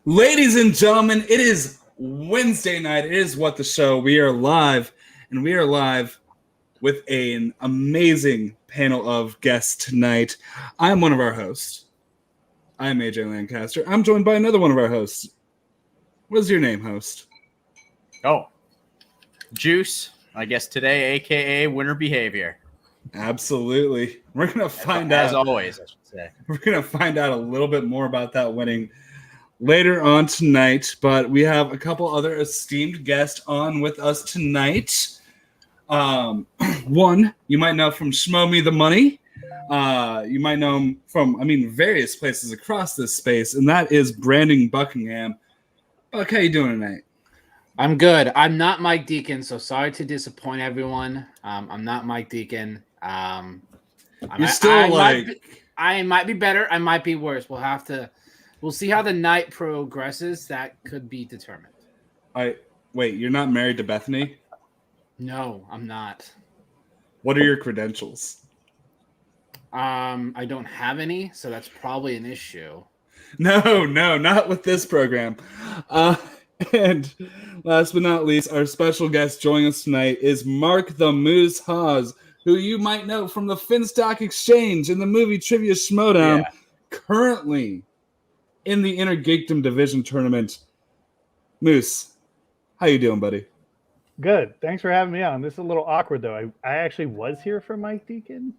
Ladies and gentlemen, it is Wednesday night. It is What the Show. We are live, and we are live with an amazing panel of guests tonight. I'm one of our hosts. I'm AJ Lancaster. I'm joined by another one of our hosts. What is your name, host? Oh, Juice, I guess today, a.k.a. Winter Behavior. Absolutely. We're going to find out. As always, I should say. We're going to find out a little bit more about that winning later on tonight, but we have a couple other esteemed guests on with us tonight. One, you might know from Schmo Me the Money. You might know him from, various places across this space, and that is Brandon Buckingham. Buck, how you doing tonight? I'm good. I'm not Mike Deacon, so sorry to disappoint everyone. I'm not Mike Deacon. You're still I might be better. I might be worse. We'll see how the night progresses. That could be determined. Wait, you're not married to Bethany? No, I'm not. What are your credentials? I don't have any, so that's probably an issue. No, not with this program. And last but not least, our special guest joining us tonight is Mark the Moose Haas, who you might know from the Finstock Exchange and the movie Trivia Schmodown, currently in the Inner Geekdom Division Tournament. Moose, how you doing, buddy? Good. Thanks for having me on. This is a little awkward, though. I actually was here for Mike Deacon.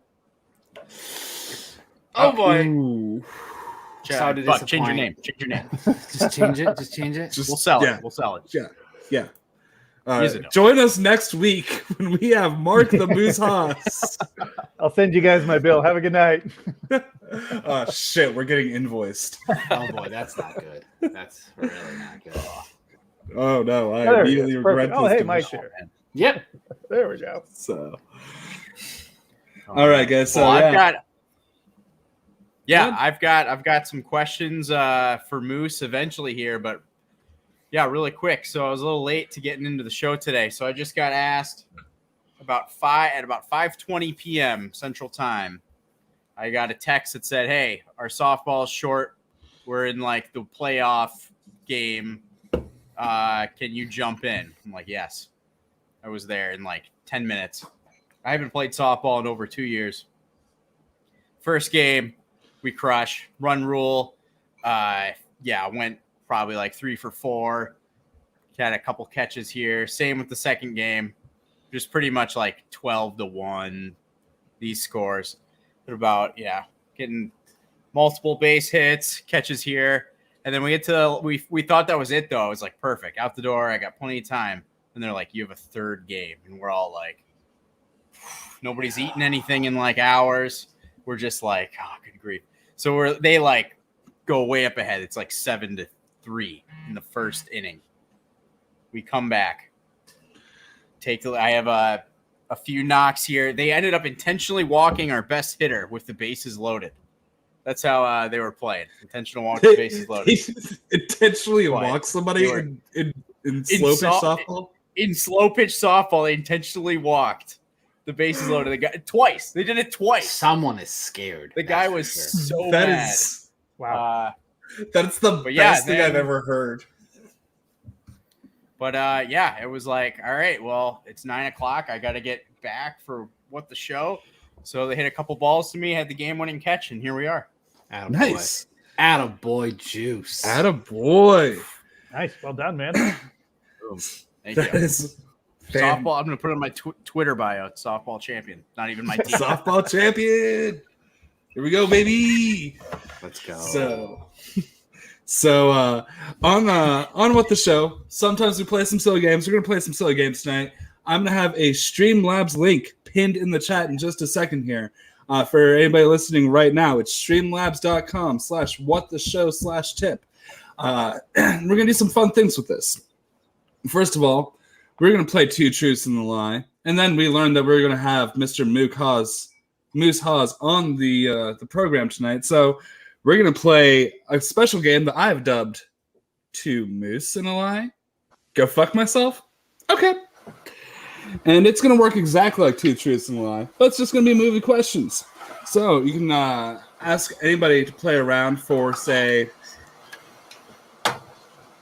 Oh, boy. Ooh. Buck, change your name. Just change it. We'll sell it. We'll sell it. Yeah. Join us next week when we have Mark the Moose Haas. I'll send you guys my bill. Have a good night. Oh, shit. We're getting invoiced. Oh, boy. That's not good. That's really not good. Oh, no. I immediately regret this. Oh, hey, Mike's here. Yep. There we go. So, all right, guys. So, I've got some questions for Moose eventually here, but really quick. So I was a little late to getting into the show today, so I just got asked at about 5:20 p.m. Central Time. I got a text that said, "Hey, our softball's short. We're in like the playoff game. Can you jump in?" I'm like, "Yes." I was there in like 10 minutes. I haven't played softball in over 2 years. First game, we crush. Run rule. I went probably like 3 for 4. Had a couple catches here. Same with the second game. Just pretty much like 12-1. These scores. But about, getting multiple base hits, catches here. And then we get to we thought that was it, though. I was like, perfect. Out the door. I got plenty of time. And they're like, you have a third game. And we're all like, nobody's eaten anything in like hours. We're just like, oh, good grief. So they like go way up ahead. It's like 7-3 in the first inning. We come back. I have a few knocks here. They ended up intentionally walking our best hitter with the bases loaded. That's how they were playing. Intentional walk with the bases loaded. Intentionally walk somebody in slow pitch softball? In slow pitch softball, they intentionally walked the bases loaded. The guy twice. They did it twice. Someone is scared. The guy was so mad. Wow. That's the best thing I've ever heard. But it was like, all right, well, it's 9:00. I got to get back for What the Show. So they hit a couple balls to me, had the game-winning catch, and here we are. Attaboy. Nice. Attaboy, Juice. Attaboy. Nice. Well done, man. Thank you. Softball, I'm going to put it on my Twitter bio. It's softball champion. Not even my team. Softball champion. Here we go, baby. Let's go. So on What the Show, sometimes we play some silly games. We're going to play some silly games tonight. I'm going to have a Streamlabs link pinned in the chat in just a second here. For anybody listening right now, it's streamlabs.com/whattheshow/tip. We're going to do some fun things with this. First of all, we're going to play Two Truths and a Lie. And then we learned that we're going to have Mr. Moose Haas on the program tonight. So we're going to play a special game that I've dubbed Two Moose and a Lie. Go fuck myself? Okay. And it's going to work exactly like Two Truths and a Lie, but it's just going to be movie questions. So you can ask anybody to play around for, say,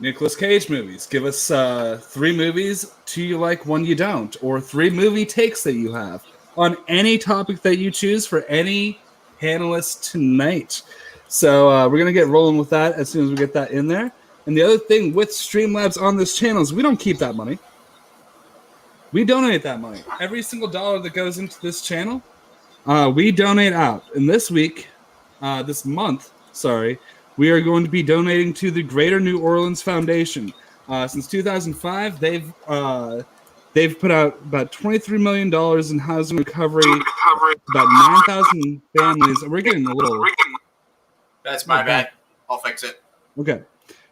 Nicolas Cage movies. Give us 3 movies, 2 you like, 1 you don't, or 3 movie takes that you have on any topic that you choose for any panelist tonight. So we're going to get rolling with that as soon as we get that in there. And the other thing with Streamlabs on this channel is we don't keep that money. We donate that money. Every single dollar that goes into this channel, we donate out. And this month, we are going to be donating to the Greater New Orleans Foundation. Since 2005, they've put out about $23 million in housing recovery, about 9,000 families. We're getting a little... That's my bad. I'll fix it. Okay.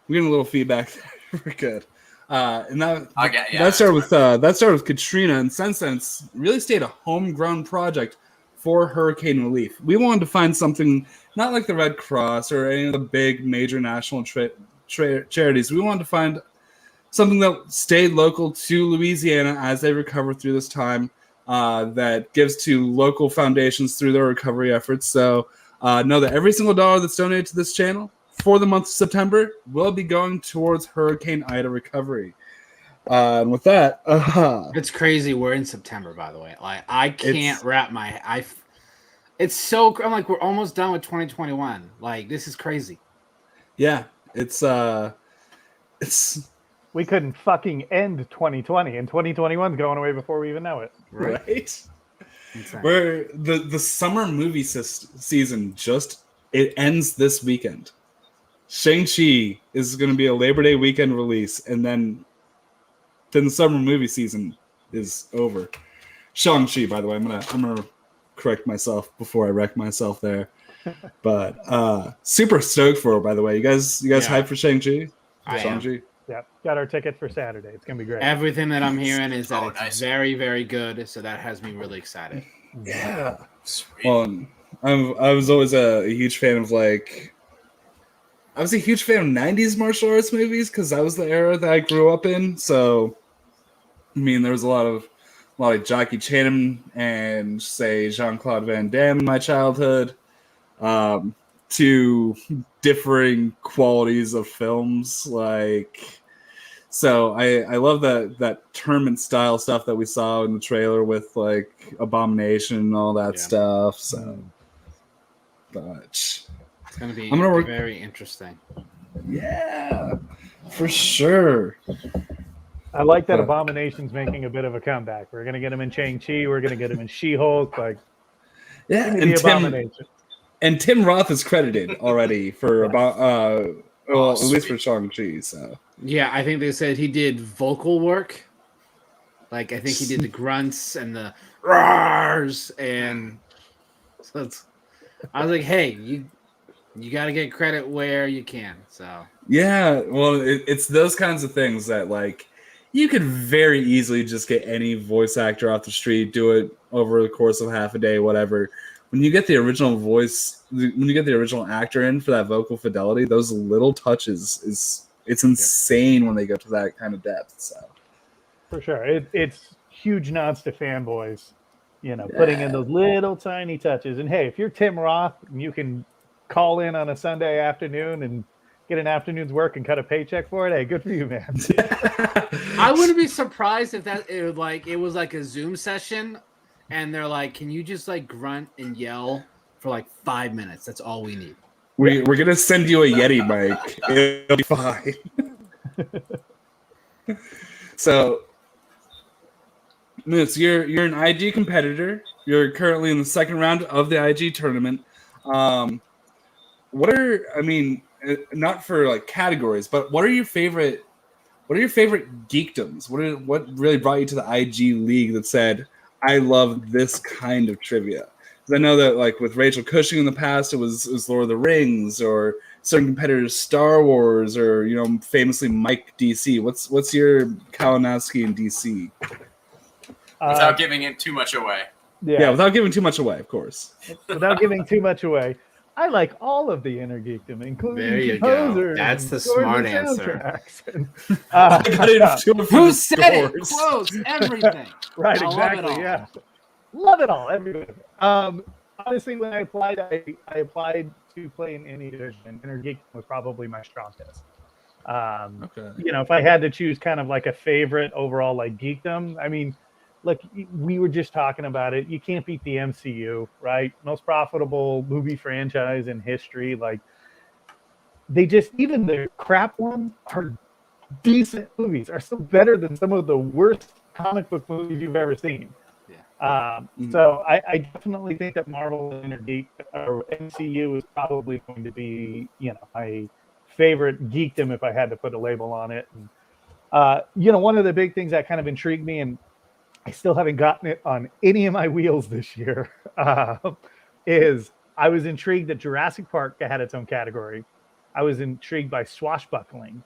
We're getting a little feedback there. We're good. And that started with Katrina, and since then, it's really stayed a homegrown project for hurricane relief. We wanted to find something not like the Red Cross or any of the big major national charities. We wanted to find something that stayed local to Louisiana as they recover through this time, that gives to local foundations through their recovery efforts. So know that every single dollar that's donated to this channel for the month of September will be going towards Hurricane Ida recovery. And with that, it's crazy. We're in September, by the way. Like, I can't wrap my. It's so. I'm like, we're almost done with 2021. Like, this is crazy. Yeah, it's. We couldn't fucking end 2020, and 2021's going away before we even know it. Right. Where the summer movie season it ends this weekend. Shang-Chi is going to be a Labor Day weekend release, and then the summer movie season is over. Shang-Chi, by the way, I'm gonna correct myself before I wreck myself there. But super stoked for it, by the way. You guys hyped for Shang-Chi? Shang-Chi? Yeah, got our tickets for Saturday. It's gonna be great. Everything that I'm hearing is that it's very, very good. So that has me really excited. Yeah. Sweet. Well, I was always a huge fan of I was a huge fan of 90s martial arts movies because that was the era that I grew up in. So, I mean, there was a lot of Jackie Chan and say Jean-Claude Van Damme in my childhood. To differing qualities of films, so I love that tournament style stuff that we saw in the trailer with Abomination and all that stuff. So, but it's gonna be very interesting. Yeah, for sure. I like that Abomination's making a bit of a comeback. We're gonna get him in Shang-Chi. We're gonna get him in She-Hulk. And Abomination. And Tim Roth is credited already for at least for Shang-Chi. So yeah, I think they said he did vocal work. I think he did the grunts and the roars, and so I was like, hey, you got to get credit where you can. So yeah, well, it's those kinds of things that you could very easily just get any voice actor off the street, do it over the course of half a day, whatever. When you get the original voice, when you get the original actor in for that vocal fidelity, those little touches it's insane when they go to that kind of depth. So for sure, it's huge nods to fanboys, putting in those little tiny touches. And hey, if you're Tim Roth, you can call in on a Sunday afternoon and get an afternoon's work and cut a paycheck for it. Hey, good for you, man. I wouldn't be surprised if it was like a Zoom session. And they're like, can you just grunt and yell for 5 minutes? That's all we need. We're going to send you a Yeti mic. It'll be fine. So, Moose, you're an IG competitor. You're currently in the second round of the IG tournament. Not for categories, but what are your favorite geekdoms? What really brought you to the IG league that said, I love this kind of trivia? Because I know that with Rachel Cushing in the past, it was Lord of the Rings, or certain competitors Star Wars, or famously Mike DC. What's your Kalinowski in DC? Without giving it too much away. Yeah, without giving too much away, of course. Without giving too much away. I like all of the inner geekdom, including composers. That's the smart answer. Who said it? Close everything. Right, exactly. Yeah, love it all. Everybody. Honestly, when I applied, I applied to play in any division. Inner geekdom was probably my strongest. Okay. If I had to choose kind of like a favorite overall, like geekdom, I mean, look, we were just talking about it. You can't beat the MCU, right? Most profitable movie franchise in history. Like, even the crap ones are decent movies, are still better than some of the worst comic book movies you've ever seen. So I definitely think that Marvel or MCU is probably going to be, my favorite geekdom if I had to put a label on it. And, one of the big things that kind of intrigued me, and I still haven't gotten it on any of my wheels this year, is I was intrigued that Jurassic Park had its own category. I was intrigued by swashbuckling,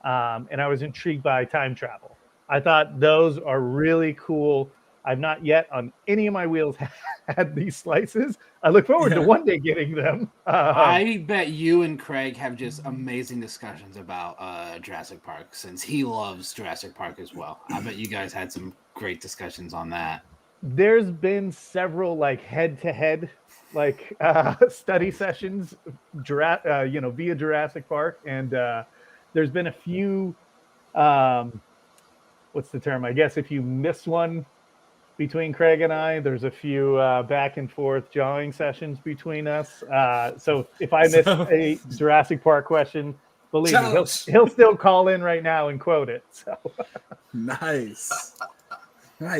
and I was intrigued by time travel. I thought those are really cool. I've not yet on any of my wheels had these slices. I look forward to one day getting them. I bet you and Craig have just amazing discussions about Jurassic Park, since he loves Jurassic Park as well. I bet you guys had some great discussions on that. There's been several like head-to-head study sessions, via Jurassic Park, and there's been a few. What's the term? I guess if you miss one between Craig and I, there's a few back and forth jawing sessions between us. So if I miss a Jurassic Park question, believe me, he'll still call in right now and quote it. So nice.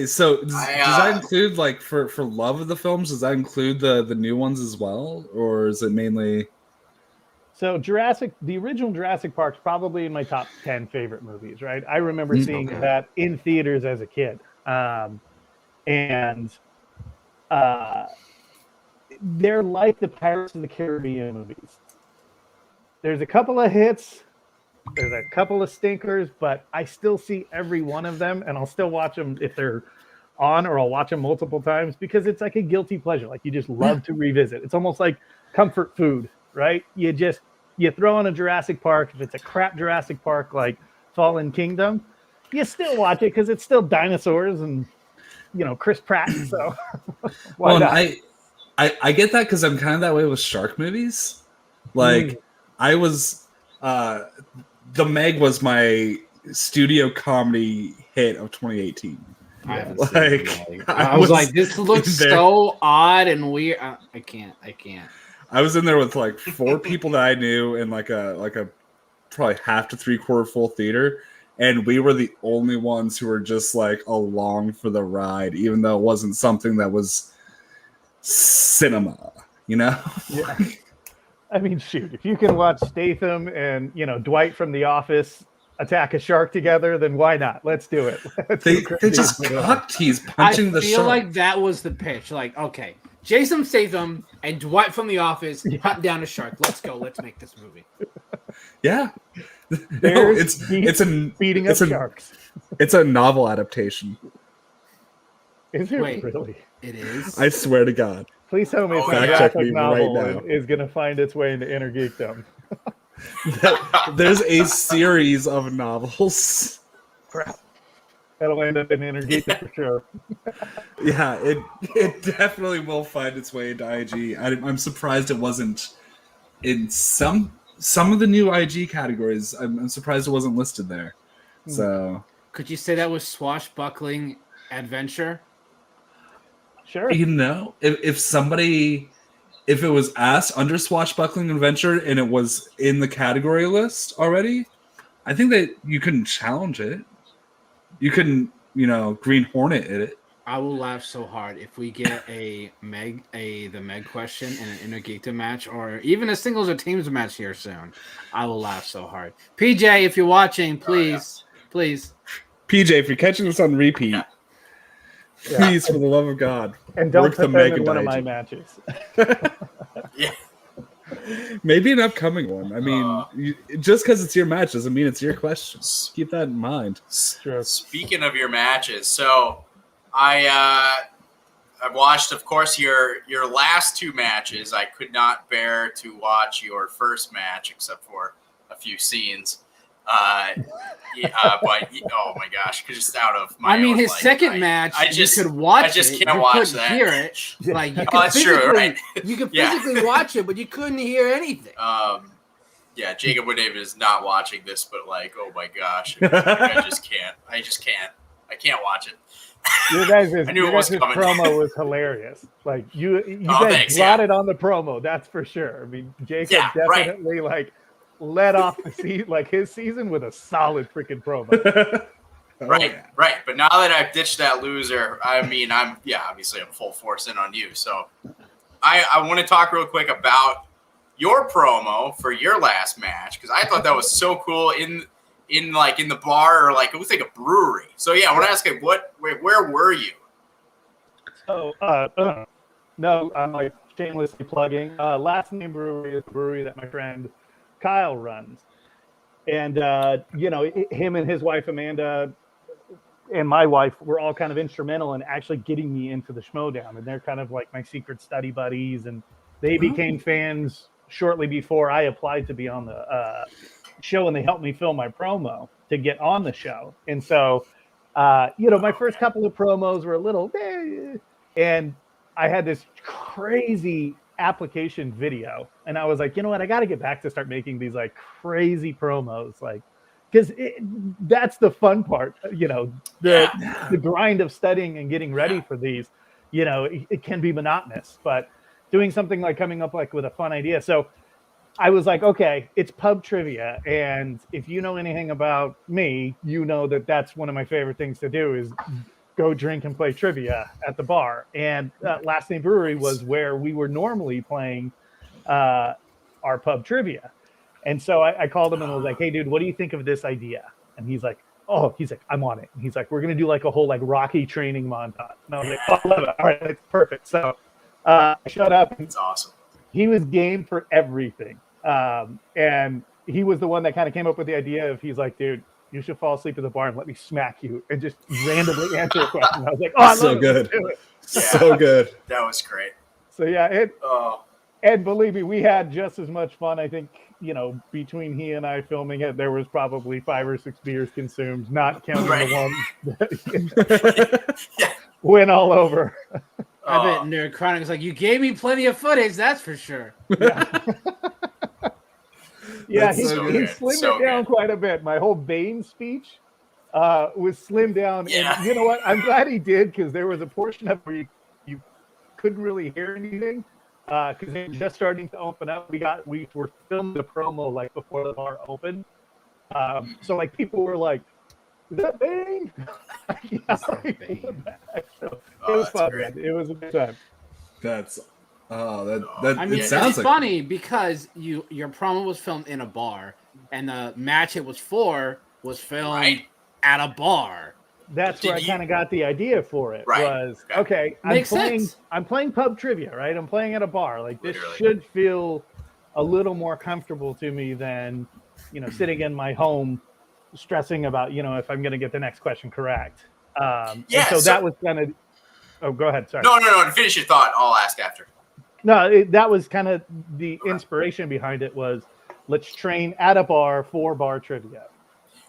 So does that include, like, for love of the films? Does that include the new ones as well, or is it mainly? So the original Jurassic Park's probably in my top 10 favorite movies. Right, I remember seeing that in theaters as a kid. And they're like the Pirates of the Caribbean movies. There's a couple of hits, there's a couple of stinkers, but I still see every one of them, and I'll still watch them if they're on, or I'll watch them multiple times, because it's like a guilty pleasure. Like, you just love to revisit. It's almost like comfort food, right? You throw on a Jurassic Park. If it's a crap Jurassic Park like Fallen Kingdom, you still watch it because it's still dinosaurs and Chris Pratt. So why not? I get that, because I'm kind of that way with shark movies. Like, I was The Meg was my studio comedy hit of 2018. I haven't seen it. I was like, this looks so odd and weird. I can't. I was in there with like 4 people that I knew in like a probably half to 3/4 full theater, and we were the only ones who were just like along for the ride, even though it wasn't something that was cinema, Yeah. I mean, shoot, if you can watch Statham and Dwight from The Office attack a shark together, then why not? Let's do it. They just cocked. He's punching the shark. I feel like that was the pitch. Like, okay, Jason Statham and Dwight from The Office hunt down a shark. Let's go. Let's make this movie. Yeah. It's beating up sharks. It's a novel adaptation. Is it really? It is. I swear to God. Please tell me it's a graphic novel is going to find its way into Inner Geekdom. There's a series of novels. Crap. That'll end up in Inner Geekdom for sure. Yeah, it definitely will find its way into IG. I'm surprised it wasn't in some of the new IG categories. I'm surprised it wasn't listed there. So, could you say that was swashbuckling adventure? Sure. If it was asked under swashbuckling adventure and it was in the category list already, I think that you couldn't challenge it. You couldn't, Green Hornet it. I will laugh so hard if we get the Meg question in an Inner Geekdom match, or even a singles or teams match here soon. I will laugh so hard. PJ, if you're watching, please. PJ, if you're catching this on repeat, please, for the love of God, and don't put them in one of my matches. Yeah. Maybe an upcoming one. I mean, just because it's your match doesn't mean it's your question. Keep that in mind. Sure. Speaking of your matches, so I watched, of course, your last 2 matches. I could not bear to watch your first match except for a few scenes. But oh my gosh, just out of my. I mean, his second match, you could watch. I just can't watch that. Hear it. Like, you could that's true, right? You could physically watch it, but you couldn't hear anything. Yeah, Jacob Woodhaven is not watching this, but like, oh my gosh, I just can't. I can't watch it. Your guys' I knew it was coming. promo was hilarious. Like you Oh, guys thanks, brought yeah. it on the promo, that's for sure. I mean, Jacob Yeah, right. definitely like let off the his season with a solid freaking promo. Right. But now that I've ditched that loser, I mean, obviously I'm full force in on you. So I want to talk real quick about your promo for your last match, because I thought that was so cool in the bar, or like it was like a brewery. So yeah, I want to ask you, where were you? So no, I'm like shamelessly plugging. Last Name Brewery is a brewery that my friend Kyle runs. And him and his wife Amanda and my wife were all kind of instrumental in actually getting me into the Schmodown, and they're kind of like my secret study buddies, and they became fans shortly before I applied to be on the show, and they helped me film my promo to get on the show. And so, my first couple of promos were a little, and I had this crazy application video, and I was like, you know what, I got to get back to start making these like crazy promos, like, because that's the fun part, the grind of studying and getting ready for these, it can be monotonous, but doing something like coming up like with a fun idea. So I was like, okay, it's pub trivia. And if you know anything about me, you know that that's one of my favorite things to do is go drink and play trivia at the bar. And Last Name Brewery was where we were normally playing our pub trivia. And so I called him and was like, hey, dude, what do you think of this idea? And he's like, I'm on it. And he's like, we're going to do like a whole like Rocky training montage. And I was like, I love it. All right, that's perfect. So I showed up. It's awesome. He was game for everything. And he was the one that kind of came up with the idea of, he's like, dude, you should fall asleep at the bar and let me smack you and just randomly answer a question. I was like, I love good. It. So good. That was great. So yeah, and believe me, we had just as much fun. I think, between he and I filming it, there was probably 5 or 6 beers consumed, not counting the one that went all over. I bet Nerd Chronic's like, you gave me plenty of footage, that's for sure. Yeah, he slimmed it down quite a bit. My whole Bane speech was slimmed down. Yeah. And you know what? I'm glad he did, because there was a portion of where you couldn't really hear anything, because they were just starting to open up. We were filming the promo like before the bar opened. So like people were like, is that Bane? So it was fun, man. It was a good time. It sounds it's funny because your promo was filmed in a bar, and the match it was for was filmed at a bar. That's where I kind of got the idea for it. Right. Was okay. I'm playing pub trivia, right? I'm playing at a bar. Like this should feel a little more comfortable to me than sitting in my home stressing about if I'm going to get the next question correct. So that was kind of. Oh, go ahead. Sorry. No. Finish your thought. I'll ask after. No, that was kind of the inspiration behind it. Was let's train at a bar for bar trivia.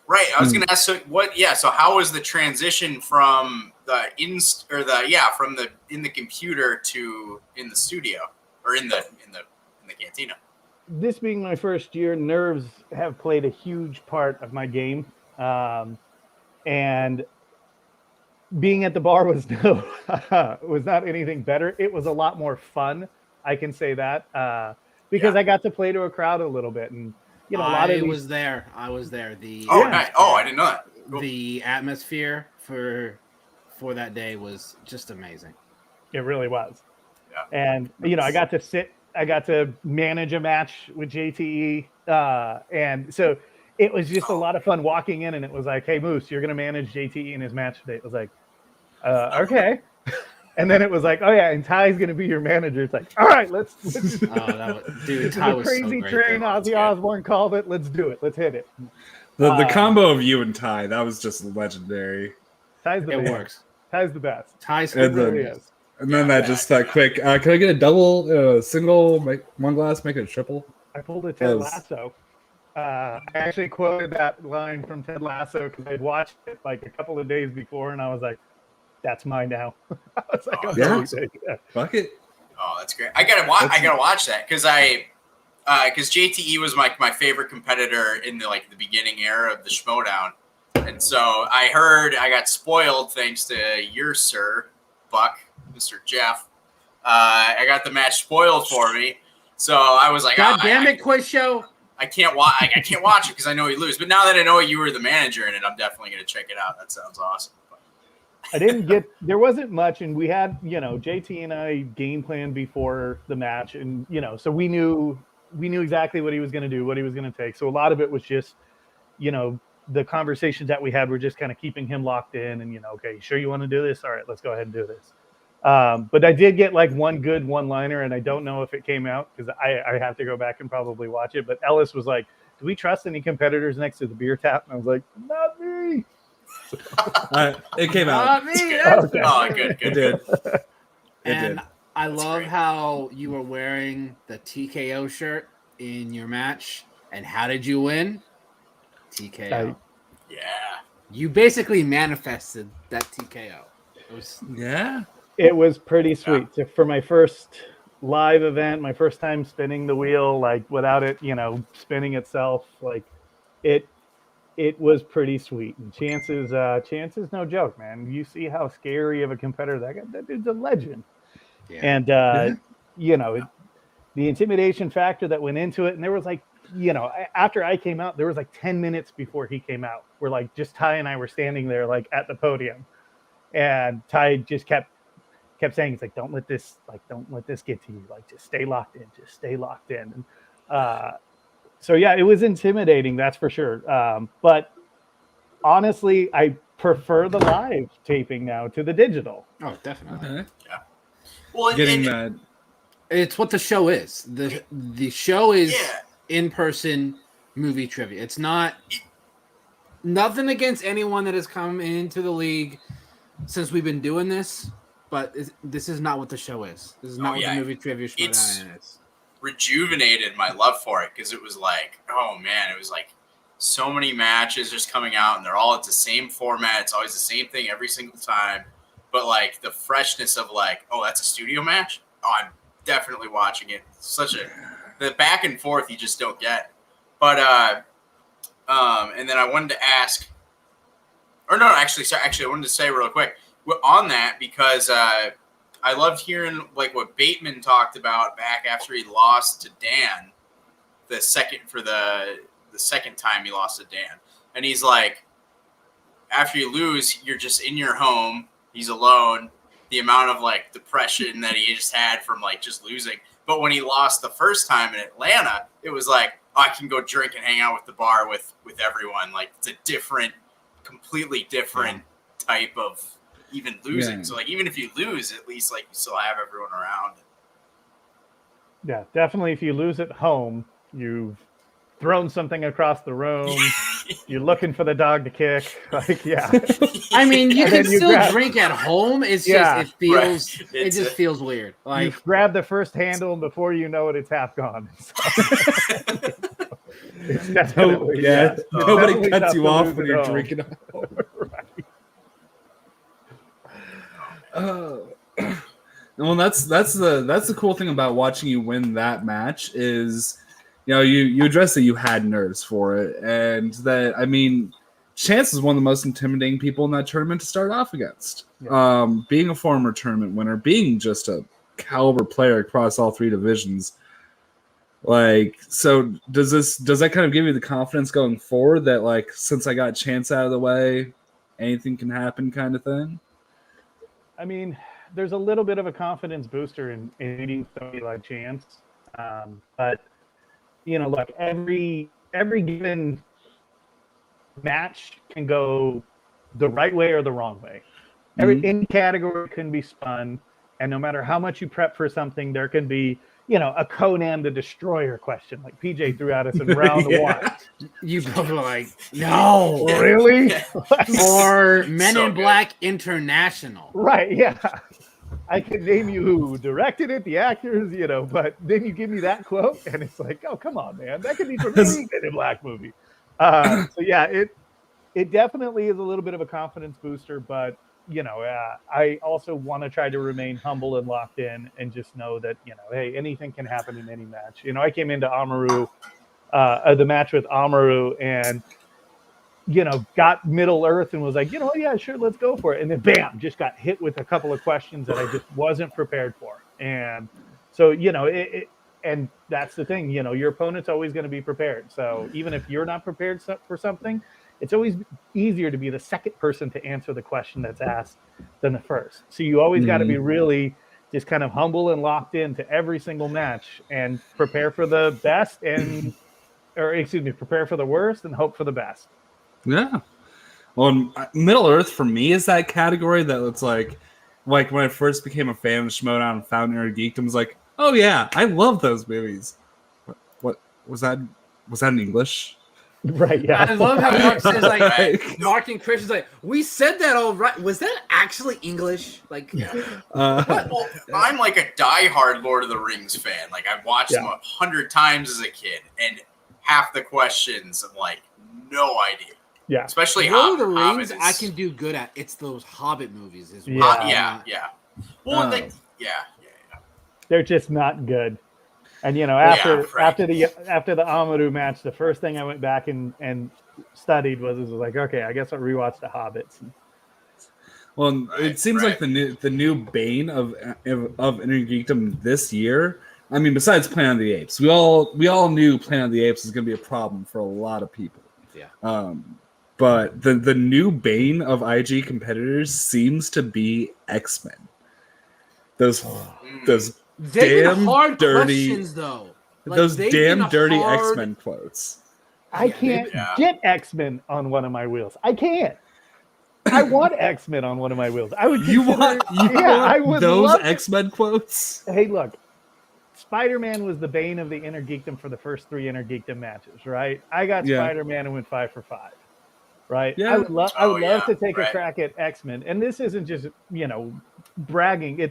Right. I was going to ask. So how was the transition from in the computer to in the studio, or in the cantina? This being my first year, nerves have played a huge part of my game, and being at the bar was not anything better. It was a lot more fun. I can say that because I got to play to a crowd a little bit, and a lot of I was there. Nice. Nice. I didn't know that. Cool. The atmosphere for that day was just amazing. It really was. Yeah. And I got to manage a match with JTE, and so it was just a lot of fun walking in, and it was like, hey, Moose, you're going to manage JTE in his match today. It was like, okay. And then it was like, oh yeah, and Ty's going to be your manager. It's like, all right, let's Ty was crazy so train. Ozzy Osbourne called it. Let's do it. Let's hit it. The combo of you and Ty, that was just legendary. Ty's the best. Works. Ty's the best. Ty's really is. And then quick. Can I get a double, single, make one glass, make it a triple? I pulled a Ted Lasso. I actually quoted that line from Ted Lasso because I'd watched it like a couple of days before, and I was like, "That's mine now." I was like, Fuck it. Oh, that's great. I gotta watch that because I because JTE was my favorite competitor in the beginning era of the Schmodown. And so I heard I got spoiled thanks to your sir, Buck, Mr. Jeff. I got the match spoiled for me. So I was like, God damn it, quiz show. I can't watch it because I know he lose. But now that I know you were the manager in it, I'm definitely going to check it out. That sounds awesome. There wasn't much, and we had, JT and I game planned before the match, and, so we knew exactly what he was going to do, what he was going to take. So a lot of it was just, the conversations that we had were just kind of keeping him locked in and, okay, you sure you want to do this? All right, let's go ahead and do this. But I did get one good one-liner, and I don't know if it came out because I have to go back and probably watch it. But Ellis was like, do we trust any competitors next to the beer tap? And I was like, not me. It came out. Not me. Okay. Oh, good. It did. And I love great. how you were wearing the TKO shirt in your match. And how did you win? TKO. Yeah. You basically manifested that TKO. It was pretty sweet. So for my first live event, my first time spinning the wheel, without it, spinning itself, it was pretty sweet. And Chance's no joke, man. You see how scary of a competitor that dude's a legend. Yeah. And the intimidation factor that went into it, and there was after I came out, there was 10 minutes before he came out, where just Ty and I were standing there at the podium, and Ty just kept saying, it's don't let this get to you, just stay locked in, and so yeah, it was intimidating, that's for sure. But honestly, I prefer the live taping now to the digital. Oh, definitely. Okay. Yeah. Well, Getting that. It's what the show is. The show is in-person movie trivia. It's not nothing against anyone that has come into the league since we've been doing this, but this is not what the show is. This is not what the movie trivia show is. Rejuvenated my love for it because it was oh man, it was so many matches just coming out, and they're all at the same format. It's always the same thing every single time, but the freshness of oh, that's a studio match. Oh, I'm definitely watching it. The back and forth you just don't get. But and then I wanted to ask, or no, actually I wanted to say real quick on that because I loved hearing what Bateman talked about back after he lost to Dan, the second time he lost to Dan, and he's after you lose, you're just in your home, he's alone. The amount of depression that he just had from just losing, but when he lost the first time in Atlanta, it was oh, I can go drink and hang out with the bar with everyone. It's a completely different type of. Even losing, so even if you lose, at least you still have everyone around. Yeah, definitely. If you lose at home, you've thrown something across the room. You're looking for the dog to kick. I mean, you can still drink at home. It's just it just feels weird. You grab the first handle, and before you know it, it's half gone. So, it's definitely Nobody cuts you off when you're drinking. Well, that's the cool thing about watching you win that match is, you address that you had nerves for it, and that Chance is one of the most intimidating people in that tournament to start off against. Yeah. Being a former tournament winner, being just a caliber player across all three divisions. So does that kind of give you the confidence going forward that since I got Chance out of the way, anything can happen kind of thing? There's a little bit of a confidence booster in beating somebody like Chance. But, look, every given match can go the right way or the wrong way. Any category can be spun, and no matter how much you prep for something, there can be, a Conan the Destroyer question, like PJ threw at us in round one. You both were no. Really? Or Men in Black International. Right, yeah. I can name you who directed it, the actors, but then you give me that quote, and it's oh, come on, man. That could be from any Men in Black movie. So, yeah, it definitely is a little bit of a confidence booster, but, I also want to try to remain humble and locked in, and just know that hey, anything can happen in any match. I came into Amaru, the match with Amaru, and got Middle Earth and was like, yeah, sure, let's go for it. And then bam, just got hit with a couple of questions that I just wasn't prepared for. And so, and that's the thing, your opponent's always going to be prepared. So even if you're not prepared for something, it's always easier to be the second person to answer the question that's asked than the first. So you always got to be really just kind of humble and locked into every single match and prepare for the best prepare for the worst and hope for the best. Yeah. Well, Middle Earth for me is that category that it's like when I first became a fan of Schmoedown and found Inner Geekdom, was like, oh yeah, I love those movies. What was that? Was that in English? Right, yeah. I love how Mark says Mark and Chris is like, we said that all right. Was that actually English? Like, well, I'm like a diehard Lord of the Rings fan. Like I've watched them 100 times as a kid, and half the questions I'm like, no idea. Yeah, especially Lord of the Rings. I can do good at. It's those Hobbit movies. Yeah. Well, they're just not good. And after the Amaru match, the first thing I went back and studied was like, okay, I guess I'll rewatch the Hobbits. Well, it seems like the new bane of Inner Geekdom this year. I mean, besides Planet of the Apes, we all knew Planet of the Apes was going to be a problem for a lot of people. Yeah. But the new bane of IG competitors seems to be X-Men. Those damn hard dirty questions, though. Those damn dirty X-Men quotes. I can't get X-Men on one of my wheels. I can't. I want X-Men on one of my wheels. I would. I would those X-Men quotes. Hey, look. Spider-Man was the bane of the Inner Geekdom for the first 3 Inner Geekdom matches, right? I got Spider-Man and went 5 for 5, right? Yeah. I would love to take a crack at X-Men, and this isn't just bragging.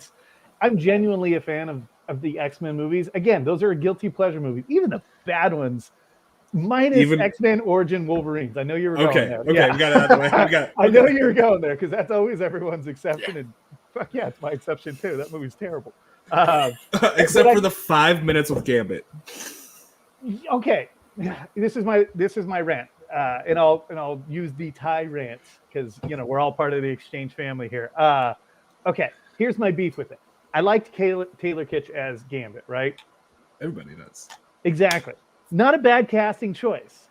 I'm genuinely a fan of the X-Men movies. Again, those are a guilty pleasure movie, even the bad ones, minus X-Men Origin Wolverines. I know you were going there. Okay, we got it out of the way. I know you were going there because that's always everyone's exception, and fuck yeah, it's my exception too. That movie's terrible. Except for the 5 minutes with Gambit. Okay, this is my rant, and I'll use the Thai rant because we're all part of the exchange family here. Okay, here's my beef with it. I liked Taylor Kitsch as Gambit, right? Everybody does. Exactly. Not a bad casting choice.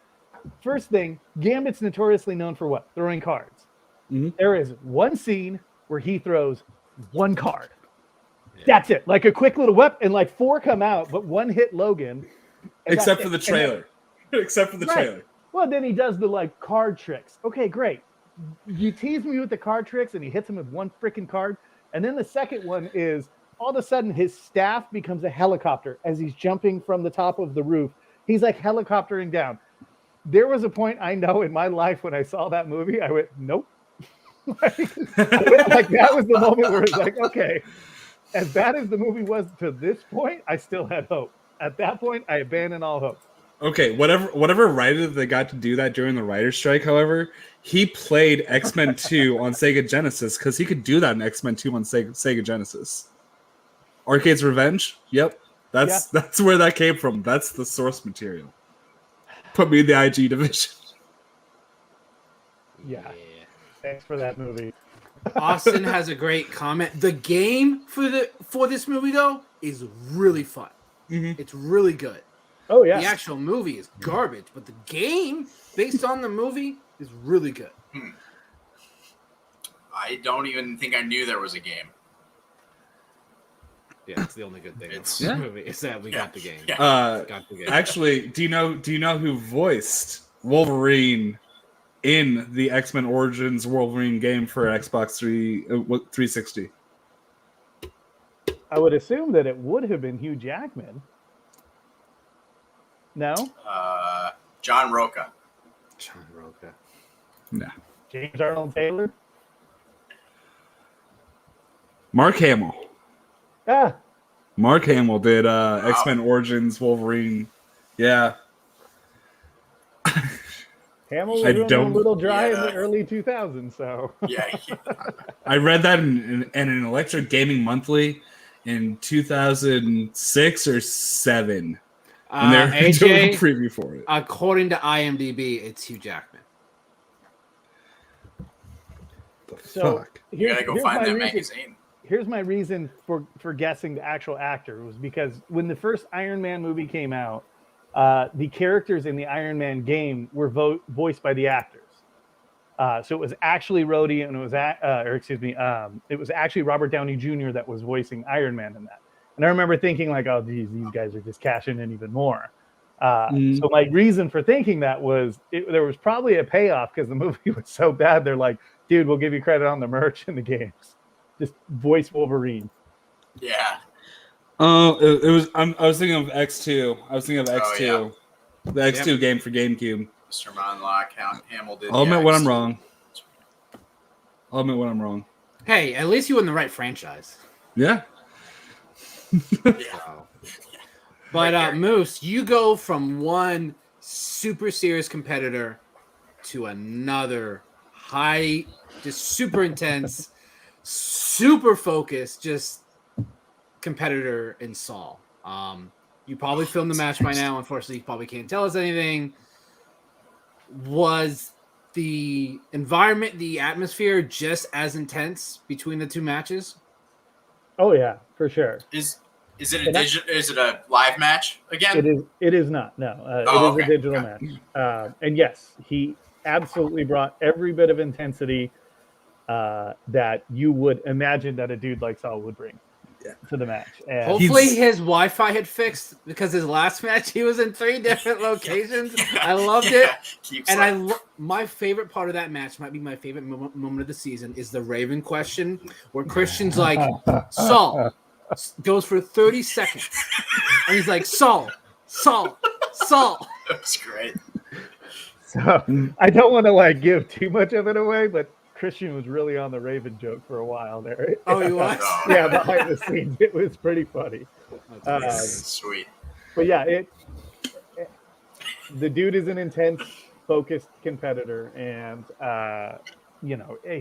First thing, Gambit's notoriously known for what? Throwing cards. Mm-hmm. There is one scene where he throws one card. That's it. Like a quick little whip, and like 4 come out, but 1 hit Logan. Except for the trailer. Except for the trailer. Well, then he does the card tricks. Okay, great. You tease me with the card tricks, and he hits him with 1 freaking card. And then the second one is all of a sudden his staff becomes a helicopter as he's jumping from the top of the roof. He's like helicoptering down. There was a point I know in my life when I saw that movie, I went, nope. That was the moment where it's like, okay. As bad as the movie was to this point, I still had hope. At that point, I abandoned all hope. Okay, whatever writer that got to do that during the writer's strike, however, he played X-Men 2 on Sega Genesis because he could do that in X-Men 2 on Sega Genesis. Arcade's Revenge? Yep. That's where that came from. That's the source material. Put me in the IG division. Yeah. Thanks for that movie. Austin has a great comment. The game for this movie though is really fun. Mm-hmm. It's really good. Oh yeah. The actual movie is garbage, but the game based on the movie is really good. I don't even think I knew there was a game. Yeah, that's the only good thing. It's movie. It's that we got the game. Yeah. Got the game. Actually, do you know who voiced Wolverine in the X-Men Origins Wolverine game for Xbox 360? I would assume that it would have been Hugh Jackman. No? John Roca. No. James Arnold Taylor? Mark Hamill. Ah. Mark Hamill did X-Men Origins Wolverine. Yeah. Hamill was I running a don't- little dry in Yeah. the early 2000s, so Yeah, I read that in an Electric Gaming Monthly in 2006 or 7 when they were doing a AJ, preview for it. according to IMDb, it's Hugh Jackman. The so fuck? you gotta go here's find my that reason. magazine. Here's my reason for guessing the actual actor. It was because when the first Iron Man movie came out, the characters in the Iron Man game were voiced by the actors. So it was actually Rhodey, and it was it was actually Robert Downey Jr. that was voicing Iron Man in that. And I remember thinking like, oh, geez, these guys are just cashing in even more. So my reason for thinking that was there was probably a payoff because the movie was so bad. They're like, dude, we'll give you credit on the merch and the games. Just voice Wolverine. Yeah. Oh, it was. I was thinking of X2. I was thinking of X2, Oh, the X2 game for GameCube. Mr. Monlock, Hamill did. I'll admit the when X. I'm wrong. I'll admit when I'm wrong. Hey, at least you in the right franchise. Yeah. Yeah. But Moose, you go from one super serious competitor to another just super intense, super focused, just competitor in Saul. You probably filmed the match by now. Unfortunately, you probably can't tell us anything. Was the environment, the atmosphere, just as intense between the two matches? Oh yeah, for sure. Is it is it a live match again? It is. It is not. No, Oh, it is okay. a digital match. And yes, he absolutely brought every bit of intensity that you would imagine that a dude like Saul would bring to the match. And Hopefully his Wi-Fi had fixed because his last match he was in 3 different locations. I loved it. Keeps And like, my favorite part of that match might be my favorite moment of the season is the Raven question where Christian's like, Saul goes for 30 seconds. And he's like, Saul. that was great. so I don't want to like give too much of it away, but Christian was really on the Raven joke for a while there. Oh, he was? Oh, Yeah, behind the scenes, it was pretty funny. sweet. But yeah, the dude is an intense, focused competitor, and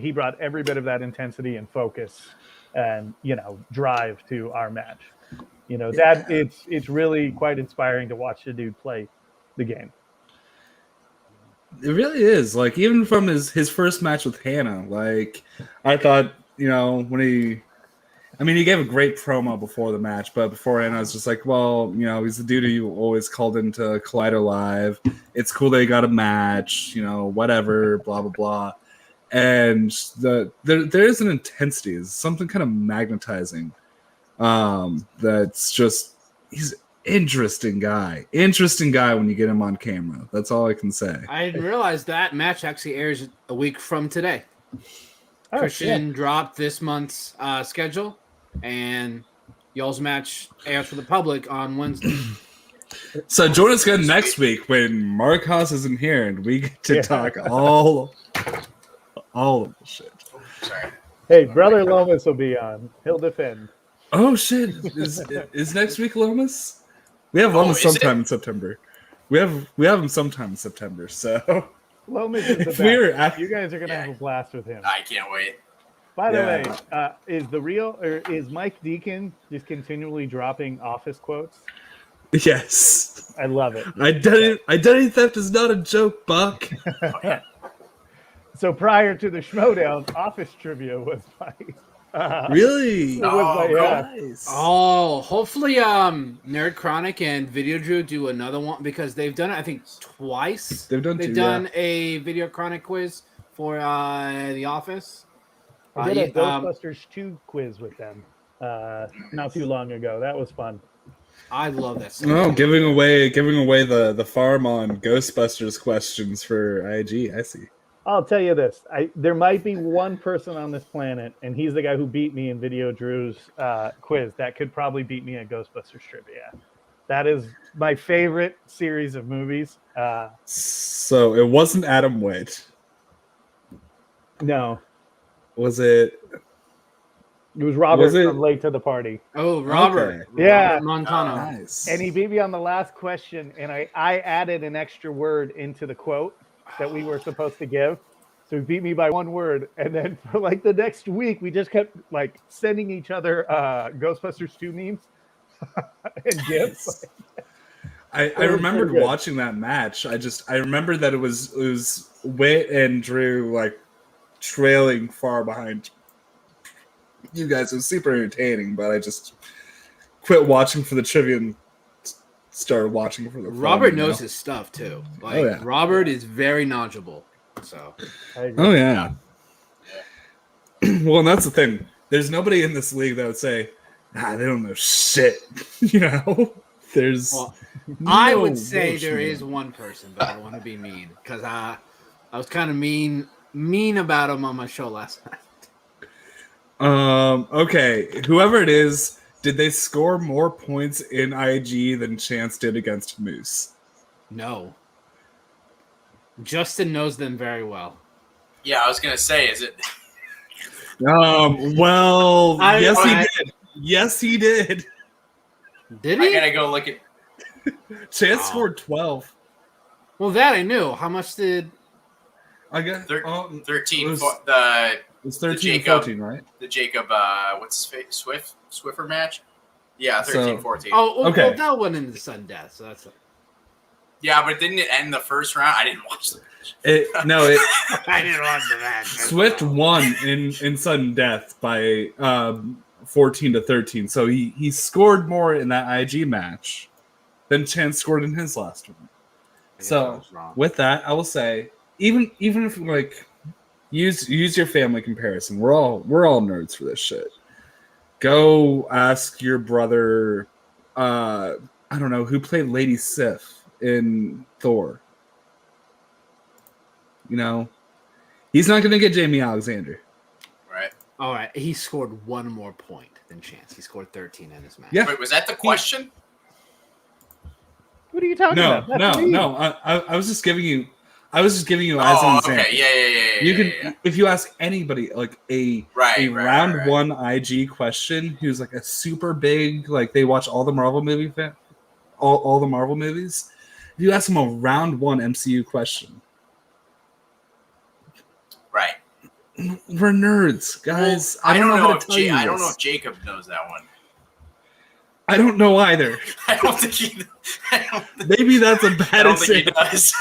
he brought every bit of that intensity and focus and drive to our match. That it's really quite inspiring to watch the dude play the game. It really is. Like, even from his first match with Hannah, like, I thought, when he gave a great promo before the match, but before Hannah, I was just like, well, he's the dude who you always called into Collider Live. It's cool that he got a match, whatever, blah, blah, blah. And there is an intensity, it's something kind of magnetizing. That's just, he's interesting guy when you get him on camera. That's all I can say. I didn't realize that match actually airs a week from today. Oh, Christian dropped this month's schedule, and y'all's match airs for the public on Wednesday. So join us again next week when Mark Haas isn't here and we get to talk all of the shit. Sorry. Hey, Brother Lomas will be on. He'll defend. Oh shit! Is next week Lomas? We have Lomas is sometime in September. We have him sometime in September. So Lomas is the If best. we were at- You guys are gonna Yeah. have a blast with him. I can't wait. By the Yeah. way, is Mike Deacon just continually dropping office quotes? yes, I love it. identity theft is not a joke, Buck. So prior to the Schmodown, office trivia was my. Really? It was my Nice. Oh, hopefully, Nerd Chronic and Video Drew do another one because they've done it, I think, twice. They've done two, done a Video Chronic quiz for The Office. I did a Yeah, Ghostbusters 2 quiz with them not too long ago. That was fun. I love that. stuff. Oh, giving away the farm on Ghostbusters questions for IG. I see. I'll tell you this: there might be one person on this planet, and he's the guy who beat me in Video Drew's quiz. That could probably beat me at Ghostbusters trivia. That is my favorite series of movies. So it wasn't Adam White, No, was it? it was Robert Was it- from Late to the Party, Oh, Robert. Okay. Yeah. Robert Montano. Nice. and he beat me on the last question. And I added an extra word into the quote, that we were supposed to give. So he beat me by 1 word, and then for like the next week, we just kept like sending each other Ghostbusters 2 memes and gifs. I was remembered pretty good. watching that match. I remember that it was Wit and Drew like trailing far behind you guys. It was super entertaining, but I just quit watching for the trivia and started watching for the fun, Robert you know? knows his stuff too. Like yeah. Robert is very knowledgeable. So I agree. Oh yeah. Well, and that's the thing. There's nobody in this league that would say, "Ah, they don't know shit." You know, there's. well, I no would say bullshit. there is one person, but I don't want to be mean because I was kind of mean about him on my show last night. Okay, whoever it is, did they score more points in IG than Chance did against Moose? No. Justin knows them very well. Yeah, I was gonna say, is it? Well, I- yes, I- he did. Yes, he did. Did I he? gotta go look at. Chance Oh. scored 12. Well, that I knew. How much did? I guess 13. it was- The it's 13 Jacob. 14, right? Jacob, what's his face? Swiffer match? Yeah, 13, So- 14. Oh, well, Okay. that went into sudden death. So that's. Yeah, but didn't it end the first round? I didn't watch the match. I didn't watch the match. Swift won in sudden death by 14 to 13. So he scored more in that IG match than Chance scored in his last one. I So was wrong. with that, I will say, even if like use your family comparison, we're all nerds for this shit. Go ask your brother. I don't know who played Lady Sif in Thor. You know, he's not going to get Jamie Alexander. Right. All right, he scored 1 more point than Chance. He scored 13 in this match. Yeah. Wait, was that the question? What are you talking No, about? That's me. no. I was just giving you. as an example. Okay. Yeah. You can, yeah. if you ask anybody like a Right, round one IG question who's like a super big, like they watch all the Marvel movie all the Marvel movies. If you ask them a round one MCU question, Right. we're nerds, guys. Well, I don't know how to tell you I don't know this. if Jacob knows that one. I don't know either. I don't think he. Maybe that's a I bad don't think he example. does.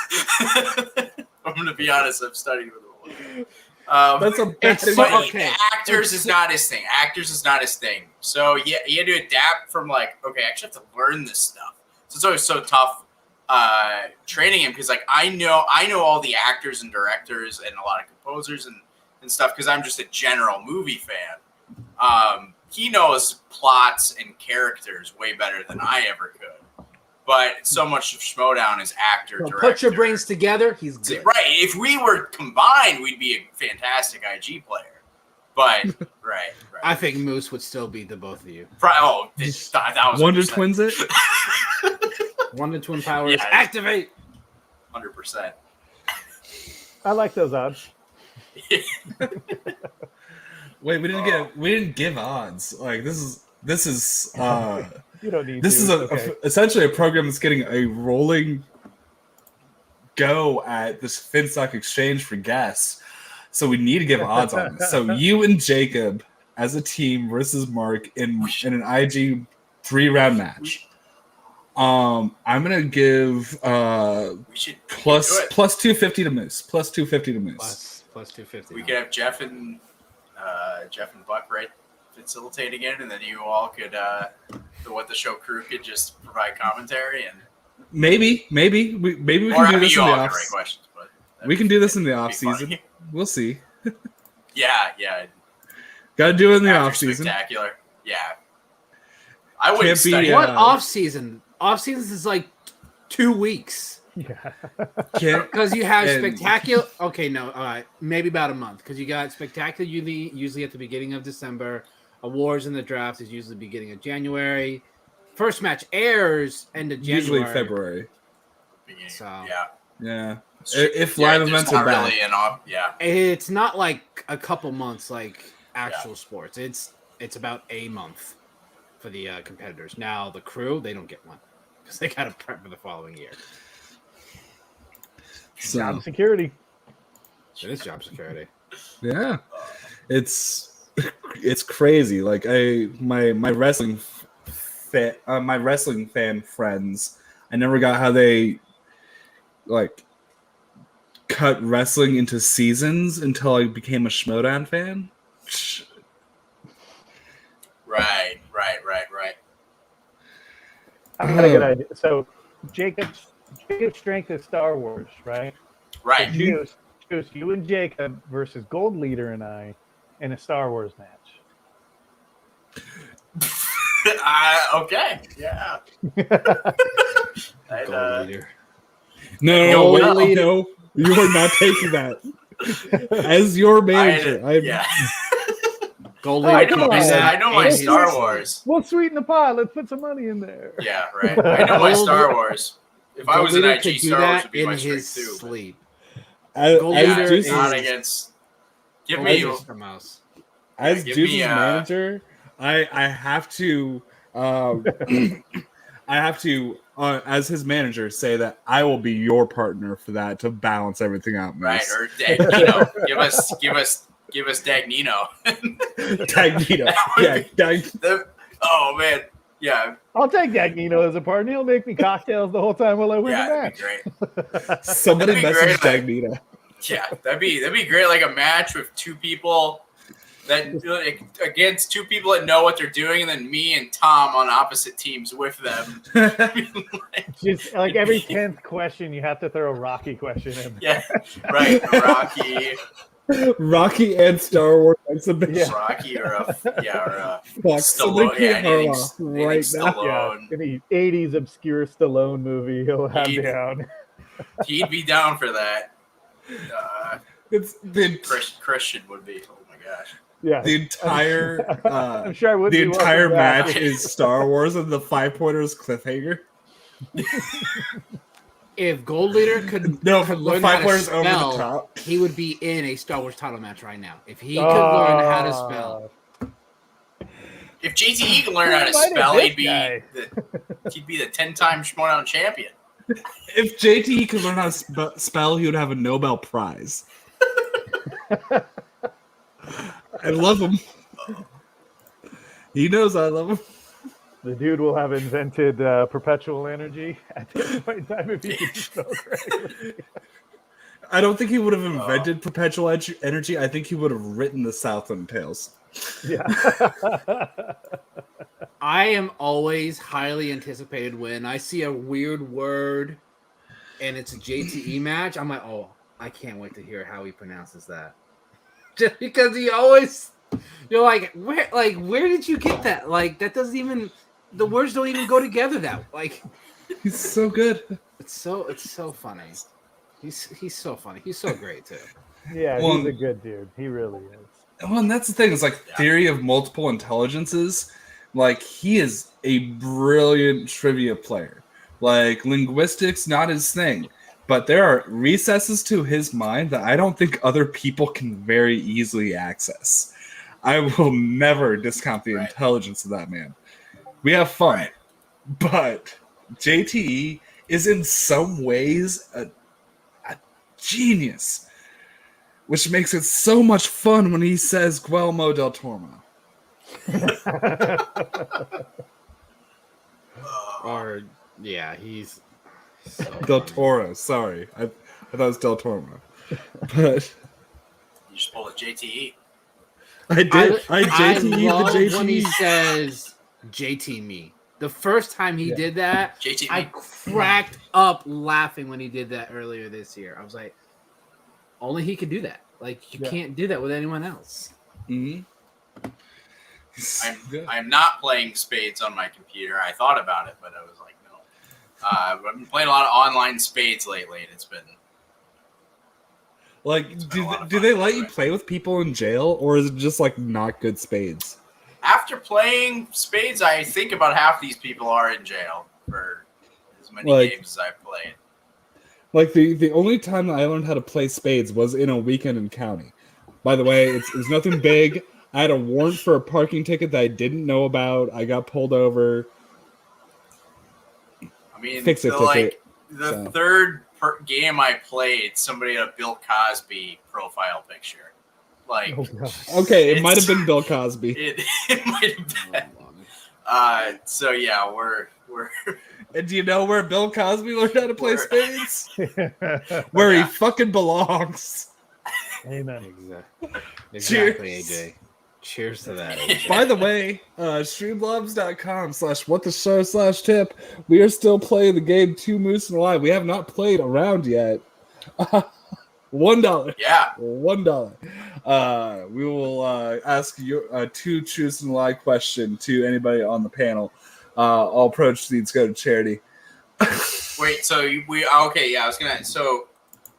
I'm gonna be honest. I've studied with him. That's a bad It's so- example. But okay. actors is not his thing. Actors is not his thing. So yeah, he had to adapt from like, okay, I actually have to learn this stuff. So it's always so tough training him because like I know all the actors and directors and a lot of composers and stuff because I'm just a general movie fan. He knows plots and characters way better than I ever could. But so much of Schmodown is actor, So director. put your brains together. He's good. Right. If we were combined, we'd be a fantastic IG player. But right. I think Moose would still beat the both of you. Oh, that was Wonder 100%. Twins it. Wonder Twin powers Yeah. activate. 100%. I like those odds. Wait, we didn't give odds. Like this is You don't need this to. is It's okay. essentially a program that's getting a rolling go at this FinStock exchange for guests. So we need to give odds on this. So you and Jacob as a team versus Mark in an IG 3-round match. I'm gonna give We should plus do it. plus 250 to Moose. Plus 250 to Moose. Plus 250. We could have Jeff and Buck right facilitate again, and then you all could the What the Show crew could just provide commentary and Maybe we or can I do mean this you in the all off. can write questions, but We can do this in the that'd off be season. funny. We'll see. Yeah. Got to do it in the After off season. Spectacular. Yeah. I wouldn't Can't be, study What Yeah. off season? Off season is like 2 weeks Yeah. Can't, because you have And- spectacular. Okay, no, all right, maybe about a month because you got spectacular usually at the beginning of December. Awards and the draft is usually beginning of January. First match airs end of January. usually February. beginning. So- Yeah. Yeah. If live there's events not are back. really an off. Yeah. It's not like a couple months like actual sports. It's about a month for the competitors. Now the crew they don't get one because they got to prep for the following year. So, Job security. It is job security. yeah, it's crazy. Like my wrestling my wrestling fan friends, I never got how they like cut wrestling into seasons until I became a Schmodown fan. Right. I've got a good idea. So Jacob's strength is Star Wars, right? Right. Choose you and Jacob versus Gold Leader and I in a Star Wars match. Okay. Yeah. And, Gold leader. No, Gold wait, no, you are not taking that. As your manager, yeah. Gold Oh, leader. come on. I know my Let's Star sweeten- Wars. We'll sweeten the pot. Let's put some money in there. Yeah, right. I know my Star Wars. If I Gold was an leader IG, could do Star Wars that would be in my his strength too. sleep. as, Gold as leader Deuce's, Not against. Give Gold me. leader's Mr. Mouse. as give Deuce's me, manager, I have to as his manager say that I will be your partner for that to balance everything out. Right, Moose. or Dagnino. give us Dagnino. Dagnino. Yeah, Oh man, yeah, I'll take Dagnino as a partner. He'll make me cocktails the whole time while I win yeah, the that'd match. be great. somebody That'd be message great, Dagnino. Yeah, that'd be great. Like a match with two people that against two people that know what they're doing, and then me and Tom on opposite teams with them. Just like every 10th question, you have to throw a Rocky question in. Yeah, right. Rocky and Star Wars exhibition. Yeah. Rocky or a Fuck, somebody Stallone. kill Yeah, anything, Harlow right now. Stallone. Any 80s obscure Stallone movie he'll have down. He'd be down for that. It's the Christian would be. Oh my gosh. Yeah. the entire I'm sure I would the be entire welcome back. match is Star Wars and the 5-pointers cliffhanger. If Gold Leader could, No, could the learn how to 5-pointers over the spell, top. he would be in a Star Wars title match right now. If he could learn how to spell. If JTE can learn how to Why did spell, this he'd be guy? he'd be the 10-time Schmodown champion. If JT could learn how to spell, he would have a Nobel Prize. I love him. He knows I love him. The dude will have invented perpetual energy at this point in time if he could spell correctly. I don't think he would have invented perpetual energy. I think he would have written the Southland Tales. Yeah. I am always highly anticipated when I see a weird word and it's a JTE match. I'm like, oh, I can't wait to hear how he pronounces that. Just because he always, you're like, where did you get that? Like, that doesn't even, the words don't even go together. That like, He's so good. it's so funny. He's so funny. He's so great too. Yeah, Well, he's a good dude. He really is. Well, and that's the thing. It's like theory of multiple intelligences. Like, he is a brilliant trivia player. Like, linguistics, not his thing. But there are recesses to his mind that I don't think other people can very easily access. I will never discount the intelligence of that man. We have fun. But JTE is in some ways a genius, which makes it so much fun when he says Guillermo del Toro. Or yeah, he's so Del funny. Toro, sorry. I thought it was Del Toro. But You just pull a JTE. I did. I JTE love the JTE. when he says JT me. The first time he did that, JTE. I cracked up laughing when he did that earlier this year. I was like, only he could do that. Like, you can't do that with anyone else. Mm-hmm. I'm not playing spades on my computer. I thought about it, but I was like, no. I've been playing a lot of online spades lately, and it's been Like, been a lot of do fun, they let by you the way. play with people in jail, or is it just like not good spades? After playing spades, I think about half these people are in jail for as many Like- games as I've played. Like the only time that I learned how to play spades was in a weekend in county. By the way, it was nothing big. I had a warrant for a parking ticket that I didn't know about. I got pulled over. I mean, Fix-it the, ticket, the so. third game I played, somebody had a Bill Cosby profile picture. Like, Oh, God. Okay, it might have been Bill Cosby. it might have been. So yeah, we're And do you know where Bill Cosby learned how to play We're- spades? Where he Yeah. fucking belongs. Amen. Exactly, Cheers. AJ. Cheers to that. AJ. By the way, streamlabs.com/whattheshow/tip. We are still playing the game Two Moose and a Lie. We have not played around yet. $1. yeah. $1. We will ask you a two truths and a lie question to anybody on the panel. All proceeds go to charity. Wait, so we okay? Yeah, I was gonna. So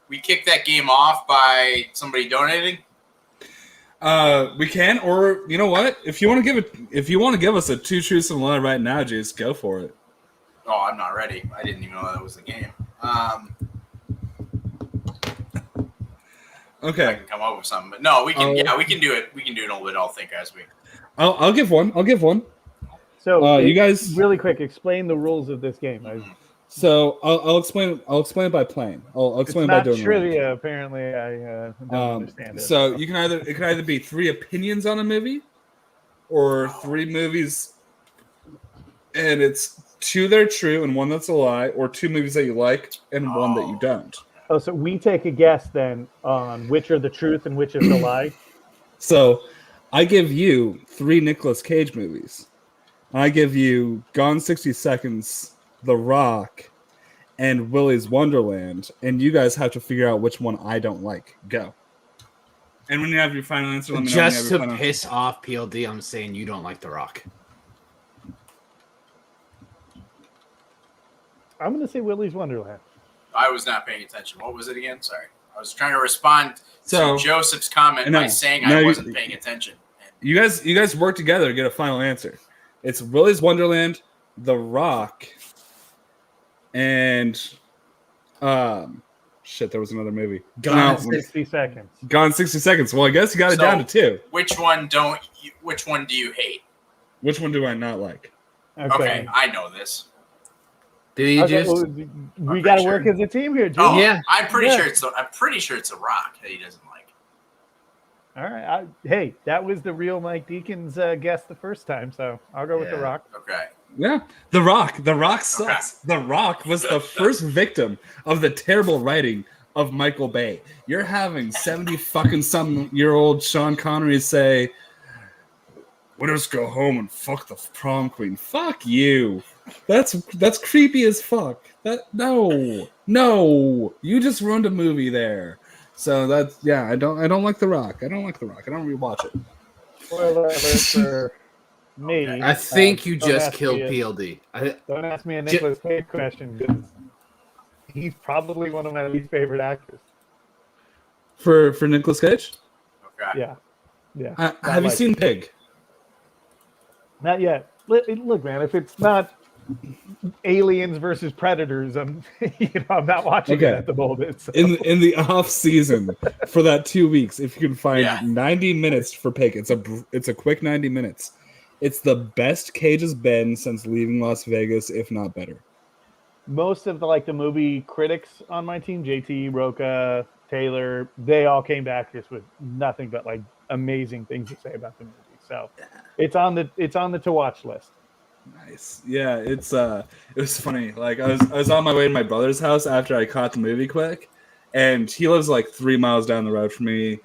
we kicked that game off by somebody donating. We can, or you know what? If you want to give us a two truths and a lie right now, Jace, go for it. Oh, I'm not ready. I didn't even know that was the game. I Okay, can come up with something, but no, we can. Oh. Yeah, we can do it. We can do it a little bit. I'll think as we. I'll give one. So, You guys- really quick, explain the rules of this game. So I'll explain. I'll explain it by playing. I'll It's explain it by not doing it. trivia. Apparently, I don't understand it. So it can either be 3 opinions on a movie, or 3 movies, and it's 2 that are true and 1 that's a lie, or 2 movies that you like and 1 that you don't. Oh, so we take a guess then on which are the truth and which is the lie. So I give you 3 Nicolas Cage movies. I give you Gone 60 Seconds, The Rock, and Willy's Wonderland, and you guys have to figure out which one I don't like. Go. And when you have your final answer, let me know. Just when you to have your final piss off PLD, I'm saying you don't like The Rock. I'm going to say Willy's Wonderland. I was not paying attention. What was it again? Sorry, I was trying to respond So- to Joseph's comment No, by saying no, I you- wasn't paying attention. You guys work together to get a final answer. It's Willy's Wonderland, The Rock, and shit, there was another movie. Gone No, 60 seconds. Gone 60 Seconds. Well, I guess you got it So- down to 2. Which one don't? Which one do you hate? Which one do I not like? Okay, I know this. Do you Okay, just? well, we I'm got to pretty work sure. as a team here, Jim. Oh, Yeah. I'm pretty Yeah. sure it's. I'm pretty sure it's a Rock that he doesn't like. All right. Hey, that was the real Mike Deacon's guess the first time, so I'll go with The Yeah. Rock. Okay. Yeah, The Rock. The Rock sucks. The Rock was the first victim of the terrible writing of Michael Bay. You're having 70 fucking some year old Sean Connery say, "We'll just go home and fuck the prom queen." Fuck you. That's creepy as fuck. No. You just ruined a movie there. So that's I don't like The Rock. I don't rewatch it. Spoiler alert for me. Okay. I think you don't just ask killed me a- PLD. Don't ask me a Nicolas Cage question because he's probably one of my least favorite actors. For Nicolas Cage? Okay. Yeah. Have you seen Pig? Not yet. Look, man, if it's not Aliens versus Predators, I'm not watching Okay. it at the moment. So. In the off season for that 2 weeks, if you can find Yeah. 90 minutes for Pig, it's a quick 90 minutes. It's the best Cage has been since leaving Las Vegas, if not better. Most of the movie critics on my team, JT, Roca, Taylor, they all came back just with nothing but amazing things to say about the movie. So it's on the to watch list. Nice. Yeah, it was funny. I was on my way to my brother's house after I caught the movie quick, and he lives 3 miles down the road from me.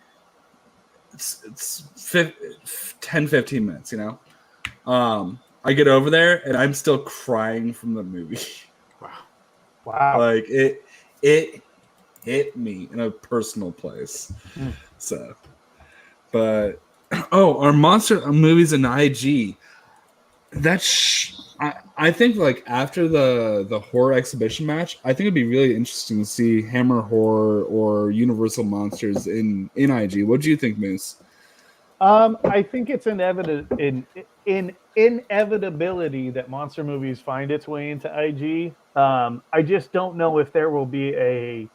It's 10-15 minutes, I get over there and I'm still crying from the movie. Wow. It hit me in a personal place. So, but our monster movies in IG. I think after the horror exhibition match, I think it'd be really interesting to see Hammer Horror or Universal Monsters in IG. What do you think, Moose? I think it's inevitability that monster movies find its way into IG. I just don't know if there will be a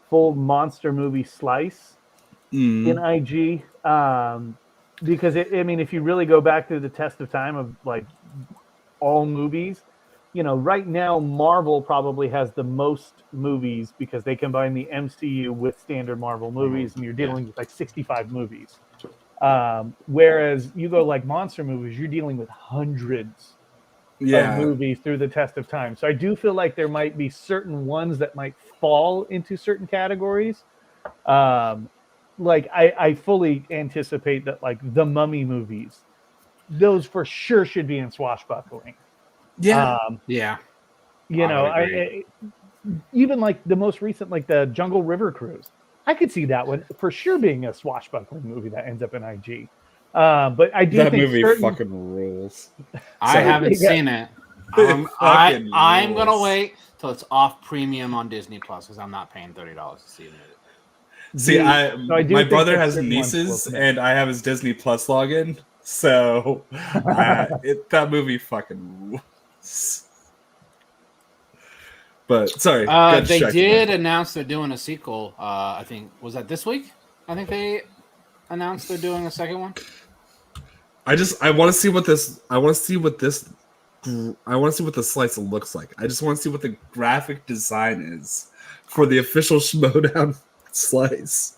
full monster movie slice in IG. Because if you really go back to the test of time of all movies, right now Marvel probably has the most movies because they combine the MCU with standard Marvel movies, and you're dealing with like 65 movies. Whereas you go like monster movies, you're dealing with hundreds of Yeah, movies through the test of time. So I do feel like there might be certain ones that might fall into certain categories. Like I fully anticipate that like the Mummy movies, those for sure should be in swashbuckling. yeah. Yeah. You I know, would agree. even like the most recent, like the Jungle River Cruise, I could see that one for sure being a swashbuckling movie that ends up in IG. But I do That think movie certain. fucking rules. I Sorry. haven't Yeah. seen it. It fucking I'm gonna rules. wait till it's off premium on Disney Plus because I'm not paying $30 to see it. See, So I do my think brother that has certain ones will nieces, come in. and I have his Disney Plus login. So that movie fucking rules. But sorry, got They distracted did there. announce they're doing a sequel. I think was that this week? I think they announced they're doing a second one. I want to see what this. I want to see what this. I want to see what the slice looks like. I just want to see what the graphic design is for the official Schmodown slice.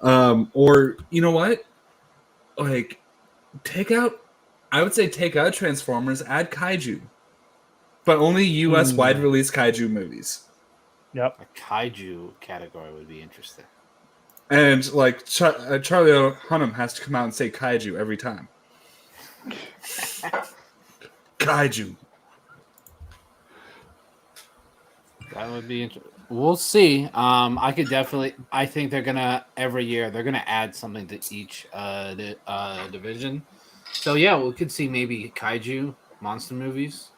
Or you know what? Like, take out. I would say take out Transformers, add Kaiju, but only U.S. wide release Kaiju movies. Yep. A kaiju category would be interesting. And like Charlie Hunnam has to come out and say Kaiju every time. Kaiju. That would be interesting. We'll see. I think they're gonna every year they're gonna add something to each division. So yeah, we could see maybe kaiju monster movies.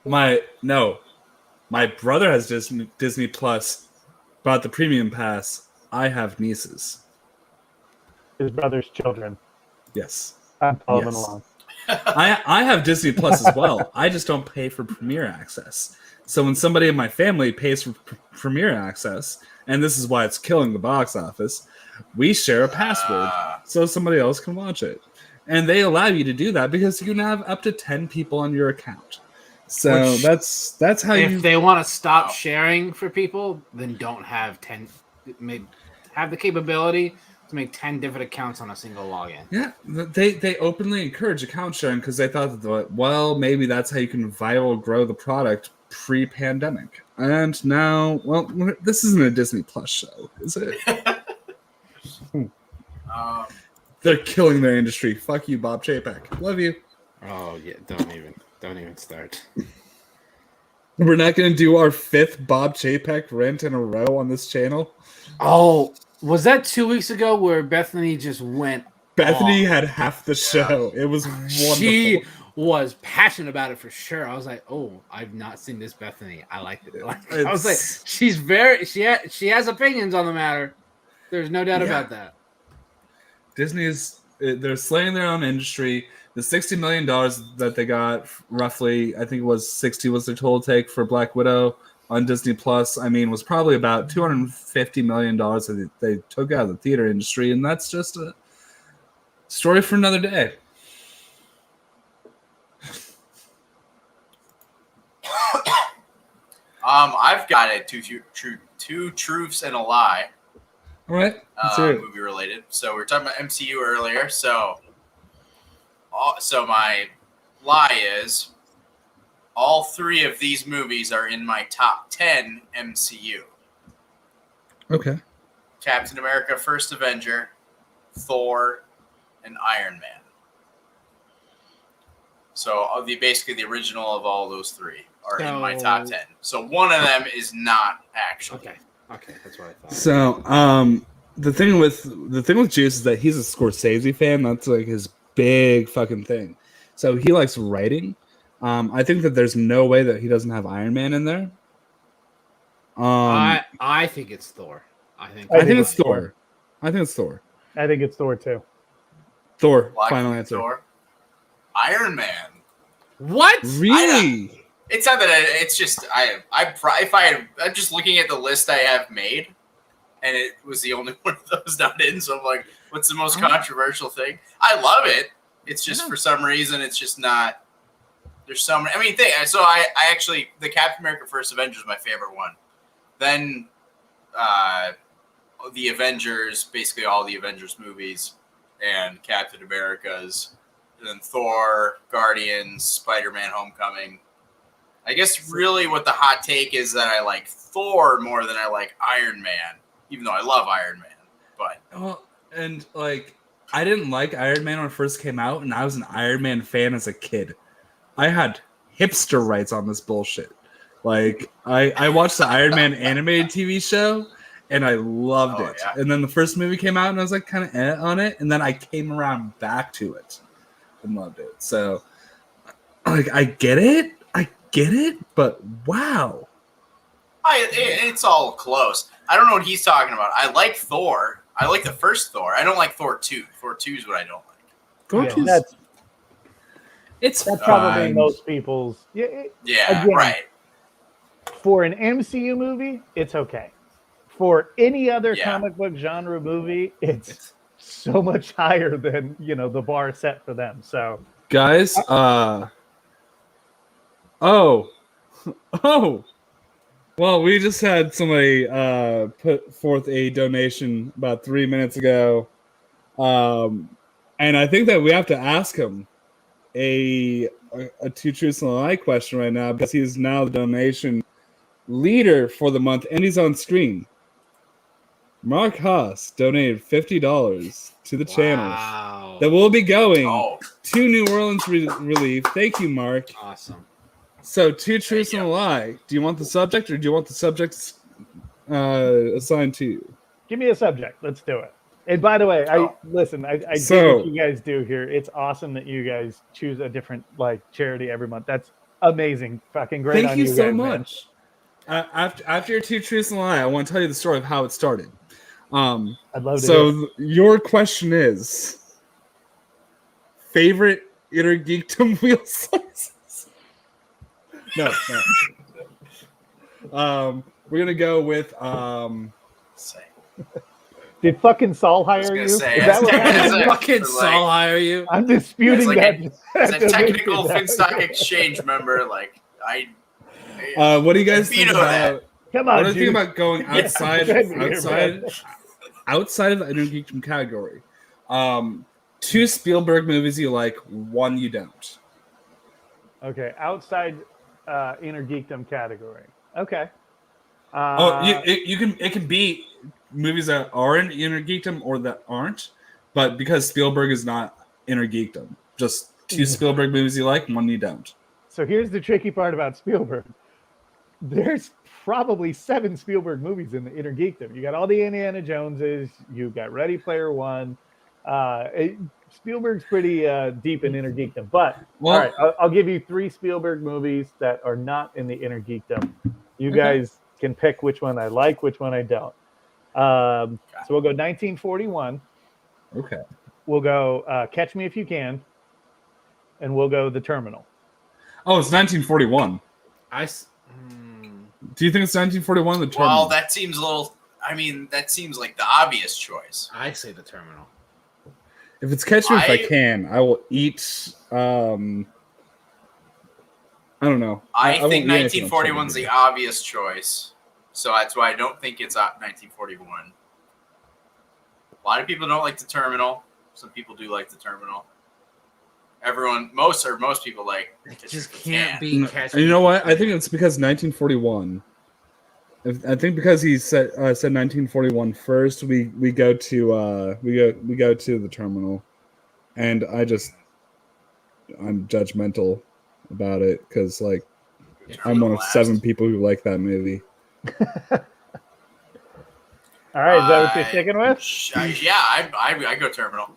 My brother has Disney Plus, bought the premium pass. I have nieces. His brother's children. Yes. I'm following Yes. along. I have Disney Plus as well. I just don't pay for Premiere Access. So when somebody in my family pays for Premiere Access, and this is why it's killing the box office, we share a password so somebody else can watch it. And they allow you to do that because you can have up to 10 people on your account. So Which, that's how if you. they want to stop sharing for people, then don't have 10. Have the capability to make 10 different accounts on a single login. Yeah, they openly encourage account sharing because they thought that, well, maybe that's how you can viral grow the product pre-pandemic. And now, well, this isn't a Disney Plus show, is it? They're killing their industry. Fuck you, Bob Chapek. Love you. Oh yeah, don't even start. We're not going to do our 5th Bob Chapek rant in a row on this channel. Oh, was that 2 weeks ago where Bethany just went? Bethany had half the show. It was wonderful. She was passionate about it for sure. I was like, oh, I've not seen this Bethany. I liked it. I was like, she has opinions on the matter. There's no doubt about that. They're slaying their own industry. The $60 million that they got, roughly, I think it was 60 was their total take for Black Widow on Disney Plus. I mean, was probably about $250 million that they took out of the theater industry, and that's just a story for another day. I've got it. Two truths and a lie. All right, let's hear it. Movie related. So we were talking about MCU earlier. So my lie is all 3 of these movies are in my top 10 MCU. Okay. Captain America: First Avenger, Thor, and Iron Man. So basically the original of all those 3 are in my top 10. So one of them is not actually. Okay, that's what I thought. So, the thing with Juice is that he's a Scorsese fan. That's like his big fucking thing. So he likes writing. I think that there's no way that he doesn't have Iron Man in there. I think it's Thor. I think it's Thor. I think it's Thor. I think it's Thor too. Thor. Black Final answer. Thor. Iron Man. What? Really? It's not that it's just I'm just looking at the list I have made, and it was the only one of those not in. So I'm like, what's the most controversial thing? I love it. It's just for some reason it's just not. There's so many. I mean, so I actually the Captain America: First Avenger is my favorite one. Then the Avengers, basically all the Avengers movies, and Captain America's, and then Thor, Guardians, Spider-Man: Homecoming. I guess really what the hot take is that I like Thor more than I like Iron Man, even though I love Iron Man. But Well, and like I didn't like Iron Man when it first came out, and I was an Iron Man fan as a kid. I had hipster rights on this bullshit. Like I watched the Iron Man animated TV show, and I loved it. Yeah. And then the first movie came out, and I was like kind of on it, and then I came around back to it and loved it. So, like, I get it, but wow. It's all close. I don't know what he's talking about. I like Thor. I like the first Thor. I don't like Thor 2. Thor 2 is what I don't like. Yeah, It's that's probably fine. most people's. Yeah, Again, right. For an MCU movie, it's okay. For any other Yeah. comic book genre movie, it's so much higher than the bar set for them. So Guys, well, we just had somebody put forth a donation about 3 minutes ago, and I think that we have to ask him a two truths and a lie question right now, because he's now the donation leader for the month, and he's on screen. Mark Haas donated $50 to the channel Wow. that will be going Oh, to New Orleans Relief. Thank you, Mark. Awesome. So, two truths Thank and a you. lie. Do you want the subject, or do you want the subjects assigned to you? give me a subject. Let's do it. And by the way, Oh. I get So- what you guys do here. It's awesome that you guys choose a different charity every month. That's amazing. Fucking great. Thank on you so guys, man. much. After your two truths and a lie, I want to tell you the story of how it started. I'd love to. So hear it. your question is favorite inner geekdom wheel sizes? No. We're gonna go with say. Did fucking Saul I was hire gonna you? say, Is that what it's- happened? it's- Fucking like- Saul hire you. I'm disputing It's like that. As a that technical donation. FinStock Exchange member, like I what do you guys think Veto that. about? Come What on, do you think Juice. about going outside send me here, outside of the inner geekdom category? Two Spielberg movies you like, one you don't. Okay, outside inner geekdom category. Okay. It can be movies that are in inner geekdom or that aren't, but because Spielberg is not inner geekdom, just two Spielberg movies you like, one you don't. So here's the tricky part about Spielberg. There's probably 7 Spielberg movies in the inner geekdom. You got all the Indiana Joneses. You got Ready Player One. Spielberg's pretty deep in inner geekdom. But Well- all right, I'll give you 3 Spielberg movies that are not in the inner geekdom. You Okay. guys can pick which one I like, which one I don't. So we'll go 1941. Okay. We'll go Catch Me If You Can, and we'll go The Terminal. Oh, it's 1941. Do you think it's 1941? The Terminal? well, that seems a little. I mean, that seems like the obvious choice. I say the Terminal. If it's Catch Me If I I- Can, I will eat. I don't know. I won't think eat anything on 1941's the Sunday. obvious choice, so that's why I don't think it's 1941. A lot of people don't like the Terminal. Some people do like the Terminal. Most people like. It Catch just Me If You can't Can. be Catch And you know what? I think it's because 1941. I think because he said 1941 first, we go to we go to the Terminal, and I'm judgmental about it because like I'm one of Last. 7 people who like that movie. All right, is that what you're sticking with? Yeah, I go Terminal.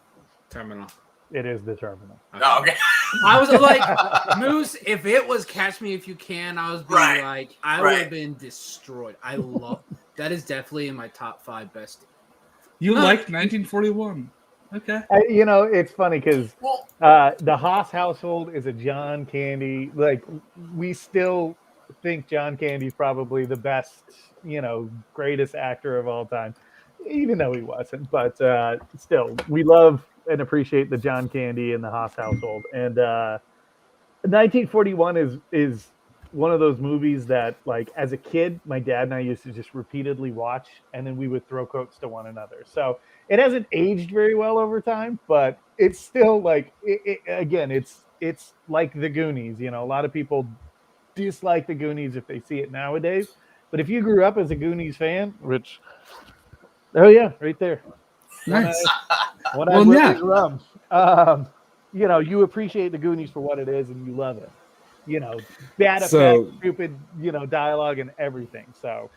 Terminal. It is The Terminal. Oh, okay. I was like, Moose, if it was Catch Me If You Can, I was being Right. like, I would have been destroyed. I love that is definitely in my top 5 best. You Huh. liked 1941? Okay. It's funny because Well, the Haas household is a John Candy. Like, we still think John Candy's probably the best, greatest actor of all time, even though he wasn't. But still, we love and appreciate the John Candy and the Haas household. And 1941 is one of those movies that, like, as a kid, my dad and I used to just repeatedly watch, and then we would throw quotes to one another. So it hasn't aged very well over time, but it's still like, again, it's like the Goonies. You know, a lot of people dislike the Goonies if they see it nowadays, but if you grew up as a Goonies fan, which, oh yeah, right there, Nice. one Well, yeah. rum. You know, you appreciate the Goonies for what it is, and you love it. You know, bad So- effects, stupid, you know, dialogue and everything. So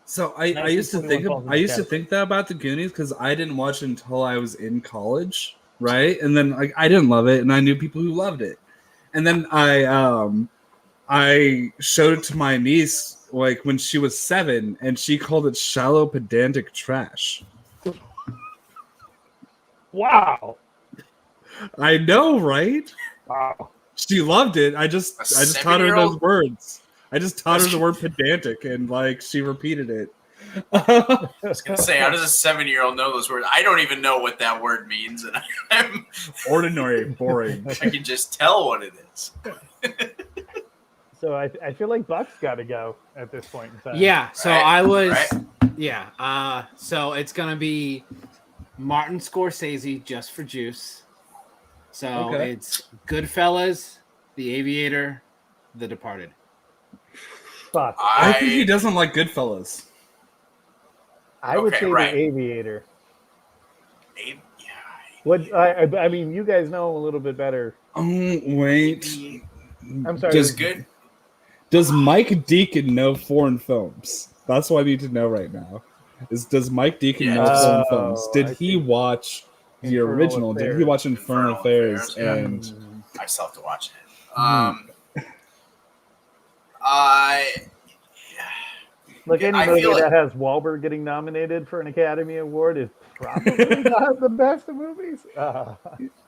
So I used to 1941 think falls in I the used to think that about the Goonies because I didn't watch it until I was in college, right? And then like I didn't love it, and I knew people who loved it. And then I showed it to my niece like when she was 7, and she called it shallow, pedantic trash. wow, I know, right? wow. She loved it. I just taught her those 7-year-old? words. I just taught her the word pedantic, and like she repeated it. I was gonna say, how does a 7-year-old know those words? I don't even know what that word means, and Ordinary, boring. I can just tell what it is. So I feel like Buck's got to go at this point in time. Yeah, so Right, I was right. yeah. So it's gonna be Martin Scorsese just for juice. So Okay. it's Goodfellas, The Aviator, The Departed. Fuck. I think he doesn't like Goodfellas. I would Okay, say right. The Aviator. Yeah. What I mean, you guys know him a little bit better. Oh wait, I'm sorry. It's good. Does Mike Deacon know foreign films? That's what I need to know right now. Does Mike Deacon know Yes. foreign films? Did I he see. watch the Infernal original? Did he Affairs. watch Infernal Infernal Affairs? Affairs, yeah. And I still have to watch it. Hmm. Look, Yeah, any I movie feel that has Wahlberg getting nominated for an Academy Award is probably not the best of movies. Like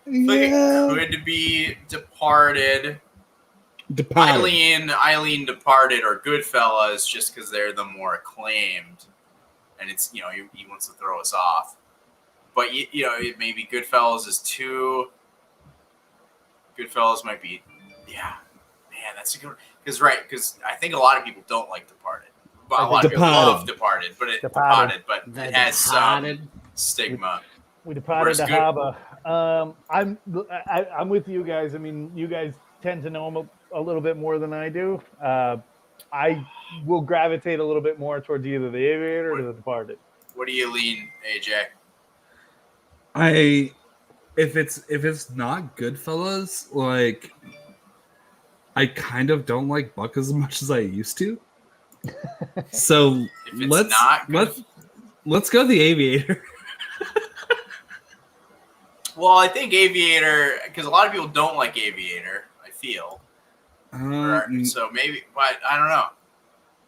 it could be Departed. Departed. Eileen Departed or Goodfellas just because they're the more acclaimed, and it's he wants to throw us off. But maybe Goodfellas is too. Goodfellas might be, man, that's a good because I think a lot of people don't like Departed. Well, a lot of people Departed. love Departed, but The it has some Departed. stigma. We departed Where's the good? Haba. I'm with you guys. I mean, you guys tend to know him a little bit more than I do. I will gravitate a little bit more towards either The Aviator or The Departed. What do you lean, AJ? If it's not Goodfellas, like I kind of don't like Buck as much as I used to. So If it's not good, let's go The Aviator. well, I think Aviator because a lot of people don't like Aviator. I feel so maybe, but I don't know.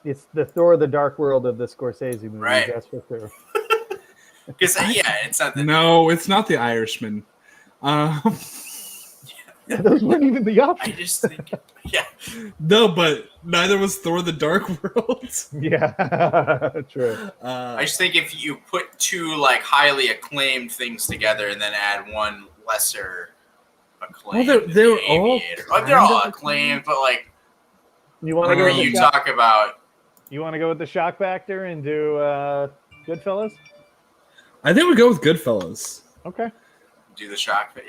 It's the Thor: The Dark World of the Scorsese movies. Right. That's for sure. Because it's not that. No, it's not The Irishman. Those weren't even the I option. just think, No, but neither was Thor: The Dark World. Yeah, true. I just think if you put two like highly acclaimed things together and then add one lesser acclaimed, Well, they're The all Aviator. Like, they're kind all of acclaimed, but like You want to go? when With you the shock, talk about you want to go with the shock factor and do Goodfellas? I think we go with Goodfellas. Okay. do the shock, but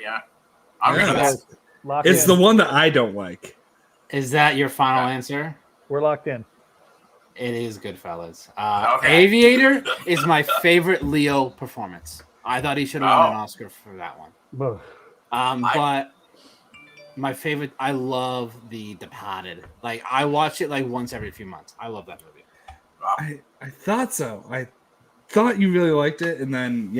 I'm Yeah. gonna. Guys, lock It's in. the one that I don't like. Is that your final answer? We're locked in. It is Goodfellas. Okay. Aviator is my favorite Leo performance. I thought he should have won an Oh. Oscar for that one. Ugh. But my favorite, I love The Departed. Like I watch it like once every few months. I love that movie. I thought so. I thought you really liked it, and then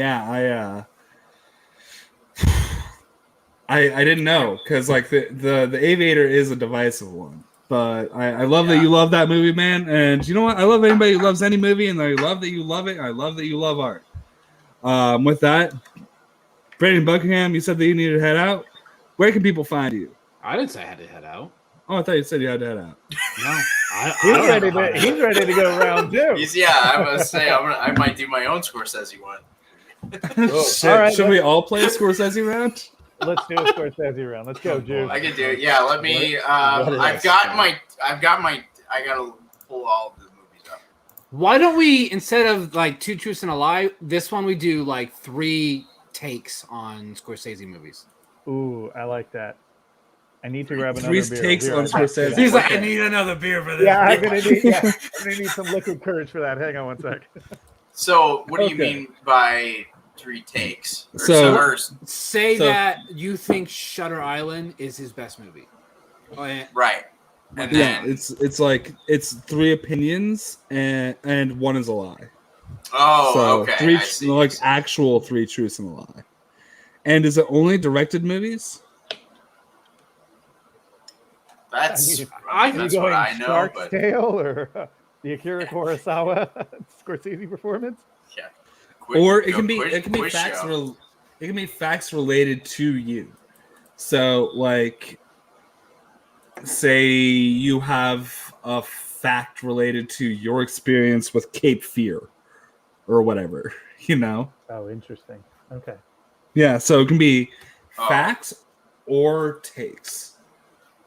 I didn't know because like the Aviator is a divisive one. But I love that you love that movie, man. And you know what? I love anybody who loves any movie, and I love that you love it. And I love that you love art. With that, Brandon Buckingham, you said that you needed to head out. Where can people find you? I didn't say I had to head out. Oh, I thought you said you had to head out. No, He's ready to go round two. I'm gonna say I might do my own Scorsese one. Shit, all right, should we all play a Scorsese round? let's do a Scorsese round. Let's go, Juice. I can do it. Yeah, let me. What I gotta pull all of the movies up. Why don't we, instead of like 2 truths and a lie, this one we do like 3 takes on Scorsese movies. Ooh, I like that. I need to grab another Three beer. takes Here, on I got- Scorsese. He's like, Okay. I need another beer for this. Yeah, I'm gonna need some liquid courage for that. Hang on one sec. So, what do you Okay. mean by 3 takes? Say So- that you think Shutter Island is his best movie. Right. And Yeah, then, it's like it's 3 opinions and 1 is a lie. oh, So okay. 3 I see. like actual 3 truths and a lie. And is it only directed movies? That's, I Are you that's going what I know, Shark's but Tale or the Akira Kurosawa Scorsese performance? yeah. Or it can be quiz facts show. it can be facts related to you. So like say you have a fact related to your experience with Cape Fear or whatever, you know? Oh, interesting. Okay. Yeah, so it can be Oh. facts or takes.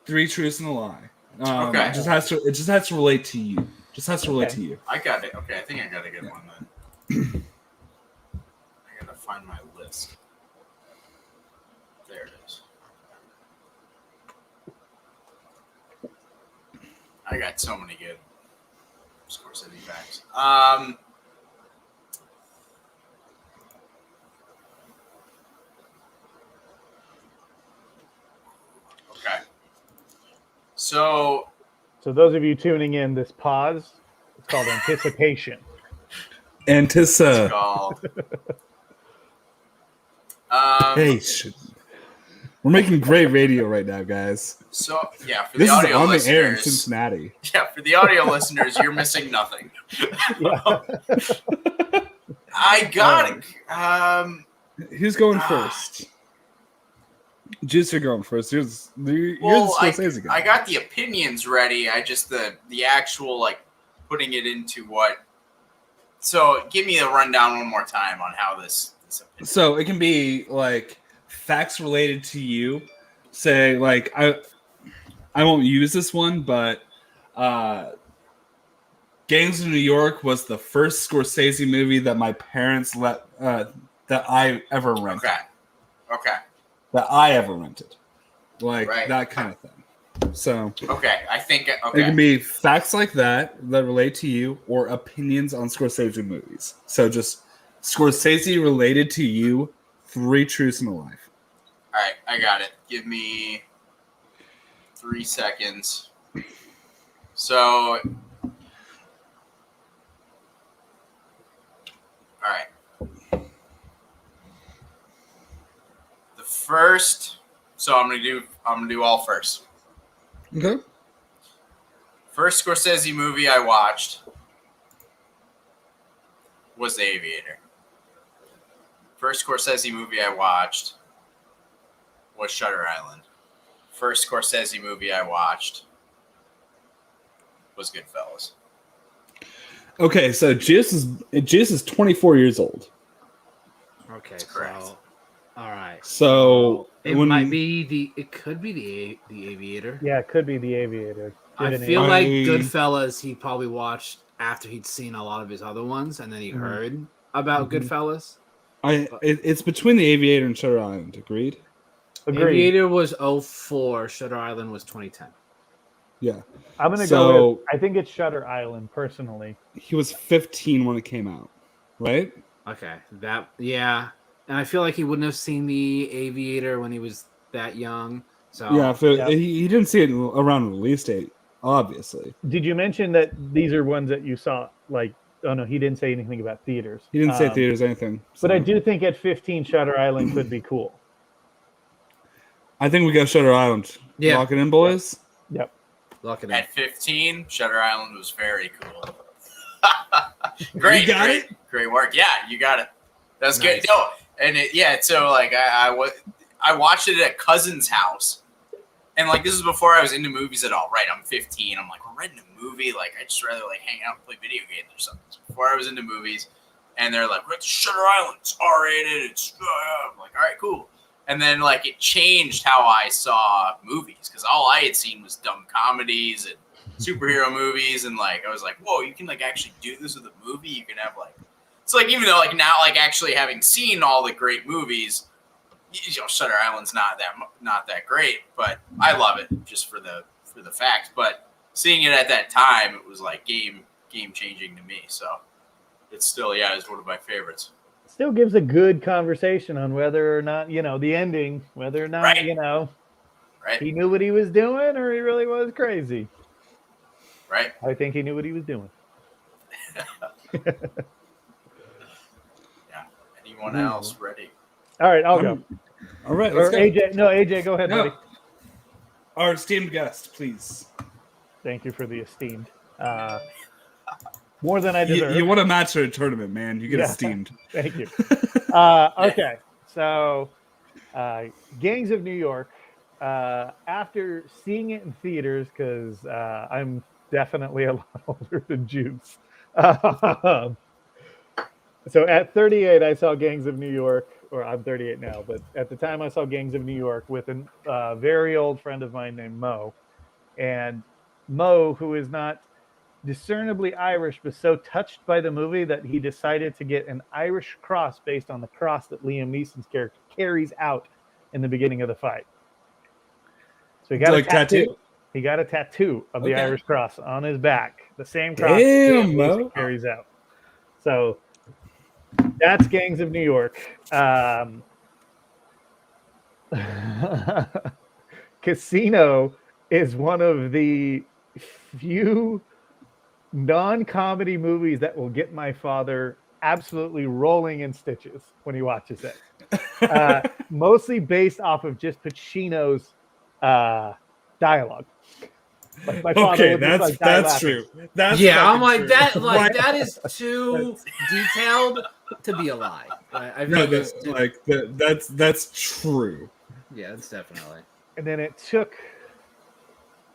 3 truths and a lie. Okay. It just has to relate to you. Just has to relate Okay. to you. I got it. Okay, I think I got a good one then. I gotta find my list. There it is. I got so many good Scorsese facts. Okay. So So those of you tuning in, this pause, it's called anticipation. it's Antissa. called. Hey, we're making great radio right now, guys. So yeah, for the This is audio on the air in listeners, Cincinnati. yeah, for the audio listeners, you're missing nothing. Yeah. I got it. Who's going first? Juice, you're going first. You're the Well, Scorsese guy. I got the opinions ready. I just the actual like putting it into what. So give me a rundown one more time on how this opinion. So it can be like facts related to you. Say like I won't use this one, but Gangs of New York was the first Scorsese movie that my parents let that I ever rented. Okay. That I ever rented. Like Right. that kind of thing. So Okay. I think it okay. can be facts like that relate to you or opinions on Scorsese movies. So just Scorsese related to you, 3 truths and a lie. All right, I got it. Give me 3 seconds. So, all right. The first. So I'm gonna do all first. Okay. First Scorsese movie I watched was The Aviator. First Scorsese movie I watched was Shutter Island. First Scorsese movie I watched was Goodfellas. Okay, so Juice is 24 years old. Okay, Correct. so all right. So It might be it could be the Aviator. Yeah, it could be The Aviator. I Did an feel A- like Goodfellas he probably watched after he'd seen a lot of his other ones, and then he Mhm. heard about Mhm. Goodfellas. It's between The Aviator and Shutter Island. Agreed? Agreed. Aviator was 04, Shutter Island was 2010. Yeah. I'm gonna So- go with. I think it's Shutter Island personally. He was 15 when it came out, right? Okay, yeah, and I feel like he wouldn't have seen the Aviator when he was that young. So Yeah. Yeah. He didn't see it around release date, obviously. Did you mention that these are ones that you saw? Like, oh no, he didn't say anything about theaters. He didn't say theaters anything. But I so. do think at 15, Shutter Island could be cool. I think we got Shutter Island. Yeah. Lock it in, boys. Yep. lock it in. At 15, Shutter Island was very cool. Great, You got great, great work. Yeah, you got it. That's Nice. good. No, and so like I watched it at a cousin's house, and like this is before I was into movies at all. Right, I'm 15. I'm like, we're renting a movie. Like I just rather like hang out and play video games or something. So before I was into movies, and they're like, we're at Shutter Island. It's R-rated. It's I'm like, all right, cool. And then like it changed how I saw movies because all I had seen was dumb comedies and superhero movies, and like I was like, whoa, you can like actually do this with a movie. You can have like, it's like even though like now like actually having seen all the great movies, you know, Shutter Island's not that great, but I love it just for the facts. But seeing it at that time, it was like game changing to me. So it's still is one of my favorites. Still gives a good conversation on whether or not, you know, the ending, whether or not, Right. you know, Right. he knew what he was doing or he really was crazy. Right. I think he knew what he was doing. Anyone else ready? All right, I'll go. All right, Or let's go. AJ, no, AJ, go ahead, No. buddy. Our esteemed guest, please. Thank you for the esteemed. More than I deserve. You want a match or a tournament, man. You get Yeah. esteemed. Thank you. Okay, so Gangs of New York. After seeing it in theaters, because I'm definitely a lot older than Juice. So at 38, I saw Gangs of New York, or I'm 38 now, but at the time I saw Gangs of New York with a very old friend of mine named Mo. And Mo, who is not discernibly Irish, was so touched by the movie that he decided to get an Irish cross based on the cross that Liam Neeson's character carries out in the beginning of the fight. So he got Like a tattoo. tattoo? He got a tattoo of the Okay. Irish cross on his back, the same cross that Damn, Liam Mo. Neeson carries out. So that's Gangs of New York. Casino is one of the few non-comedy movies that will get my father absolutely rolling in stitches when he watches it. Mostly based off of just Pacino's dialogue. Like my father Okay, would just, like, die that's laughing. true. That's Yeah, I'm fucking like true. that. Like Why- that is too detailed to be a lie. I No, think it's that's true. yeah, it's definitely. And then it took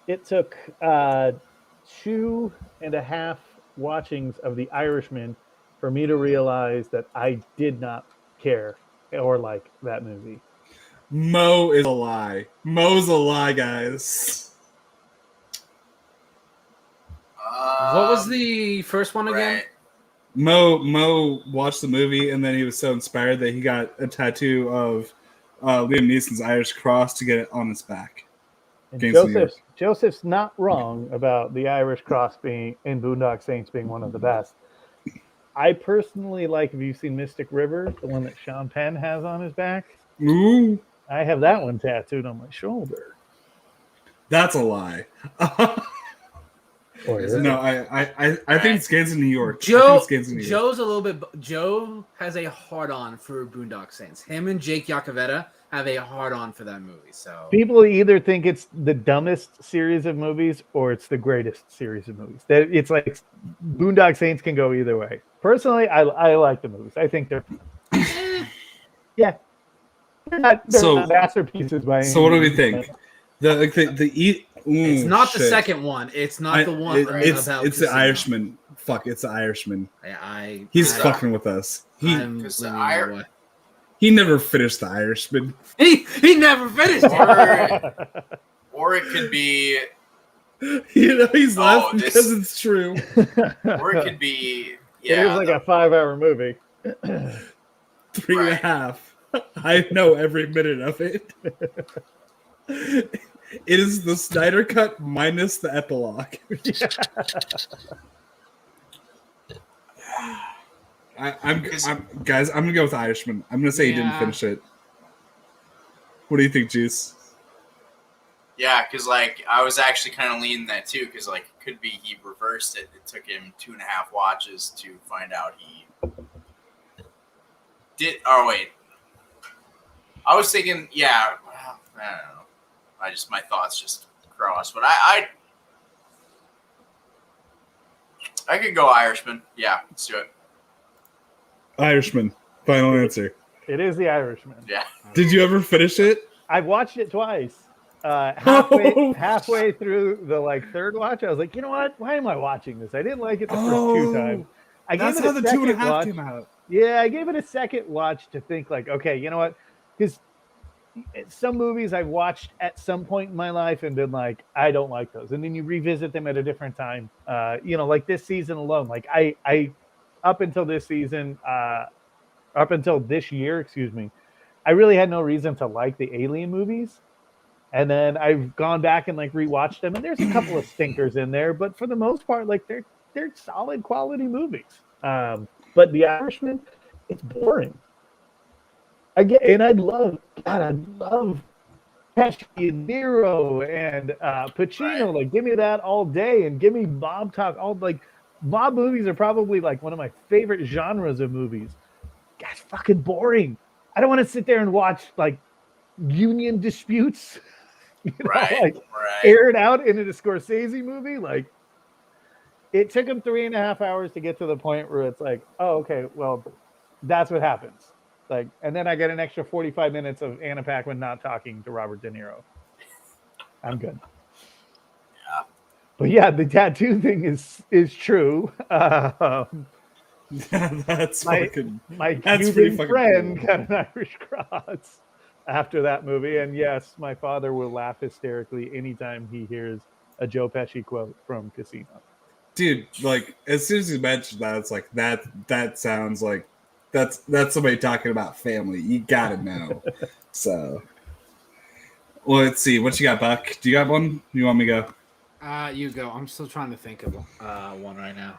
2.5 watchings of The Irishman for me to realize that I did not care or like that movie. Mo is a lie. Mo's a lie, guys. What was the first one again? Right. Mo watched the movie and then he was so inspired that he got a tattoo of Liam Neeson's Irish cross to get it on his back. And Gangs of New York. Joseph's not wrong about the Irish cross being in Boondock Saints being one of the best. I personally like, have you seen Mystic River, the one that Sean Penn has on his back? Ooh, I have that one tattooed on my shoulder. that's a lie. Or Is it? No, I think it's Gangs of New York. I think Joe, it's Gangs of New York. Joe's a little bit. Joe has a hard on for Boondock Saints. Him and Jake Iacovetta have a hard on for that movie. So People either think it's the dumbest series of movies or it's the greatest series of movies. It's like Boondock Saints can go either way. Personally, I like the movies. I think they're yeah. They're not masterpieces by any So what do we means, think? it's not the shit. second one. It's not the one. It's about the Casino. Irishman. Fuck, it's the Irishman. He's I- fucking with us. I'm Because leaning the that way. He never finished the Irishman. He never finished it. Or it could be, You know, he's laughing this- because it's true. or it could be, It is like a 5-hour movie. 3.5. I know every minute of it. It is the Snyder Cut minus the epilogue. I'm guys, I'm gonna go with Irishman. I'm gonna say he didn't Yeah. finish it. What do you think, Juice? Yeah, because like I was actually kind of leaning that too, because like it could be he reversed it. It took him 2.5 watches to find out he did. Oh wait, I was thinking, yeah, well, I don't know. My thoughts just crossed, but I could go Irishman. Yeah, let's do it. Irishman. Final answer. It is The Irishman. Yeah. Did you ever finish it? I've watched it twice. Oh. Halfway through the third watch, I was like, you know what? Why am I watching this? I didn't like it the first two times. I gave That's it how a the second 2.5 watch. came out. Yeah, I gave it a second watch to think like, okay, you know what? Because some movies I've watched at some point in my life and been like, I don't like those, and then you revisit them at a different time. Like this season alone, like I up until this season, up until this year, excuse me, I really had no reason to like the Alien movies. And then I've gone back and like rewatched them, and there's a couple of stinkers in there, but for the most part, like they're solid quality movies. But The Irishman, it's boring. I'd love Pesci and Nero and Pacino. Right. Like, give me that all day, and give me mob talk. All like mob movies are probably like one of my favorite genres of movies. God, it's fucking boring. I don't want to sit there and watch like union disputes, Right. like Right. aired out in a Scorsese movie. Like, it took him 3.5 hours to get to the point where it's like, oh, okay, well, that's what happens. Like, and then I get an extra 45 minutes of Anna Paquin not talking to Robert De Niro. I'm good. Yeah. But yeah, the tattoo thing is true. That's My fucking. my That's pretty Cuban fucking friend cool. got an Irish cross after that movie, and yes, my father will laugh hysterically anytime he hears a Joe Pesci quote from Casino. Dude, like as soon as you mentioned that, it's like that sounds like that's somebody talking about family. You gotta know. So, well, let's see. What you got, Buck? Do you got one? You want me to go? You go. I'm still trying to think of one right now.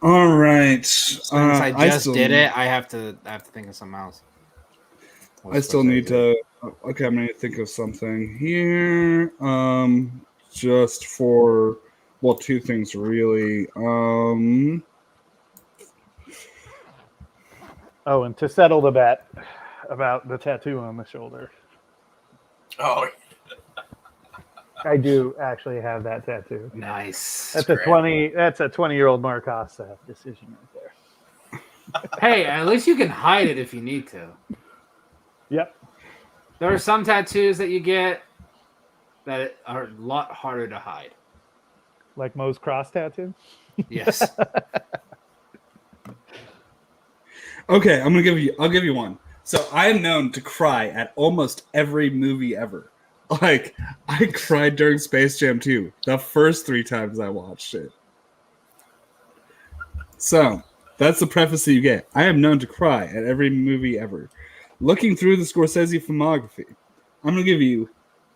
All right. Since I just still did need- it, I have to think of something else. I still need to. Okay, I'm gonna think of something here. Just for two things really. Oh, and to settle the bet about the tattoo on the shoulder, Oh, I do actually have that tattoo. Nice. That's great. That's a 20-year-old Mark Hossa decision right there. Hey, at least you can hide it if you need to. Yep. There are some tattoos that you get that are a lot harder to hide. Like Moe's cross tattoo. Yes. Okay, I'll give you one. So I am known to cry at almost every movie ever. Like, I cried during Space Jam 2 the first 3 times I watched it. So that's the preface that you get. I am known to cry at every movie ever. Looking through the Scorsese filmography, I'm gonna give you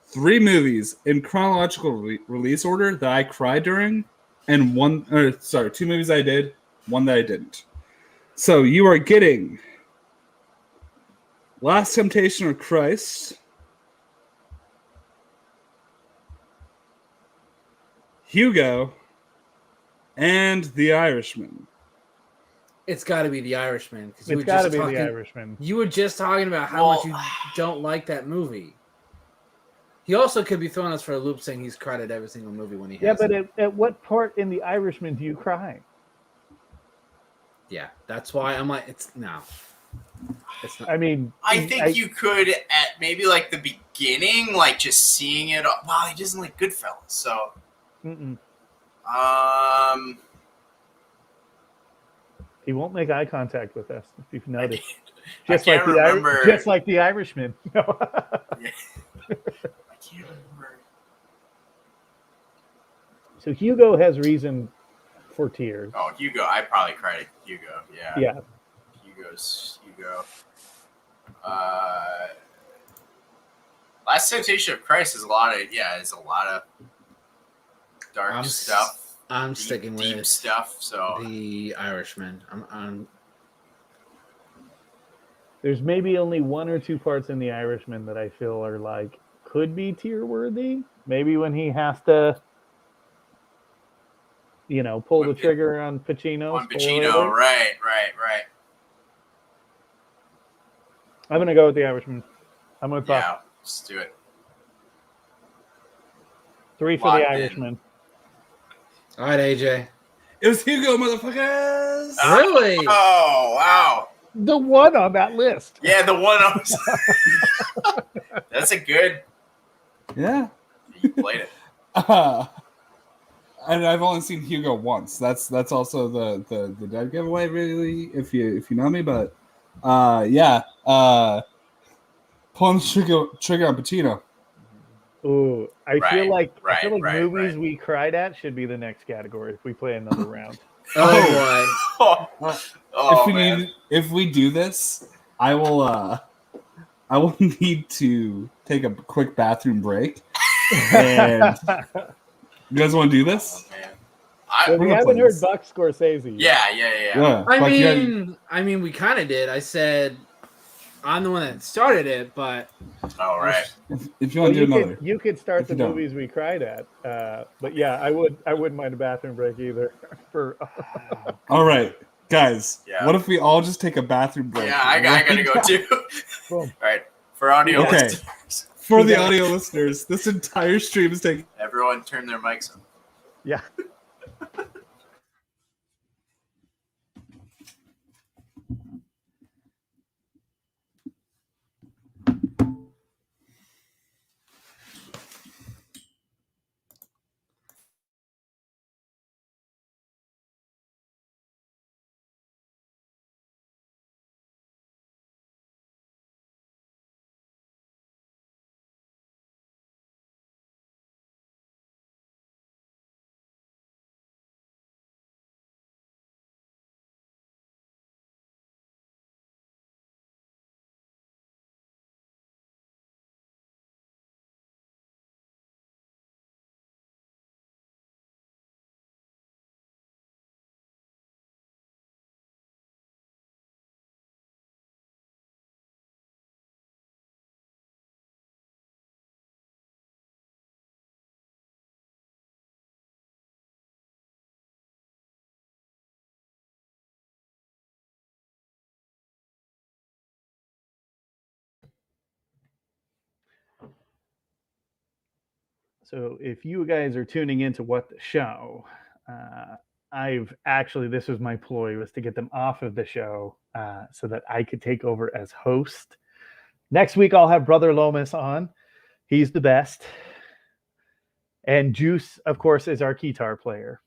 3 movies in chronological release order that I cried during, and 2 movies I did, 1 that I didn't. So you are getting Last Temptation of Christ, Hugo, and The Irishman. It's got to be The Irishman. Because It's got to be The Irishman. You were just talking about how much you don't like that movie. He also could be throwing us for a loop saying he's cried at every single movie when he has. Yeah, but at what part in The Irishman do you cry? Yeah, that's why I'm like, it's no. It's not. I mean, I think you could at maybe like the beginning, like just seeing it. Wow, he doesn't like Goodfellas, so Mm-mm. He won't make eye contact with us, if you've noticed. Just can't remember. Just like the Irishman. No. I can't remember. So Hugo has reason for tears. Oh, Hugo. I probably cried at Hugo. Yeah. Yeah. Hugo. Last Temptation of Christ is a lot of dark stuff. I'm sticking deep with stuff. So The Irishman. I'm There's maybe only 1 or 2 parts in The Irishman that I feel are like could be tear worthy. Maybe when he has to, pull the trigger on Pacino. on Pacino, right. I'm gonna go with The Irishman. I'm with Buck. Yeah, let's do it. 3 for Locked The in. Irishman. all right, AJ. It was Hugo, motherfuckers! Really? Oh wow. The one on that list. Yeah, the one I was. That's a good. Yeah. You played it. And I've only seen Hugo once. That's also the dead giveaway, really, if you know me. But yeah, Pulling the trigger on Patino. Ooh, I feel like right, movies right. we cried at should be the next category if we play another round. Oh boy. Oh, man. If we do this, I will need to take a quick bathroom break. And you guys want to do this? Oh, man. Well, we gonna haven't play heard this. Buck Scorsese yet. Yeah. I mean, we kind of did. I said I'm the one that started it, but All right. If you want to do another. You could start If the you don't. movies we cried at. But yeah, I wouldn't mind a bathroom break either. For All right, guys. Yeah. What if we all just take a bathroom break? Yeah, I gotta go too. Boom. All right. For audio Okay. listeners, For the audio listeners, this entire stream is taking. everyone turn their mics on. yeah. So if you guys are tuning into What the Show, this was my ploy, was to get them off of the show so that I could take over as host. Next week I'll have Brother Lomas on. He's the best. And Juice, of course, is our guitar player.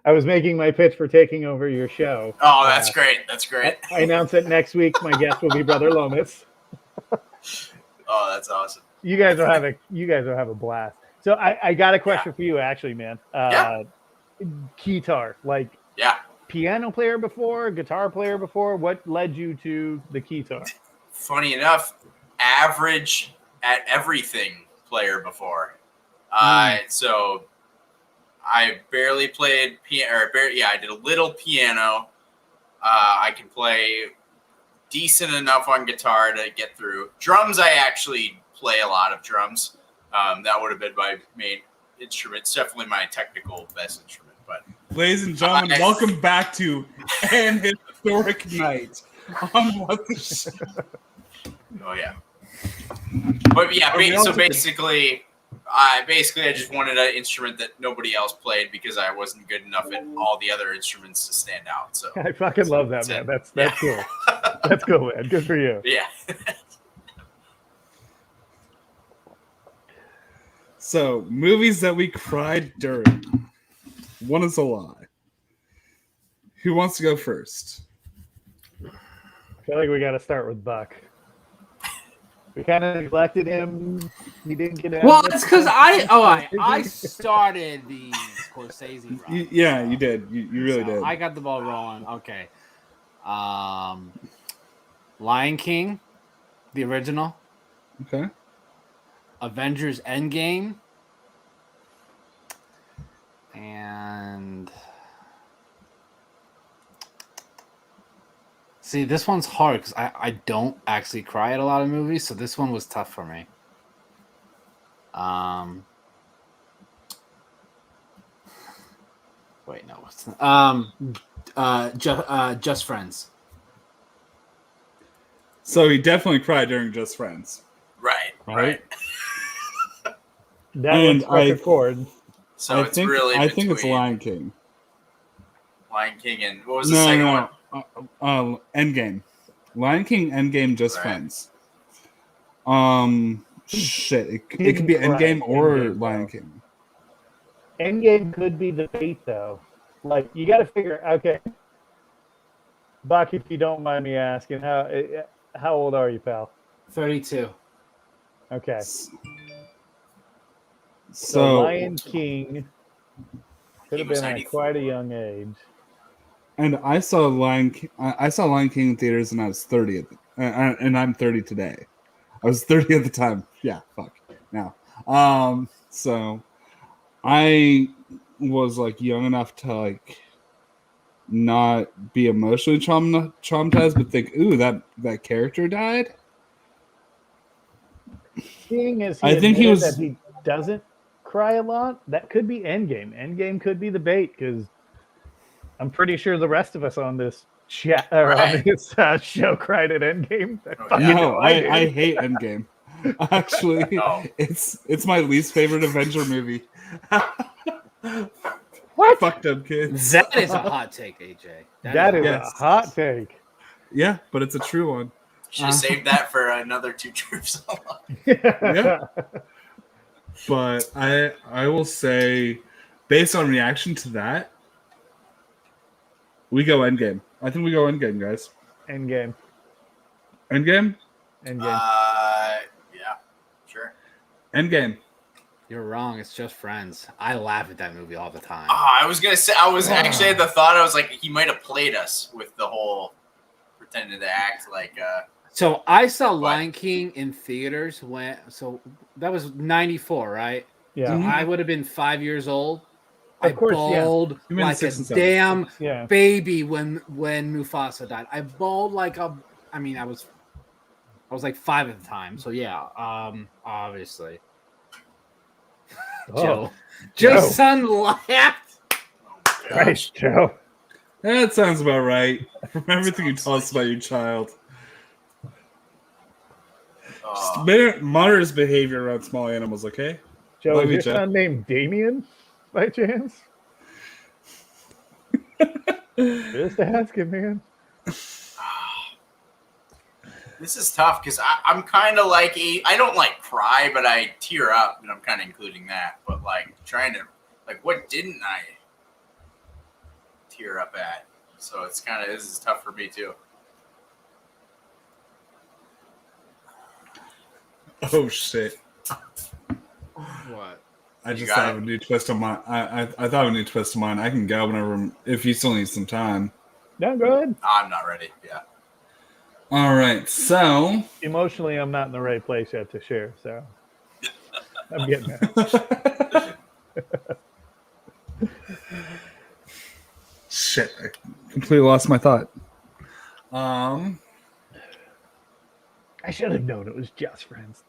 I was making my pitch for taking over your show. Oh, that's great. That's great. I announce that next week my guest will be Brother Lomas. Oh, that's awesome. You guys will have a blast. So I got a question for you, actually, man. Guitar, like piano player before, guitar player before. What led you to the guitar? Funny enough, average at everything player before. So I barely played piano. I did a little piano. I can play decent enough on guitar to get through. Drums, I actually play a lot of drums. That would have been my main instrument. It's definitely my technical best instrument. But Ladies and gentlemen, welcome back to an historic night on What the Show. Oh yeah. But yeah, so basically I just wanted an instrument that nobody else played because I wasn't good enough at all the other instruments to stand out. So I fucking love that, man. That's cool. That's cool, man. Good for you. Yeah. So, movies that we cried during. One is a lie. Who wants to go first? I feel like we got to start with Buck. We kind of neglected him. He didn't get out. Well, it's because I started the Scorsese run. Yeah, you did. You really did. I got the ball rolling. Okay. Lion King, the original. Okay. Avengers Endgame. And see, this one's hard because I don't actually cry at a lot of movies, so this one was tough for me. Wait, no, what's Just Friends. So he definitely cried during Just Friends. Right. That one's perfect chord. So I think it's Lion King. Lion King and what was the second one? Endgame. Lion King, Endgame, Just Friends. Shit. It could be Endgame or Lion King. Endgame could be the fate, though. Like, you got to figure. Okay, Buck, if you don't mind me asking, How old are you, pal? 32. Okay. So So, Lion King could have He was been at 94. quite a young age. and I saw Lion King in theaters, and I was 30 and I'm 30 today. I was 30 at the time. Yeah, fuck. Now, so I was like young enough to like not be emotionally traumatized, but think, ooh, that character died. Seeing as he I think he admitted that was. he doesn't cry a lot, that could be Endgame. Endgame could be the bait because I'm pretty sure the rest of us on this chat or on Right. this show cried at Endgame. I Oh, fucking yeah. No, know I did. hate Endgame. Actually, Oh. it's my least favorite Avenger movie. What? Fuck them kids. That is a hot take, AJ. That is a Yes. hot take. Yeah, but it's a true one. Should have saved that for another two troops. Yeah. But I will say, based on reaction to that, we go Endgame. I think we go Endgame, guys. Endgame. Endgame? Endgame. Yeah, sure. Endgame. You're wrong. It's just Friends. I laugh at that movie all the time. I was gonna say I was actually at the thought. I was like, he might have played us with the whole pretending to act like. So I saw Lion King in theaters so that was 94, right? Yeah. So Mhm. I would have been 5 years old. Of I course, yeah. bawled You mean like a 6 and 7. damn Yeah. baby when Mufasa died. I bawled like a. I mean, I was like 5 at the time. So yeah, obviously, Oh, Joe's son laughed. Christ, Joe. That sounds about right. From everything you tell us about your child. Just monitor his behavior around small animals, okay? Joe, Love is you, your Joe. son named Damien by chance? Just asking, man. This is tough because I'm kind of like I don't like cry, but I tear up, and I'm kind of including that. But like trying to what didn't I tear up at? So it's kind of this is tough for me too. Oh shit! What? I You just got thought it? of a new twist on mine. I thought of a new twist on mine. I can go whenever if you still need some time. No, go ahead. I'm not ready. Yeah. All right, so Emotionally, I'm not in the right place yet to share, so I'm getting there. shit, I completely lost my thought. I should have known it was just Friends.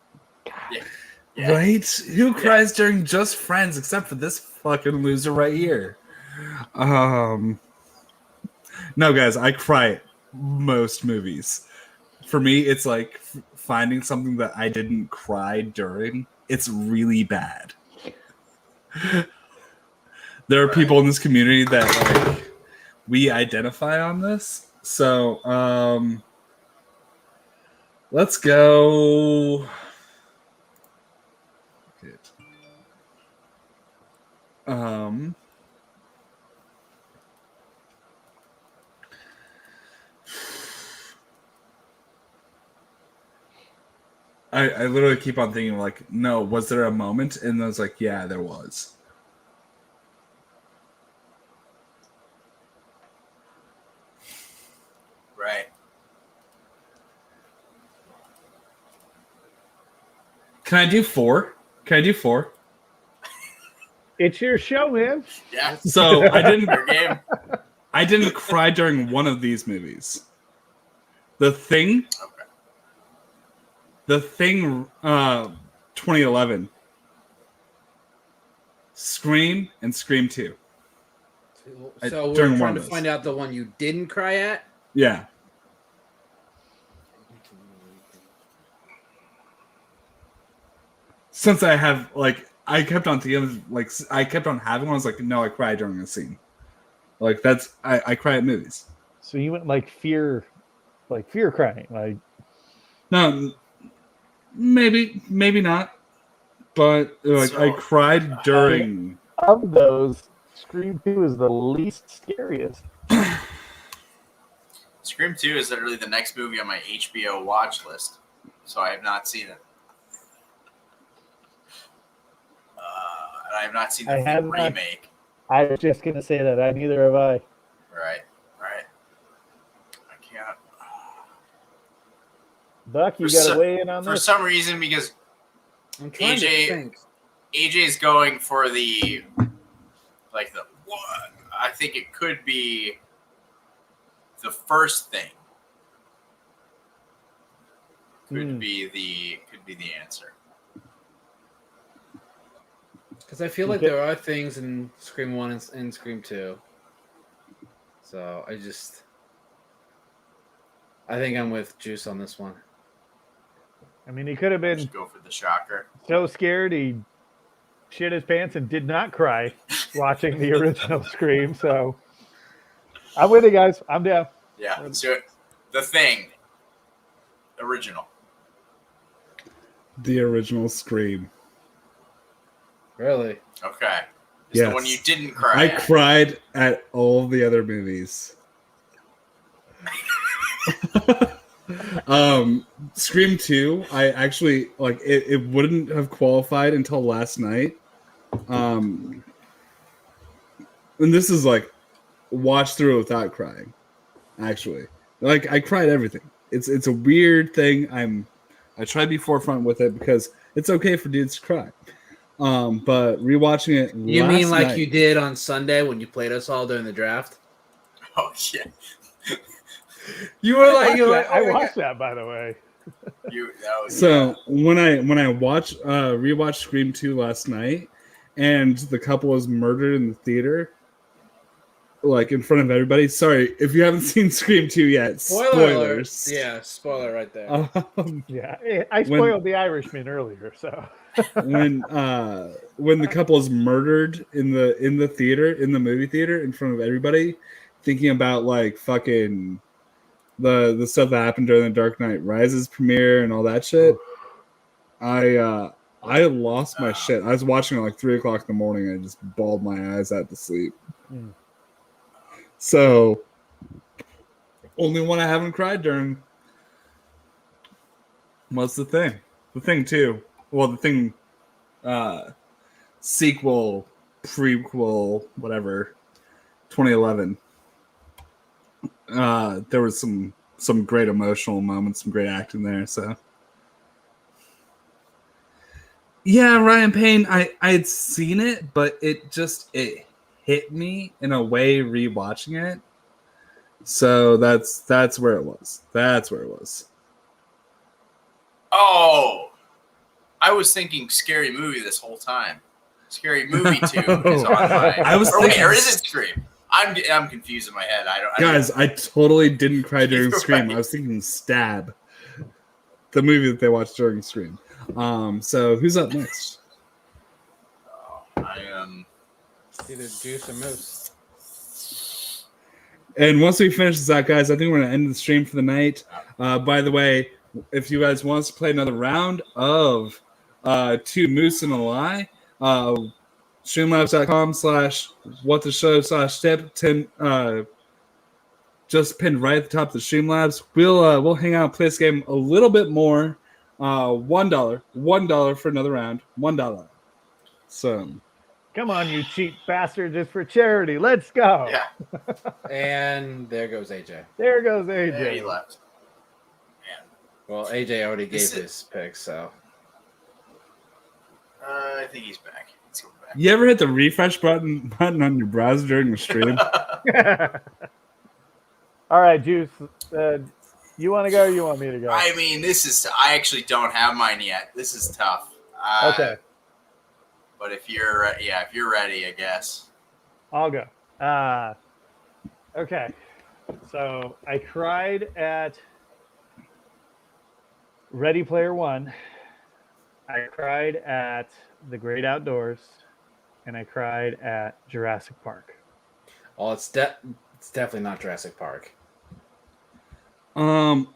Yeah. Right? Who cries during Just Friends except for this fucking loser right here? No, guys, I cry at most movies. For me, it's like finding something that I didn't cry during. It's really bad. There are people in this community that like we identify on this. So, let's go. Good. I literally keep on thinking like, no, was there a moment? And I was like, yeah, there was. Right. Can I do 4? Can I do 4? It's your show, man. Yeah. So Your game. I didn't cry during one of these movies. The Thing. Okay. The Thing 2011. Scream and Scream 2. So during we're one trying of to those. find out the one you didn't cry at. Yeah. Since I have like I kept on thinking like I kept on having one, I was like, no, I cried during a scene. Like that's I cry at movies. So you went like fear crying. Like, No, maybe not. But like I So- cried during of those, Scream 2 is the least scariest. Scream 2 is literally the next movie on my HBO watch list, so I have not seen it. And I have not seen the remake. I was just gonna say that. Neither have I. Right. I can't. Buck, you got to weigh in on For this. some reason, because I'm trying to think. AJ's going for the what? I think it could be the first thing. Could be the answer. Because I feel like there are things in Scream 1 and Scream 2. So I think I'm with Juice on this one. I mean, he could have been Just go for the shocker. so scared he shit his pants and did not cry watching the original Scream. So I'm with you guys. I'm down. Yeah, let's do it. The Thing. Original. The original Scream. Really? Okay. It's Yes. the one you didn't cry I at. cried at all the other movies. Scream 2, I actually like it wouldn't have qualified until last night. And this is like watch through it without crying. Actually. Like I cried everything. It's a weird thing. I try to be forefront with it because it's okay for dudes to cry. But rewatching it You last mean like night, you did on Sunday when you played us all during the draft? Oh yeah. You were like, I watched that, by the way. So when I rewatched Scream 2 last night, and the couple was murdered in the theater, like in front of everybody. Sorry if you haven't seen Scream 2 yet. Spoilers. Yeah, spoiler right there. Yeah, I spoiled The Irishman earlier. So when the couple is murdered in the movie theater in front of everybody, thinking about like fucking the stuff that happened during the Dark Knight Rises premiere and all that shit, I lost my shit. I was watching at like 3:00 in the morning and I just bawled my eyes out to sleep. So only one I haven't cried during was The Thing. The Thing 2. Well, The Thing sequel, prequel, whatever, 2011. There was some great emotional moments, some great acting there. So, yeah, Ryan Payne. I had seen it, but it hit me in a way rewatching it. So that's where it was. That's where it was. Oh, I was thinking Scary Movie this whole time. Scary Movie 2 is on my. I was thinking, or is it Scream? I'm confused in my head. I totally didn't cry during You're Scream. right. I was thinking Stab, the movie that they watched during Scream. So who's up next? I am. Either Juice or Moose. And once we finish this out, guys, I think we're going to end the stream for the night. By the way, if you guys want us to play another round of Two Moose and a Lie, streamlabs.com/whattheshow/tip 10 just pinned right at the top of the Streamlabs. We'll hang out and play this game a little bit more. $1 for another round. $1. So come on, you cheap bastards! It's for charity. Let's go. Yeah. And there goes AJ. There goes Yeah, he AJ. left. Well, AJ already gave his pick, so. I think he's back. Let's go back. you ever hit the refresh button on your browser during the stream? All right, Juice. You want to go or you want me to go? I mean, I actually don't have mine yet. This is tough. Okay. But if you're ready, I guess. I'll go. Okay. So I cried at Ready Player One. I cried at The Great Outdoors, and I cried at Jurassic Park. Oh, it's definitely not Jurassic Park. The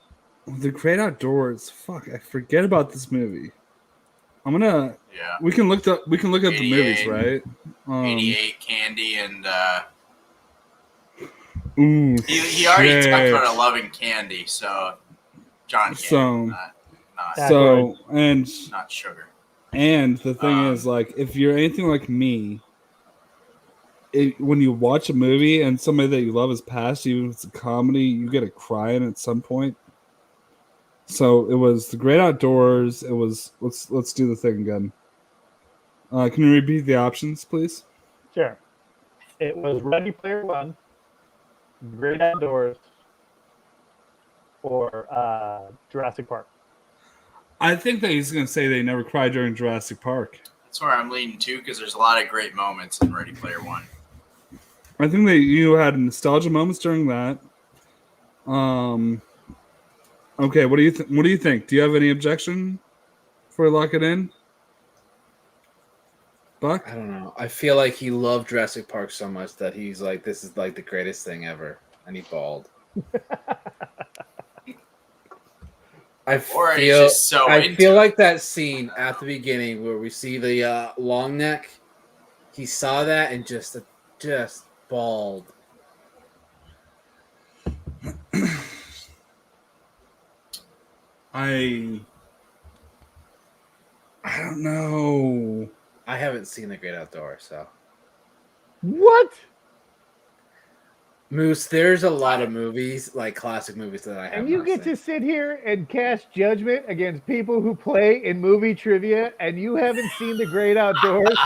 Great Outdoors. Fuck, I forget about this movie. I'm gonna. Yeah. We can look up the movies, 88. right? 88, Candy, and Ooh, He already talked shit. about loving candy, so John candy, So- not So and not sugar. and the thing is, Um, like, if you're anything like me, when you watch a movie and somebody that you love has passed, even if it's a comedy, you get a crying at some point. So it was The Great Outdoors. It was let's do the thing again. Can you repeat the options, please? Sure. It was Ready Player One, Great Outdoors, or Jurassic Park. I think that he's going to say they never cried during Jurassic Park. that's where I'm leaning to because there's a lot of great moments in Ready Player One. I think that you had nostalgia moments during that. Okay, what do you what do you think? Do you have any objection for lock it in, Buck? I don't know. I feel like he loved Jurassic Park so much that he's like, this is like the greatest thing ever, and he bawled. Or he's just so I into feel it. like that scene at the beginning where we see the long neck. He saw that and just bawled. I don't know. I haven't seen The Great Outdoors, so What? Moose. There's a lot of movies, like classic movies, that I have. And you get to sit here and cast judgment against people who play in movie trivia, and you haven't seen The Great Outdoors.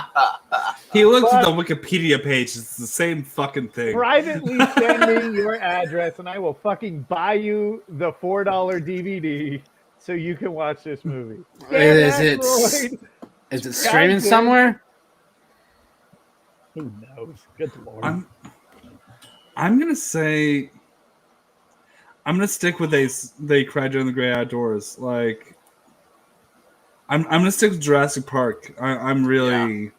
He looks at the Wikipedia page. It's the same fucking thing. Privately send me your address, and I will fucking buy you the $4 DVD so you can watch this movie. Is Dan it Aykroyd. is it streaming Skype. somewhere? Who knows? Good lord. I'm gonna say I'm gonna stick with they cried during the Great Outdoors. Like I'm gonna stick with Jurassic Park. I'm really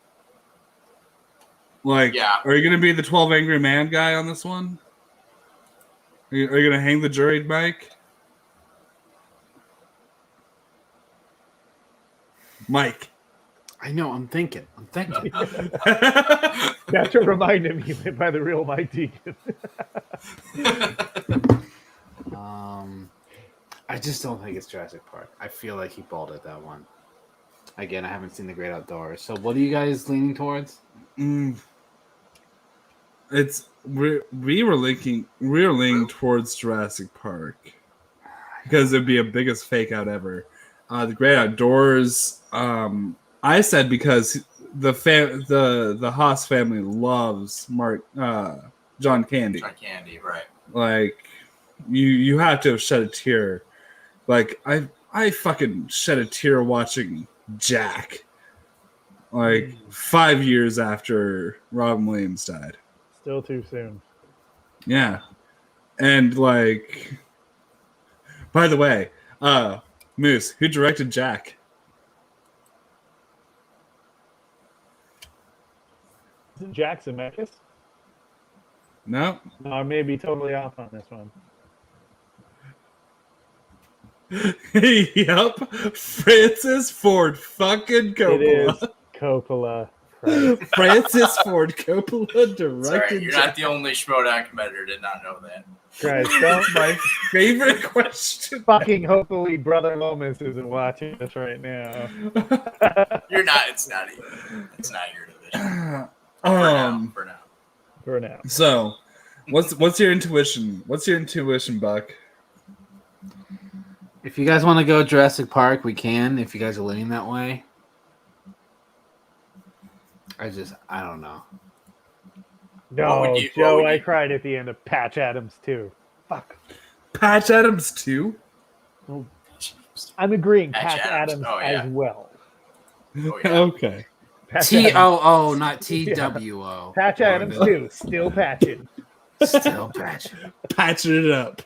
like. Yeah. Are you gonna be the 12 Angry Man guy on this one? Are you gonna hang the jury, Mike? Mike. I know. I'm thinking. That's what reminded me by the real Mike Deacon. I just don't think it's Jurassic Park. I feel like he balled at that one. Again, I haven't seen The Great Outdoors. So, what are you guys leaning towards? It's we were leaning towards Jurassic Park because it'd be a biggest fake out ever. The Great Outdoors. I said because the Haas family loves John Candy. John Candy, right? Like you have to have shed a tear. Like I fucking shed a tear watching Jack. Like 5 years after Robin Williams died. Still too soon. Yeah. And like, by the way, Moose, who directed Jack? Isn't Jack Zemeckis? No. No, I may be totally off on this one. Yep. Francis Ford fucking Coppola. It is Coppola. Christ. Francis Ford Coppola directed Sorry, you're Jack. not the only Schmodown competitor did not know that. Christ, don't My favorite question. fucking hopefully Brother Lomas isn't watching this right now. You're not. It's not even. It's not your division. For now. For now. So, what's your intuition? What's your intuition, Buck? If you guys want to go Jurassic Park, we can. If you guys are leaning that way. I don't know. No, what Joe, would I you- cried at the end of Patch Adams too. Fuck. Patch Adams too? I'm agreeing Patch Patch Adams. Adams Oh, yeah. as well. Oh, yeah. Okay. Patch Adams, TOO, not TWO. Patch Adams too. Still patching. Still patching. Patching it up.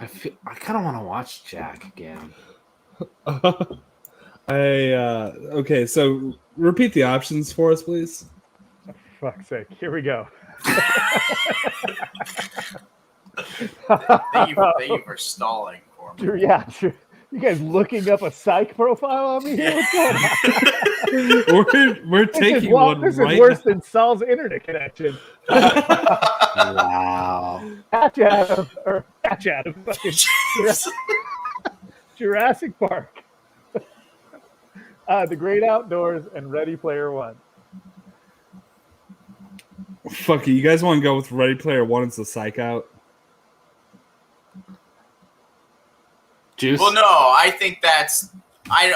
I kind of want to watch Jack again. Okay, so repeat the options for us, please. Fuck's sake. Here we go. Thank you for stalling for me. Yeah, You guys looking up a psych profile on me here? What's going on? We're taking one This right is worse now. than Saul's internet connection. Wow. Patch Adam, fucking Jurassic Park, The Great Outdoors, and Ready Player One. Fuck it. You guys want to go with Ready Player One as the psych out? Juice. Well, no, I think that's not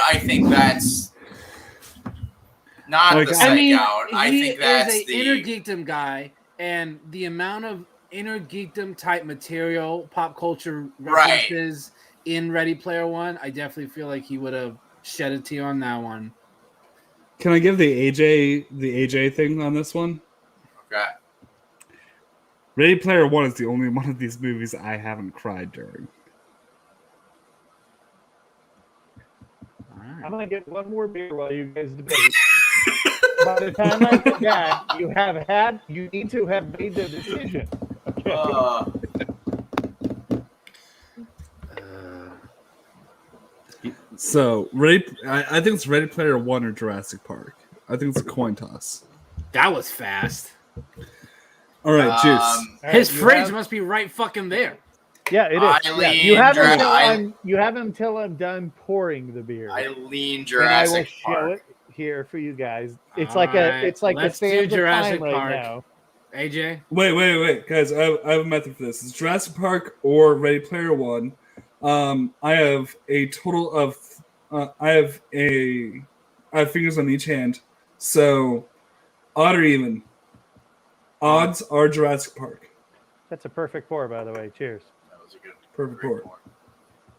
Like, the I psych out. I he think that's is a the inner geekdom guy, and the amount of inner geekdom type material, pop culture references in Ready Player One, I definitely feel like he would have shed a tear on that one. Can I give the AJ thing on this one? okay. Ready Player One is the only one of these movies I haven't cried during. I'm gonna get one more beer while you guys debate. By the time I get back, you need to have made the decision. Okay. So, I think it's Ready Player One or Jurassic Park. I think it's a coin toss. That was fast. All right, Juice. All right, His you fridge have- must be right fucking there. Yeah, it is. I Yeah, lean you have until I'm done pouring the beer. I lean and I will Jurassic show Park. it here for you guys. It's All like right, a let's do sands of Jurassic time right Park. now. AJ? Wait, guys! I have a method for this. It's Jurassic Park or Ready Player One. I have a total of I have fingers on each hand. So odd or even. Odds are Jurassic Park. That's a perfect pour, by the way. Cheers. That was a good Perfect great pour.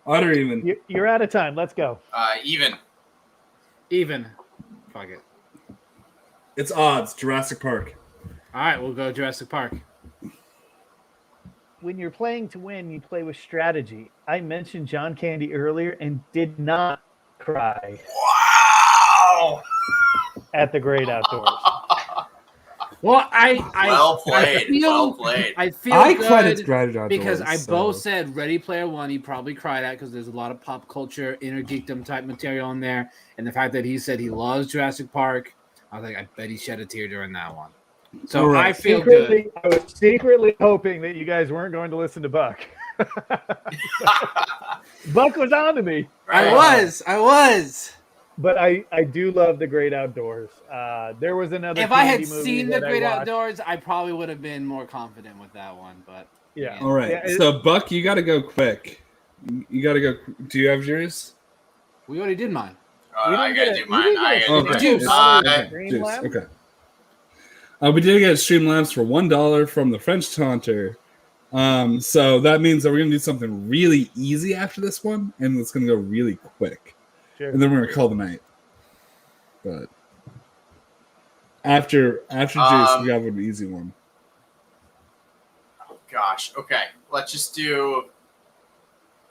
Odd or even. You're out of time. Let's go. Even. Even. Fuck it. It's odds. Jurassic Park. All right, we'll go Jurassic Park. When you're playing to win, you play with strategy. I mentioned John Candy earlier and did not cry Wow. at the Great Outdoors. Well, Well played. I feel, Well played. I feel I good cried at Gratitude Outdoors, because I so- both said Ready Player One. He probably cried at because there's a lot of pop culture, inner geekdom type material in there, and the fact that he said he loves Jurassic Park, I was like, I bet he shed a tear during that one. So All right. I feel good. I was secretly hoping that you guys weren't going to listen to Buck. Buck was on to me. I was. But I do love the Great Outdoors. There was another. If I had Candy movie seen the that I Great watched. Outdoors, I probably would have been more confident with that one. But Yeah. All right. Yeah, So Buck, you got to go quick. You got to go. Do you have yours? we already did mine. I gotta do mine. I gotta do Okay. mine. Juice. Juice. Okay. We did get Streamlabs for $1 from the French Taunter. So that means that we're gonna do something really easy after this one, and it's gonna go really quick. Sure. And then we're gonna call the night. But after Juice, we have an easy one. Oh, gosh. Okay. Let's just do.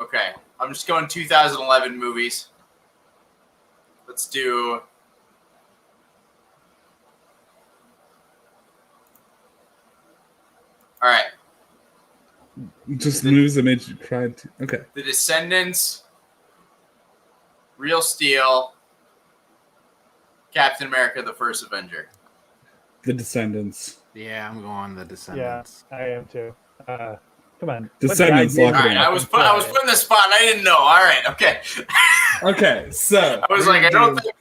Okay. I'm just going 2011 movies. Let's do. All right. Just moves that made you cry. Okay. The Descendants, Real Steel, Captain America: The First Avenger. The Descendants. Yeah, I'm going the Yeah, Descendants. I am too. Come on. Descendants, What guy lock it didn't in. All right, I was put in the spot. And I didn't know. All right, okay. Okay, so I was we're like, I gonna don't think.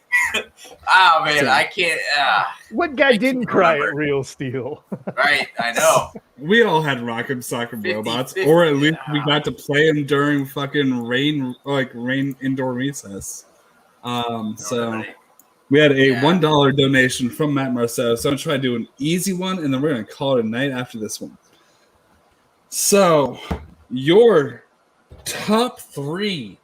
Oh man, I can't. What guy didn't can't cry remember. at Real Steel? Right, I know. We all had Rock'em Sock'em 50, Robots, 50, or at least we got to play them during fucking rain indoor recess. So we had a $1 donation from Matt Marceau. So I'm gonna try to do an easy one, and then we're gonna call it a night after this one. So your top 3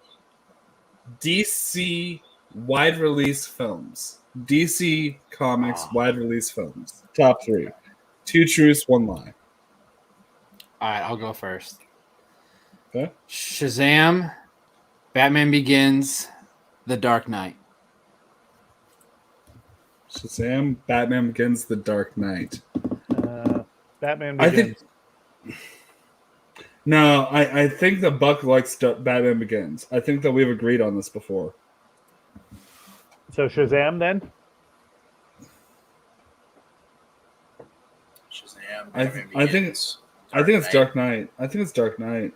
DC wide release films. DC Comics wide release films. Top 3. 2 truths, 1 lie. All right, I'll go first. Okay. Shazam, Batman Begins, The Dark Knight. Shazam, Batman Begins, The Dark Knight. Batman I Begins. think No, I think the Buck likes Batman Begins. I think that we've agreed on this before. So Shazam then? Shazam. I Batman think Begins, I think it's Knight. Dark Knight. I think it's Dark Knight.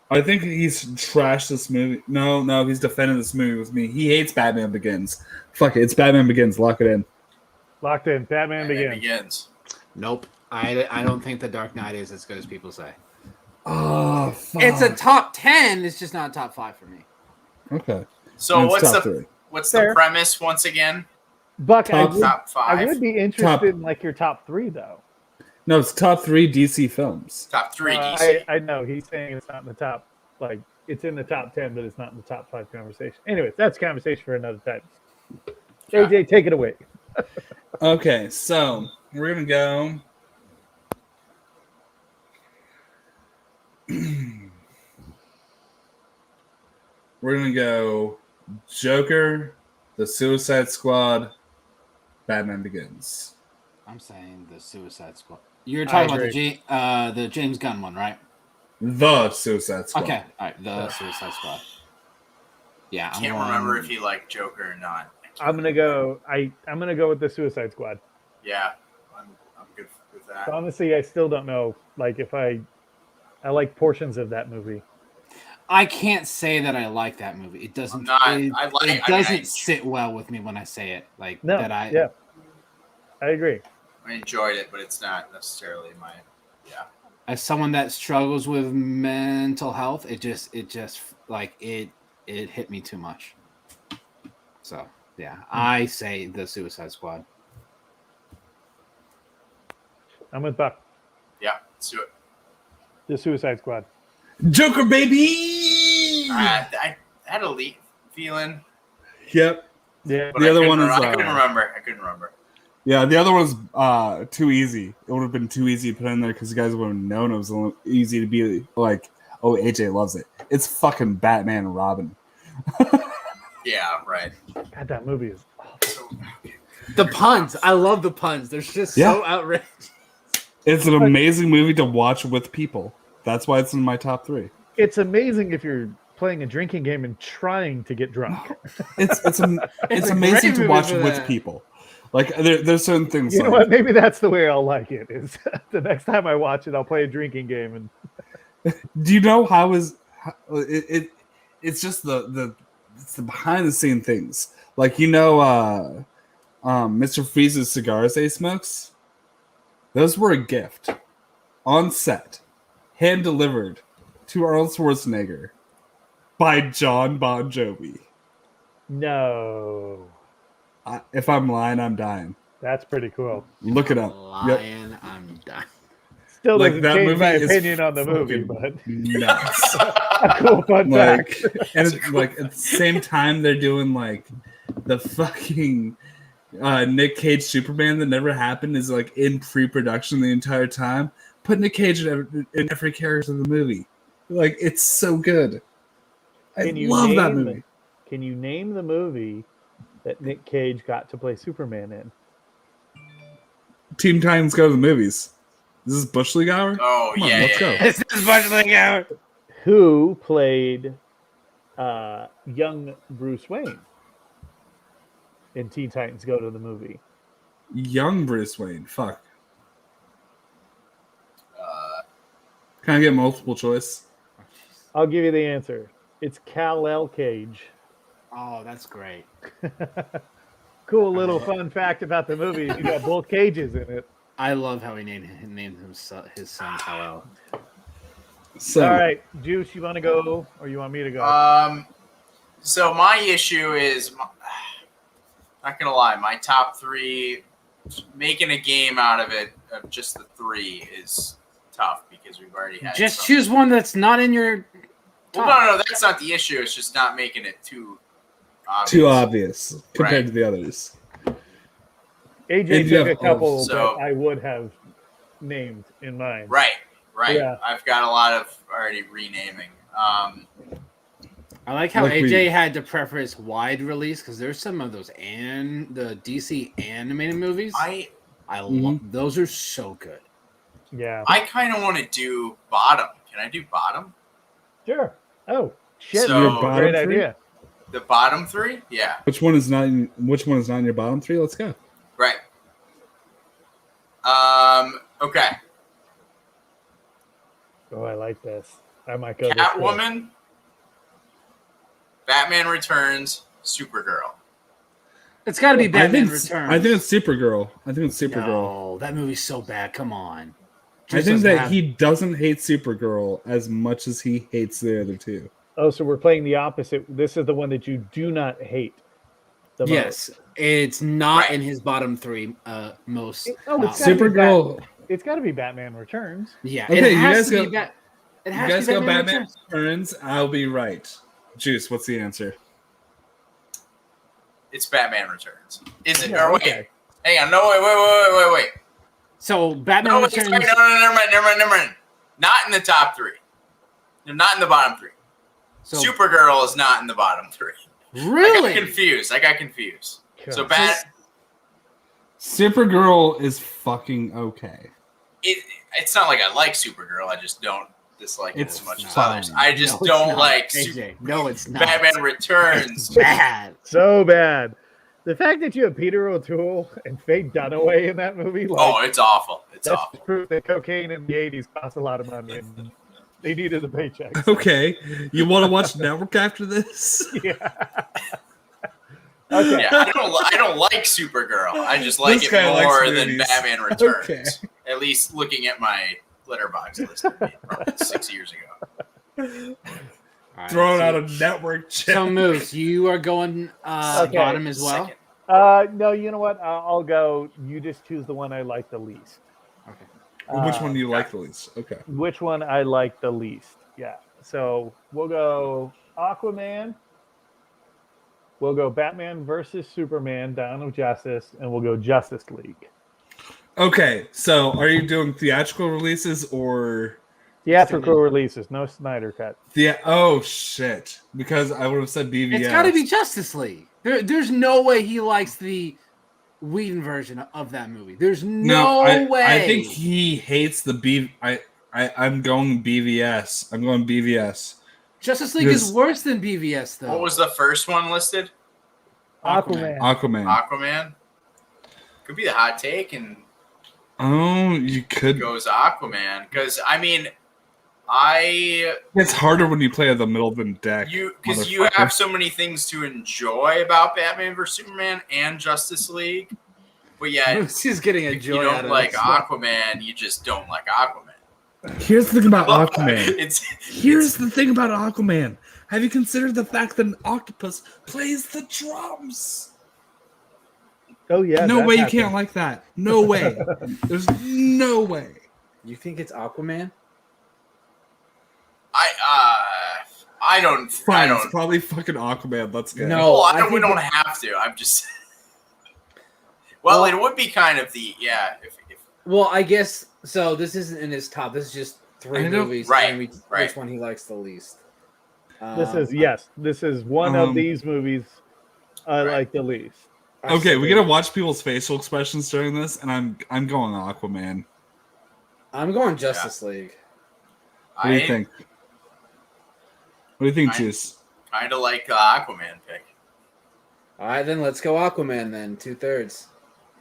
I think he's trashed this movie. No, he's defending this movie with me. He hates Batman Begins. Fuck it, it's Batman Begins. Lock it in. Locked in. Batman Batman Begins. Begins. Nope. I don't think The Dark Knight is as good as people say. Oh, fuck. It's a top 10. It's just not a top 5 for me. Okay. So And it's what's top the 3. what's Fair. the premise once again? Buck, Top Top I five. would be interested in like your top 3 though. No, it's top 3 DC films. Top 3 DC. I know he's saying it's not in the top, like it's in the top 10, but it's not in the top 5 conversation. Anyways, that's a conversation for another time. AJ, take it away. Okay, so we're gonna go. We're gonna go Joker, The Suicide Squad, Batman Begins. I'm saying the Suicide Squad. You're talking about the James Gunn one, right? The Suicide Squad. Okay, all right, the Suicide Squad. Yeah, I can't remember if you like Joker or not. I'm gonna go. I'm gonna go with the Suicide Squad. Yeah, I'm good with that. But honestly, I still don't know. Like if I like portions of that movie. I can't say that I like that movie. It doesn't. I'm not- It, I like- it I mean, doesn't I- sit well with me when I say it. Like No, that. yeah, I agree. I enjoyed it, but it's not necessarily my. Yeah. As someone that struggles with mental health, it just like it hit me too much. So yeah, I say the Suicide Squad. I'm with Buck. Yeah. Let's do it. The Suicide Squad. Joker, baby! I had a leak feeling. Yep. Yeah, But The I other couldn't one is, I couldn't remember. I couldn't remember. Yeah, the other one's too easy. It would have been too easy to put in there because you guys would have known it was a little easy to be like, oh, AJ loves it. It's fucking Batman and Robin. Yeah. Right. God, that movie is awful. So, The puns, I love the puns. They're just Yeah. so outrageous. It's an amazing movie to watch with people. That's why it's in my top 3. It's amazing if you're playing a drinking game and trying to get drunk. It's It's a amazing great to movie watch for with that. people. Like there's certain things. You know like, what? Maybe that's the way I'll like it. Is the next time I watch it, I'll play a drinking game and Do you know how it's just it's the behind the scene things. Like Mr. Freeze's cigars that he smokes. Those were a gift on set, hand delivered to Arnold Schwarzenegger by John Bon Jovi. no, If I'm lying, I'm dying. that's pretty cool. Look it up. Yep. Lion, I'm done. Still Like, doesn't that change movie my is opinion on the movie, fucking but nuts. a cool fun Like, fact. and it's like at the same time they're doing like the fucking Nick Cage Superman that never happened is like in pre-production the entire time. Put Nick Cage in every character in the movie. Like it's so good. I Can you love that name- movie. Can you name the movie that Nick Cage got to play Superman in? Teen Titans Go to the Movies. Is this Bush League Hour? oh Come on, yeah. let's yeah, go. yeah. This is much like out. Who played young Bruce Wayne in Teen Titans Go to the Movie? Young Bruce Wayne. Fuck. Uh, Can I get multiple choice? I'll give you the answer. It's Kal-El Cage. Oh, that's great. Cool little fun fact about the movie is you got both cages in it. I love how he named his son Kal-El. So All right, Juice, you want to go or you want me to go? So my issue is, not gonna lie, my top 3, making a game out of it of just the 3 is tough because we've already had. Just some. choose one that's not in your. Well, no, that's not the issue. It's just not making it too obvious. too obvious compared Right. to the others. AJ and you took a have- couple so- that I would have named in mind. Right. Yeah. I've got a lot of already renaming. I like how Like AJ we- had to preface wide release because there's some of those the DC animated movies. I love those are so good. Yeah. I kind of want to do bottom. Can I do bottom? Sure. Oh shit! So- Your bottom Great three? idea. The bottom three? Yeah. Which one is not in your bottom three? Let's go. Right. Okay. Oh, I like this. I might go this way. Catwoman, Batman Returns, Supergirl. It's got to be Batman I Returns. think it's Supergirl. No, that movie's so bad. Come on. I think that he doesn't hate Supergirl as much as he hates the other two. Oh, so we're playing the opposite. This is the one that you do not hate. The Yes, it's not Right. in his bottom three most. Oh, not- it's gotta be Supergirl. It's got to be Batman Returns. Yeah, Okay, it you has guys to be go- Bat- It You has guys to be go Batman Returns. Returns. I'll be right. Juice, what's the answer? It's Batman Returns. Is it? Yeah, Or wait, okay. hang on. No, wait. So Batman No, wait, Returns. sorry, no, never mind. Not in the top three. They're not in the bottom three. So Supergirl is not in the bottom three. really, I got confused. So God. Supergirl is fucking okay. It's not like I like Supergirl. I just don't dislike it It's as much as fine. others. I just No, it's don't not. like AJ, no, it's not. Batman Returns. Bad. So bad. The fact that you have Peter O'Toole and Faye Dunaway in that movie, like, Oh, it's awful. It's that's awful. proof that cocaine in the '80s cost a lot of money, and they needed a paycheck. Okay, you want to watch Network after this? Yeah. Okay. Yeah, I don't like Supergirl. I just like This it guy likes more than movies. Batman Returns. Okay. At least looking at my letterbox list probably 6 years ago. All right, Throwing so- out a network chip. So Moose, you are going Okay. bottom as well. Second. No, you know what? I'll go. You just choose the one I like the least. Okay. Which one do you like the least? Okay. Which one I like the least? Yeah. So we'll go Aquaman. We'll go Batman versus Superman, Dawn of Justice, and we'll go Justice League. Okay, so are you doing theatrical releases or Theatrical releases, no Snyder cut. oh shit? Because I would have said BVS. It's got to be Justice League. There's no way he likes the Whedon version of that movie. There's no way. I think he hates the B. I'm going BVS. I'm going BVS. Justice League Because- is worse than BVS though. What was the first one listed? Aquaman. Aquaman. Aquaman. Could be the hot take, and Oh, you could. goes Aquaman. Because It's harder when you play at the middle of the deck. you motherfucker. have so many things to enjoy about Batman vs Superman and Justice League, but yet She's getting a if joy you out don't of like this. Aquaman, you just don't like Aquaman. Here's the thing about Aquaman. It's the thing about Aquaman. Have you considered the fact that an octopus plays the drums? Oh yeah. No that way you happened. can't like that. No way. There's no way. You think it's Aquaman? I don't. Fine, it's probably fucking Aquaman. Let's go. No. Well, I we think don't have to. I'm just. Well, Well- it would be kind of the if Well, I guess so. This isn't in his top. This is just three I don't- movies. Right, and right. Which one he likes the least? This is yes. This is one of Um, these movies I Right. like the least. Okay, we gotta watch people's facial expressions during this, and I'm going Aquaman. I'm going Justice League. What do you think? What do you think, I- Juice? Kind of like the Aquaman pick. All right, then let's go Aquaman. Then 2/3.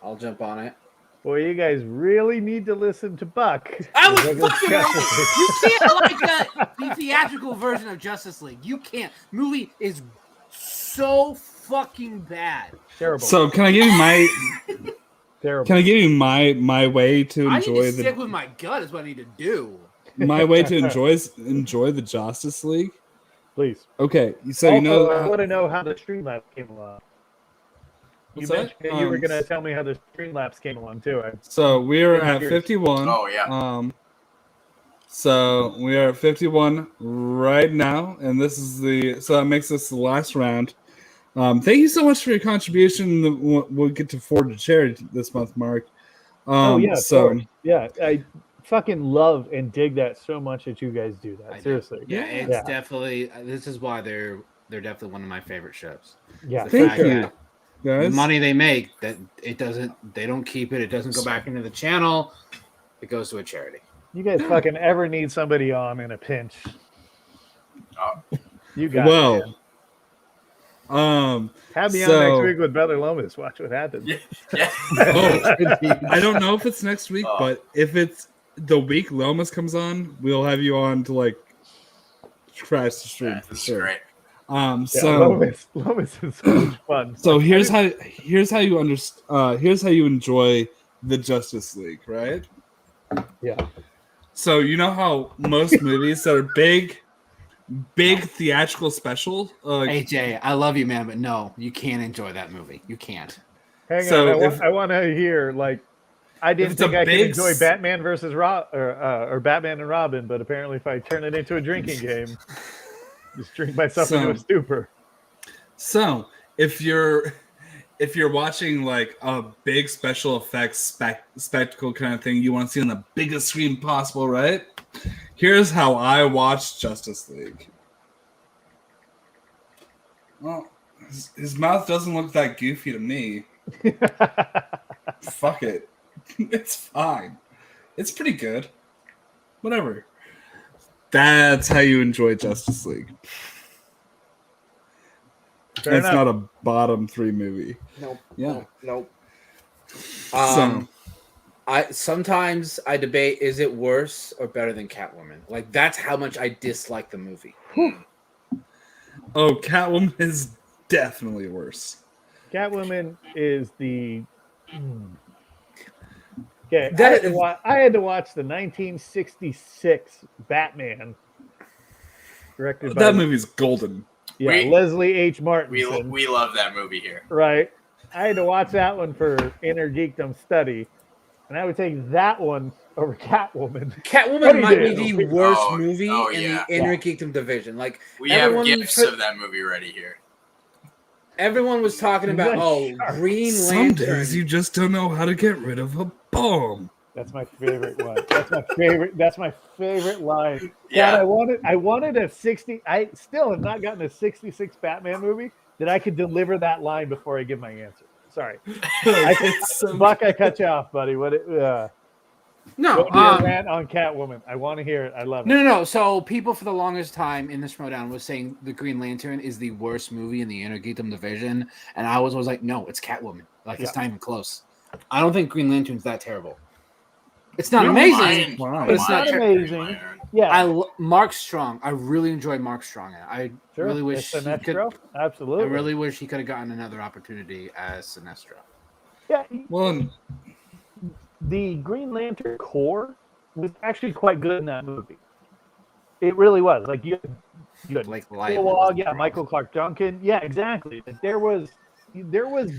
I'll jump on it. Boy, you guys really need to listen to Buck. I was Because fucking Justice League- You can't like the theatrical version of Justice League. You can't. Movie is so fucking bad. Terrible. So can I give you my terrible. can I give you my way to I need to enjoy stick with my gut. Is what I need to do. my way to enjoy the Justice League? Please. Okay, so Also, you know I want to know how the Streamlabs came along. You What's that? mentioned that you were going to tell me how the Streamlabs came along too. So we are at Here's- 51. Oh yeah. So we are at 51 right now, and this is so that makes this the last round. Thank you so much for your contribution. We'll get to forward to charity this month, Mark. Oh yeah, of so course. Yeah, I fucking love and dig that so much that you guys do that. I do. Seriously. Yeah, it's Yeah. definitely. This is why they're definitely one of my favorite shows. Yeah. The Thank fact you, that the guys. money they make, that they don't keep it. It doesn't go back into the channel. It goes to a charity. You guys fucking ever need somebody on in a pinch? Oh. You got Well, it, man. Have me on so- next week with Brother Lomas. Watch what happens. Yeah. I don't know if it's next week, Oh. but if it's the week Lomas comes on, we'll have you on to like crash the stream Yeah, for this is sure. great. Yeah, So Lomas is so much fun. so here's how you here's how you enjoy the Justice League, right? Yeah. So you know how most movies that are big theatrical special, AJ, I love you, man, but no, you can't enjoy that movie. You can't. Hang So on. if- I want to hear like I didn't it's a think I could big enjoy s- Batman versus or Batman and Robin, but apparently if I turn it into a drinking game, just drink myself into a stupor. So if you're watching like a big special effects spectacle kind of thing, you want to see on the biggest screen possible, right? Here's how I watched Justice League. Well, his mouth doesn't look that goofy to me. Fuck it. It's fine. It's pretty good. Whatever. That's how you enjoy Justice League. Fair It's enough. not a bottom 3 movie. Nope. Yeah. Nope. So I sometimes I debate, is it worse or better than Catwoman? Like, that's how much I dislike the movie. oh, Catwoman is definitely worse. Catwoman is the. Okay, That I had to watch the 1966 Batman, directed by That movie's golden. Leslie H. Martin. We love that movie here. Right. I had to watch that one for inner geekdom study, and I would take that one over Catwoman. Catwoman What might do be you the do? worst Oh, movie oh, in yeah. the Inner Geekdom division. Like, We have everyone gifts put- of that movie ready here. everyone was talking about, Nice. Green Some Lantern. days you just don't know how to get rid of a bomb. That's my favorite one. That's my favorite line. Yeah. God, I wanted a 60. I still have not gotten a 66 Batman movie that I could deliver that line before I give my answer. Sorry, Buck. I cut you off, buddy. What? No, What your rant on Catwoman? I want to hear it. I love it. No. So people for the longest time in the Schmodown was saying the Green Lantern is the worst movie in the Inner Geekdom division, and I was always like, no, it's Catwoman. Like, it's not even close. I don't think Green Lantern's that terrible. It's not You don't amazing. mind- but it's not amazing. Yeah, Mark Strong. I really enjoyed Mark Strong. I sure. really wish he could. Sinestro? Absolutely. I really wish he could have gotten another opportunity as Sinestro. Yeah, Well, the Green Lantern core was actually quite good in that movie. It really was. Like you had Like Lively. Kilowog, yeah, Michael Clark Duncan. Yeah, exactly. Like, there was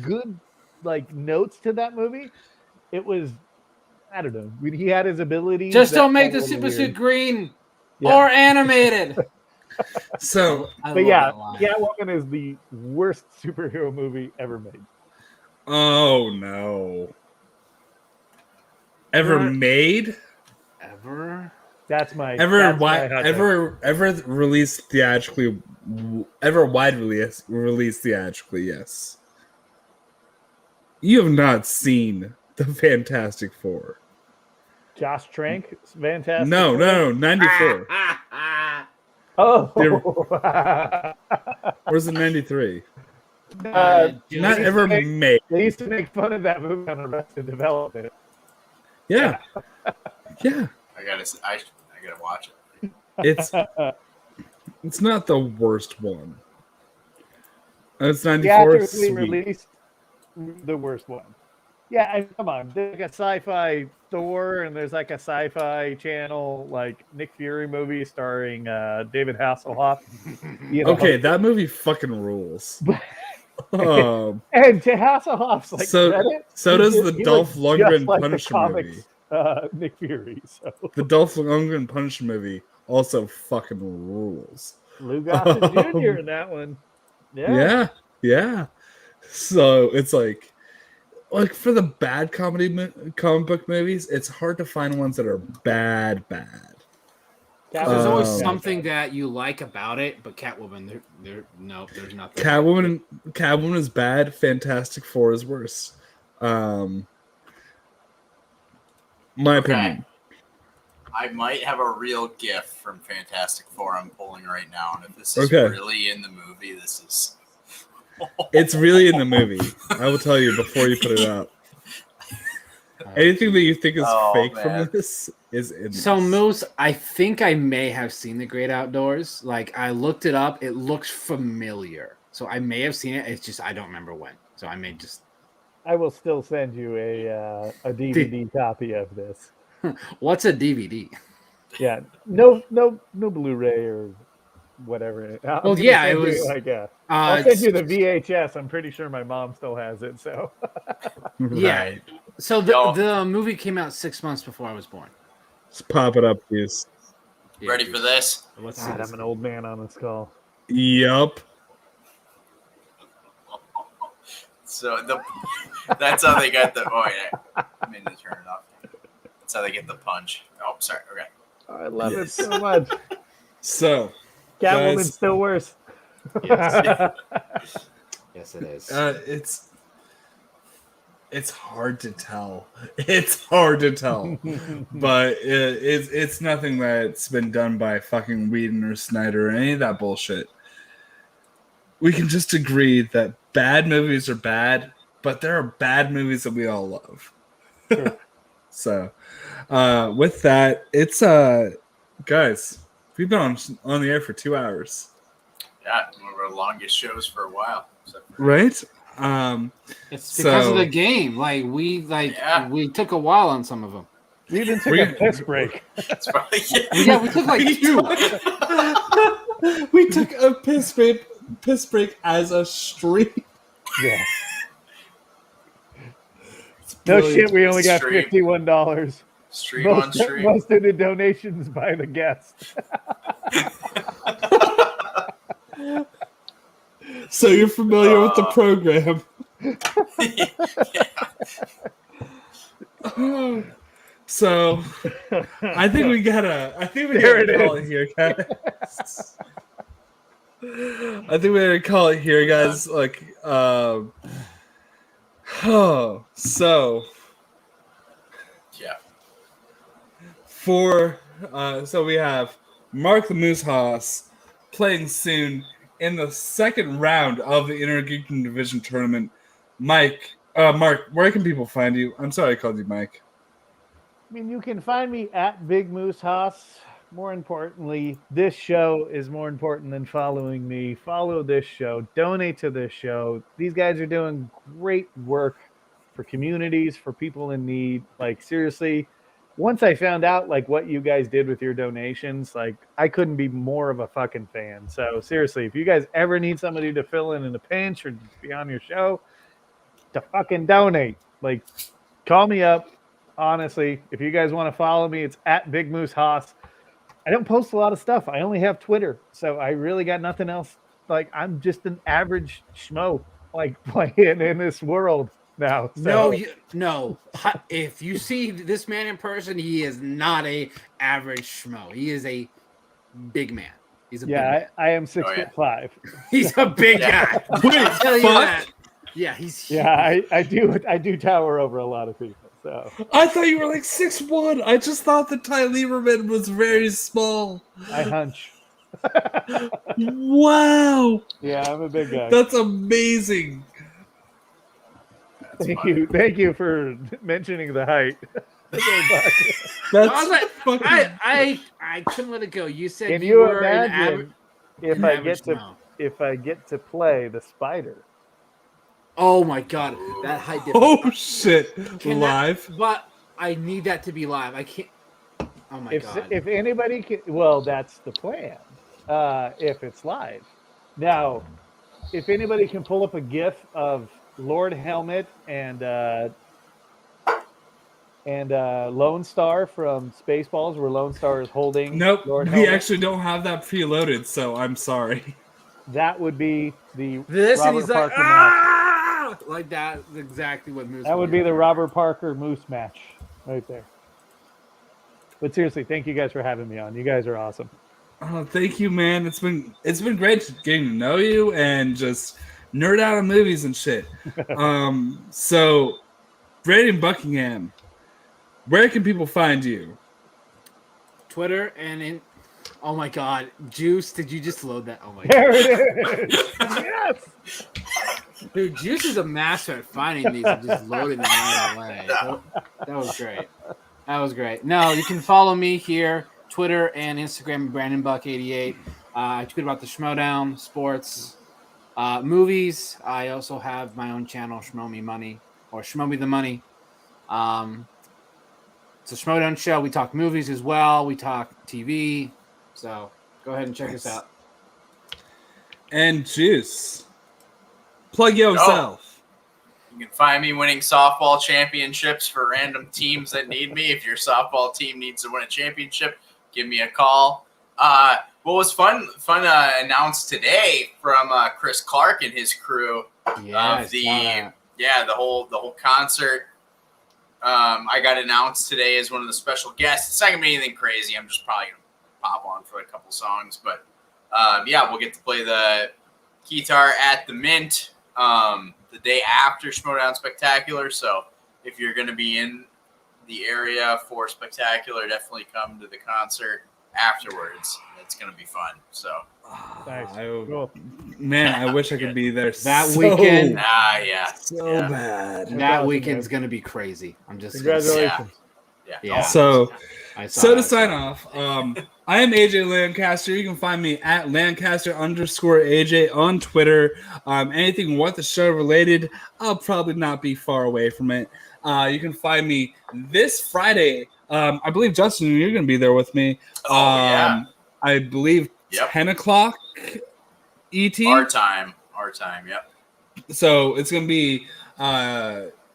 good like notes to that movie. It was, I don't know. He had his abilities. Just that don't make the felt a super little suit weird. green Yeah. or animated. so I But love yeah, that line. Catwoman is the worst superhero movie ever made. oh no. Ever Sure. made? Ever? That's my Ever that's my wide hot take. ever released theatrically ever widely released theatrically, yes. You have not seen the Fantastic Four. Josh Trank, fantastic. No, 94. Oh, Or is it 93? uh, Not ever made. they used to make fun of that movie on Arrested Development. Yeah. Yeah. I gotta watch it. It's not the worst one. It's 94. Theatrically Sweet. released, the worst one. Yeah, and come on. There's like a sci-fi Thor, and there's like a sci-fi channel like Nick Fury movie starring David Hasselhoff. You know? Okay, that movie fucking rules. And to Hasselhoff's like credit, so does the he Dolph looks just Lundgren like the Punisher comics, movie. Nick Fury. So The Dolph Lundgren Punisher movie also fucking rules. Lou Gossett Jr. in that one. Yeah, yeah. So it's like for the bad comic book movies, it's hard to find ones that are bad. There's always Um, something that you like about it, but Catwoman, there's nothing. Catwoman is bad. Fantastic Four is worse. My Okay. opinion. I might have a real GIF from Fantastic Four I'm pulling right now, and if this is Okay. really in the movie, this is. It's really in the movie. I will tell you before you put it out. Anything that you think is fake man. from this is in So this. Moose, I think I may have seen The Great Outdoors. Like I looked it up, it looks familiar. So I may have seen it. It's just I don't remember when. So I may just. I will still send you a DVD copy of this. What's a DVD? Yeah, no Blu-ray or whatever. I'm Well, gonna yeah, send it you, was. like I'll send it's- you the VHS. I'm pretty sure my mom still has it. So Yeah. Right. So Yo. the movie came out 6 months before I was born. Let's pop it up, please. Yeah, Ready for this? Let's see God, this. I'm an old man on this call. Yup. So that's how they get the. Oh, wait, I mean to turn it off. That's how they get the punch. Oh, sorry. Okay. I love it Yes. so much. So, Catwoman's Guys. still worse. Yes. Yes, it is. it's hard to tell. It's hard to tell. But it's nothing that's been done by fucking Whedon or Snyder or any of that bullshit. We can just agree that bad movies are bad, but there are bad movies that we all love. Sure. So, with that, it's guys, we've been on the air for 2 hours, Yeah, one of our longest shows for a while. So, right? It's because so- of the game. Yeah. We took a while on some of them. We even took We're a gonna- piss break. it's probably, Yeah, we took like two. We took a piss break as a stream. Yeah. No shit, we only got Stream. $51. stream on stream. Most of the donations by the guests. So you're familiar with the program. So I think we gotta There it call it here, guys. I think we gotta call it here, guys. Like, so Yeah. so we have Mark the Moose Haas playing soon in the second round of the Intergeeking Division tournament. Mark, where can people find you? I'm sorry I called you Mike. I mean, you can find me at Big Moose Haas. More importantly, this show is more important than following me. Follow this show. Donate to this show. These guys are doing great work for communities, for people in need. Like, seriously, once I found out, like, what you guys did with your donations, like, I couldn't be more of a fucking fan. So, seriously, if you guys ever need somebody to fill in a pinch or just be on your show, to fucking donate. Like, call me up. Honestly, if you guys want to follow me, it's at Big Moose Haas. I don't post a lot of stuff. I only have Twitter, so I really got nothing else. Like, I'm just an average schmo, like, playing in this world now. So. No. If you see this man in person, he is not a average schmo. He is a big man. He's a big man. I am 6'5". yeah. He's a big guy. Wait, I'll tell you fuck? that. Yeah, he's huge. Yeah, I do tower over a lot of people. So I thought you were like 6'1". I just thought that Ty Lieberman was very small. I hunch. Wow, Yeah, I'm a big guy. that's amazing. Thank you for mentioning the height. That's I was like, fucking. I couldn't let it go. You said Can you you were an imagine if an I average get to schmo. if I get to play the spider? Oh my god, that height difference. Oh shit! Can Live. But I need that to be live. I can't. Oh my god. If anybody can, well, that's the plan. If it's live, now, if anybody can pull up a GIF of Lord Helmet and Lone Star from Spaceballs, where Lone Star is holding. Nope, Lord we Helmet, actually don't have that preloaded, so I'm sorry. that would be the this and Robert he's like, Parker match. ah! Like that is exactly what Moose. That would be the Robert Parker Moose match right there. But seriously, thank you guys for having me on. You guys are awesome. Oh, thank you, man. It's been great getting to know you and just nerd out on movies and shit. So, Brandon Buckingham, where can people find you? Twitter and in. Oh my God, Juice! Did you just load that? Oh my God, There it is. Yes. dude, Juice is a master at finding these and just loading them right away. That was great. That was great. No, you can follow me here, Twitter and Instagram, BrandonBuck88. I tweet about the Schmodown, sports, movies. I also have my own channel, Schmo Me Money or Schmo Me the Money. It's a Schmodown show. We talk movies as well. We talk TV. So go ahead and check us out. And Juice, plug yourself. You can find me winning softball championships for random teams that need me. If your softball team needs to win a championship, give me a call. What was fun announced today from Chris Clark and his crew of the whole concert. I got announced today as one of the special guests. It's not gonna be anything crazy. I'm just probably gonna pop on for a couple songs, but we'll get to play the guitar at the Mint the day after Schmodown Spectacular. So if you're going to be in the area for Spectacular, definitely come to the concert afterwards. It's going to be fun. So Nice. Cool. Man, I wish I could be there. That weekend. Bad. That awesome, weekend's man. going to be crazy. I'm just Congratulations. Yeah. So I saw to that. sign off, I am AJ Lancaster. You can find me at Lancaster_AJ on Twitter. Anything What the Show related, I'll probably not be far away from it. You can find me this Friday. I believe, Justin, you're going to be there with me. I believe 10 o'clock ET. Our time, yep. So it's going to be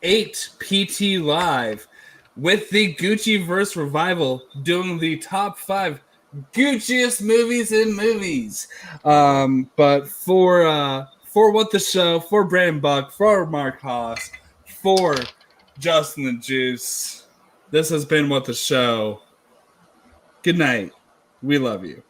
8 PT Live with the Gucci Verse Revival doing the top 5 Gucciest movies in movies. But for What the Show, for Brandon Buck, for Mark Haas, for Justin the Juice, this has been What the Show. Good night. We love you.